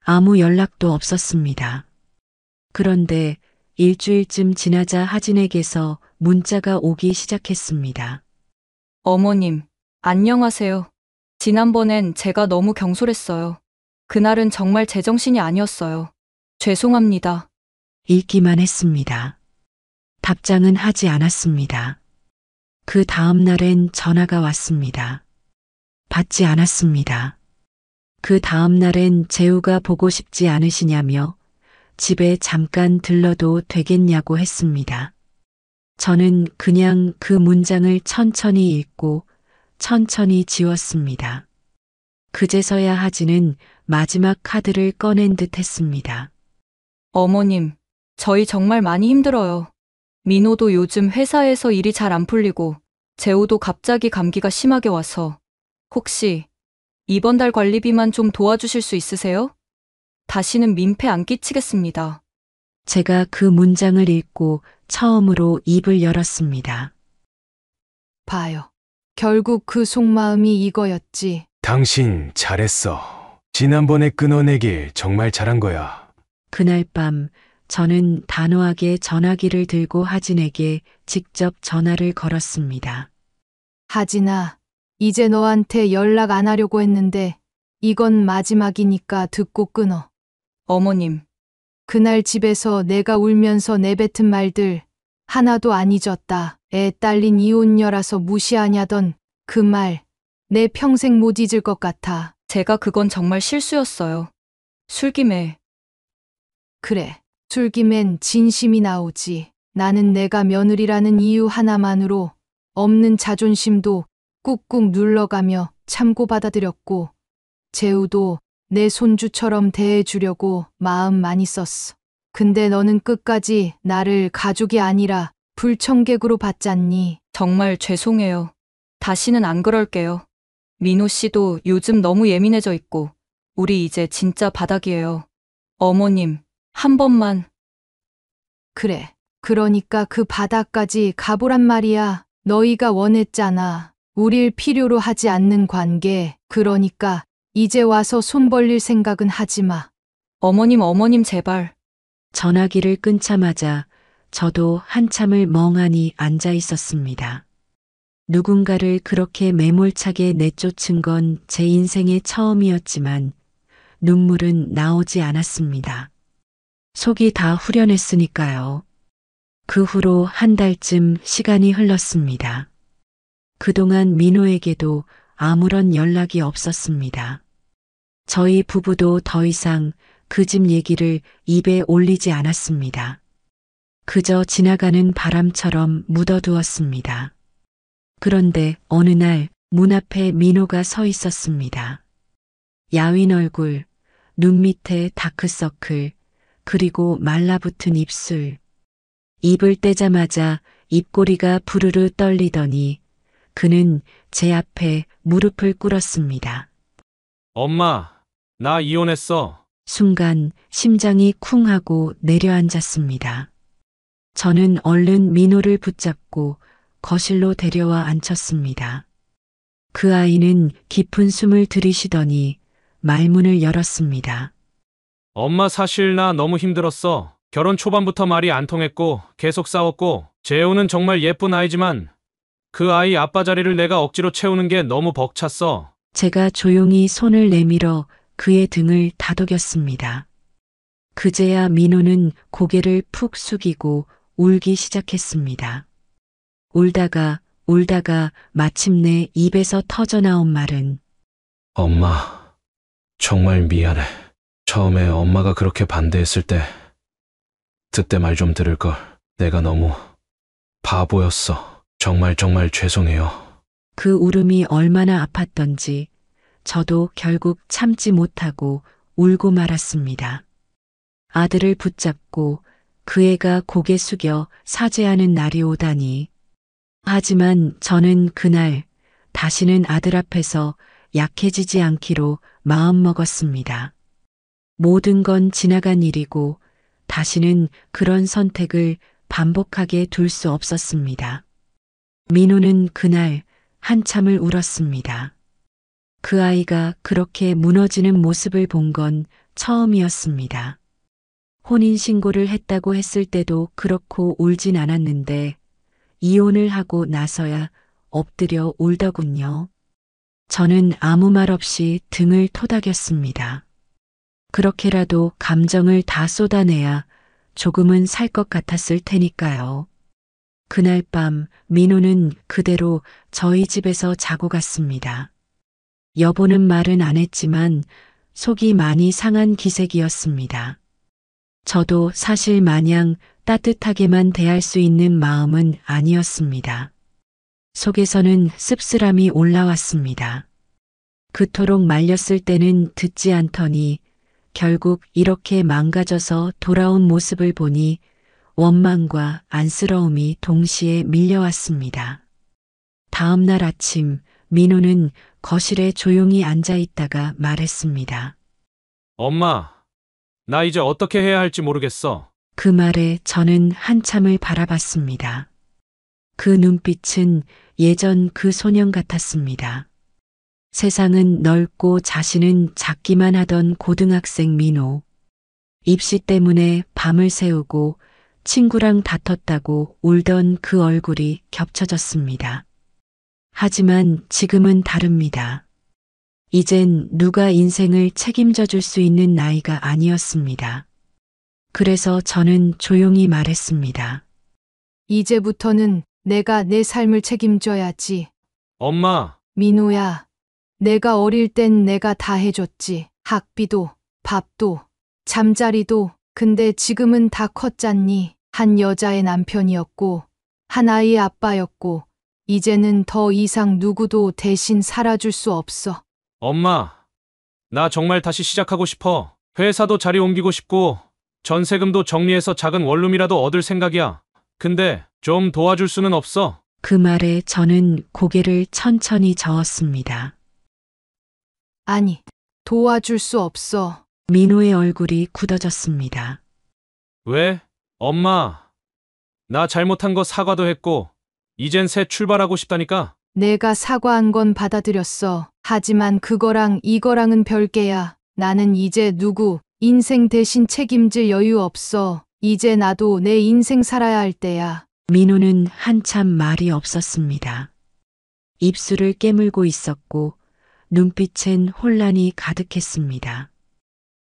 아무 연락도 없었습니다. 그런데 일주일쯤 지나자 하진에게서 문자가 오기 시작했습니다. 어머님, 안녕하세요. 지난번엔 제가 너무 경솔했어요. 그날은 정말 제정신이 아니었어요. 죄송합니다. 읽기만 했습니다. 답장은 하지 않았습니다. 그 다음 날엔 전화가 왔습니다. 받지 않았습니다. 그 다음 날엔 재우가 보고 싶지 않으시냐며 집에 잠깐 들러도 되겠냐고 했습니다. 저는 그냥 그 문장을 천천히 읽고 천천히 지웠습니다. 그제서야 하진은 마지막 카드를 꺼낸 듯 했습니다. 어머님, 저희 정말 많이 힘들어요. 민호도 요즘 회사에서 일이 잘 안 풀리고 재우도 갑자기 감기가 심하게 와서 혹시 이번 달 관리비만 좀 도와주실 수 있으세요? 다시는 민폐 안 끼치겠습니다. 제가 그 문장을 읽고 처음으로 입을 열었습니다. 봐요. 결국 그 속마음이 이거였지. 당신 잘했어. 지난번에 끊어내길 정말 잘한 거야. 그날 밤 저는 단호하게 전화기를 들고 하진에게 직접 전화를 걸었습니다. 하진아, 이제 너한테 연락 안 하려고 했는데 이건 마지막이니까 듣고 끊어. 어머님, 그날 집에서 내가 울면서 내뱉은 말들 하나도 안 잊었다. 애 딸린 이혼녀라서 무시하냐던 그 말. 내 평생 못 잊을 것 같아. 제가 그건 정말 실수였어요. 술김에 그래. 술김엔 진심이 나오지. 나는 내가 며느리라는 이유 하나만으로 없는 자존심도 꾹꾹 눌러가며 참고 받아들였고 재우도 내 손주처럼 대해주려고 마음 많이 썼어. 근데 너는 끝까지 나를 가족이 아니라 불청객으로 봤잖니. 정말 죄송해요. 다시는 안 그럴게요. 민호 씨도 요즘 너무 예민해져 있고 우리 이제 진짜 바닥이에요. 어머님, 한 번만. 그래. 그러니까 그 바닥까지 가보란 말이야. 너희가 원했잖아. 우릴 필요로 하지 않는 관계. 그러니까 이제 와서 손 벌릴 생각은 하지 마. 어머님 제발. 전화기를 끊자마자 저도 한참을 멍하니 앉아 있었습니다. 누군가를 그렇게 매몰차게 내쫓은 건 제 인생의 처음이었지만 눈물은 나오지 않았습니다. 속이 다 후련했으니까요. 그 후로 한 달쯤 시간이 흘렀습니다. 그동안 민호에게도 아무런 연락이 없었습니다. 저희 부부도 더 이상 그 집 얘기를 입에 올리지 않았습니다. 그저 지나가는 바람처럼 묻어두었습니다. 그런데 어느 날 문 앞에 민호가 서 있었습니다. 야윈 얼굴, 눈 밑에 다크서클, 그리고 말라붙은 입술. 입을 떼자마자 입꼬리가 부르르 떨리더니 그는 제 앞에 무릎을 꿇었습니다. 엄마, 나 이혼했어. 순간 심장이 쿵 하고 내려앉았습니다. 저는 얼른 민호를 붙잡고 거실로 데려와 앉혔습니다. 그 아이는 깊은 숨을 들이쉬더니 말문을 열었습니다. 엄마 사실 나 너무 힘들었어. 결혼 초반부터 말이 안 통했고 계속 싸웠고 재호는 정말 예쁜 아이지만 그 아이 아빠 자리를 내가 억지로 채우는 게 너무 벅찼어. 제가 조용히 손을 내밀어 그의 등을 다독였습니다. 그제야 민호는 고개를 푹 숙이고 울기 시작했습니다. 울다가 마침내 입에서 터져나온 말은 엄마, 정말 미안해. 처음에 엄마가 그렇게 반대했을 때 그때 말 좀 들을 걸. 내가 너무 바보였어. 정말 죄송해요. 그 울음이 얼마나 아팠던지 저도 결국 참지 못하고 울고 말았습니다. 아들을 붙잡고 그 애가 고개 숙여 사죄하는 날이 오다니. 하지만 저는 그날 다시는 아들 앞에서 약해지지 않기로 마음먹었습니다. 모든 건 지나간 일이고 다시는 그런 선택을 반복하게 둘 수 없었습니다. 민호는 그날 한참을 울었습니다. 그 아이가 그렇게 무너지는 모습을 본 건 처음이었습니다. 혼인신고를 했다고 했을 때도 그렇고 울진 않았는데 이혼을 하고 나서야 엎드려 울더군요. 저는 아무 말 없이 등을 토닥였습니다. 그렇게라도 감정을 다 쏟아내야 조금은 살 것 같았을 테니까요. 그날 밤 민호는 그대로 저희 집에서 자고 갔습니다. 여보는 말은 안 했지만 속이 많이 상한 기색이었습니다. 저도 사실 마냥 따뜻하게만 대할 수 있는 마음은 아니었습니다. 속에서는 씁쓸함이 올라왔습니다. 그토록 말렸을 때는 듣지 않더니 결국 이렇게 망가져서 돌아온 모습을 보니 원망과 안쓰러움이 동시에 밀려왔습니다. 다음 날 아침 민호는 거실에 조용히 앉아 있다가 말했습니다. 엄마, 나 이제 어떻게 해야 할지 모르겠어. 그 말에 저는 한참을 바라봤습니다. 그 눈빛은 예전 그 소년 같았습니다. 세상은 넓고 자신은 작기만 하던 고등학생 민호. 입시 때문에 밤을 새우고 친구랑 다퉜다고 울던 그 얼굴이 겹쳐졌습니다. 하지만 지금은 다릅니다. 이젠 누가 인생을 책임져 줄 수 있는 나이가 아니었습니다. 그래서 저는 조용히 말했습니다. 이제부터는 내가 내 삶을 책임져야지. 엄마, 민호야, 내가 어릴 땐 내가 다 해줬지. 학비도, 밥도, 잠자리도. 근데 지금은 다 컸잖니. 한 여자의 남편이었고, 한 아이의 아빠였고, 이제는 더 이상 누구도 대신 살아줄 수 없어. 엄마, 나 정말 다시 시작하고 싶어. 회사도 자리 옮기고 싶고 전세금도 정리해서 작은 원룸이라도 얻을 생각이야. 근데 좀 도와줄 수는 없어? 그 말에 저는 고개를 천천히 저었습니다. 아니, 도와줄 수 없어. 민호의 얼굴이 굳어졌습니다. 왜? 엄마, 나 잘못한 거 사과도 했고 이젠 새 출발하고 싶다니까? 내가 사과한 건 받아들였어. 하지만 그거랑 이거랑은 별개야. 나는 이제 누구 인생 대신 책임질 여유 없어. 이제 나도 내 인생 살아야 할 때야. 민호는 한참 말이 없었습니다. 입술을 깨물고 있었고 눈빛엔 혼란이 가득했습니다.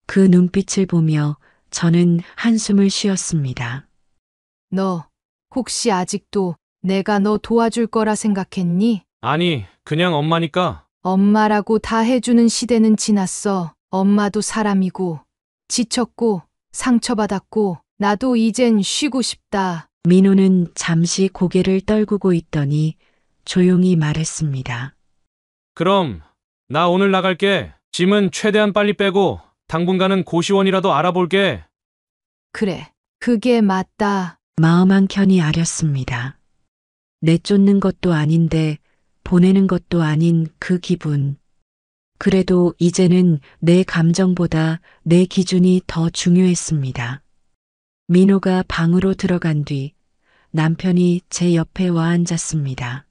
그 눈빛을 보며 저는 한숨을 쉬었습니다. 너 혹시 아직도 내가 너 도와줄 거라 생각했니? 아니, 그냥 엄마니까. 엄마라고 다 해주는 시대는 지났어. 엄마도 사람이고 지쳤고 상처받았고 나도 이젠 쉬고 싶다. 민호는 잠시 고개를 떨구고 있더니 조용히 말했습니다. 그럼 나 오늘 나갈게. 짐은 최대한 빨리 빼고 당분간은 고시원이라도 알아볼게. 그래, 그게 맞다. 마음 한켠이 아렸습니다. 내쫓는 것도 아닌데 보내는 것도 아닌 그 기분. 그래도 이제는 내 감정보다 내 기준이 더 중요했습니다. 민호가 방으로 들어간 뒤 남편이 제 옆에 와 앉았습니다.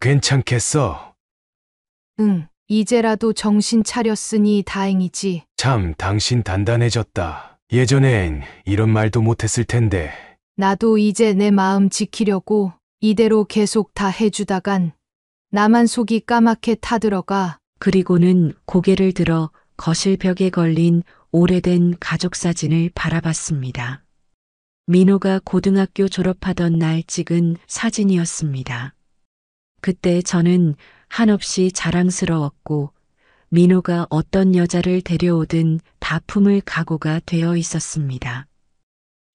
괜찮겠어? 응, 이제라도 정신 차렸으니 다행이지. 참, 당신 단단해졌다. 예전엔 이런 말도 못했을 텐데. 나도 이제 내 마음 지키려고 이대로 계속 다 해주다간 나만 속이 까맣게 타들어가. 그리고는 고개를 들어 거실 벽에 걸린 오래된 가족 사진을 바라봤습니다. 민호가 고등학교 졸업하던 날 찍은 사진이었습니다. 그때 저는 한없이 자랑스러웠고 민호가 어떤 여자를 데려오든 다 품을 각오가 되어 있었습니다.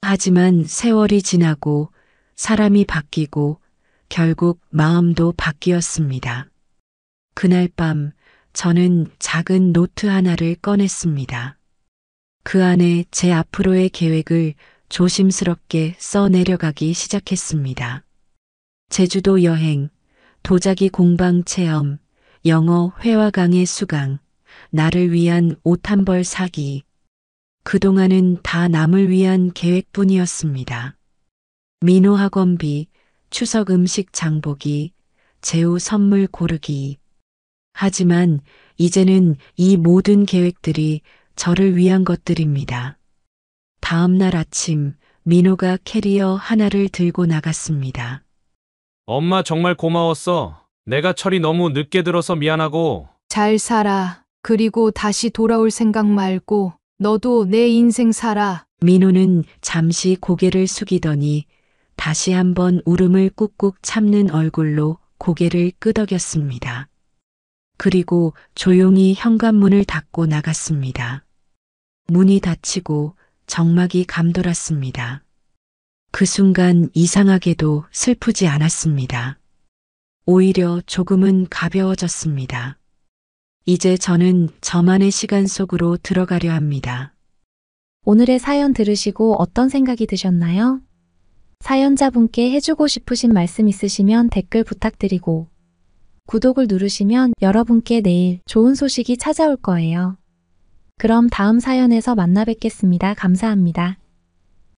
하지만 세월이 지나고 사람이 바뀌고 결국 마음도 바뀌었습니다. 그날 밤 저는 작은 노트 하나를 꺼냈습니다. 그 안에 제 앞으로의 계획을 조심스럽게 써 내려가기 시작했습니다. 제주도 여행, 도자기 공방 체험, 영어 회화 강의 수강, 나를 위한 옷 한 벌 사기. 그동안은 다 남을 위한 계획뿐이었습니다. 민호 학원비, 추석 음식 장보기, 제우 선물 고르기. 하지만 이제는 이 모든 계획들이 저를 위한 것들입니다. 다음 날 아침 민호가 캐리어 하나를 들고 나갔습니다. 엄마 정말 고마웠어. 내가 철이 너무 늦게 들어서 미안하고. 잘 살아. 그리고 다시 돌아올 생각 말고 너도 내 인생 살아. 민호는 잠시 고개를 숙이더니 다시 한번 울음을 꾹꾹 참는 얼굴로 고개를 끄덕였습니다. 그리고 조용히 현관문을 닫고 나갔습니다. 문이 닫히고 정막이 감돌았습니다. 그 순간 이상하게도 슬프지 않았습니다. 오히려 조금은 가벼워졌습니다. 이제 저는 저만의 시간 속으로 들어가려 합니다. 오늘의 사연 들으시고 어떤 생각이 드셨나요? 사연자분께 해주고 싶으신 말씀 있으시면 댓글 부탁드리고 구독을 누르시면 여러분께 내일 좋은 소식이 찾아올 거예요. 그럼 다음 사연에서 만나 뵙겠습니다. 감사합니다.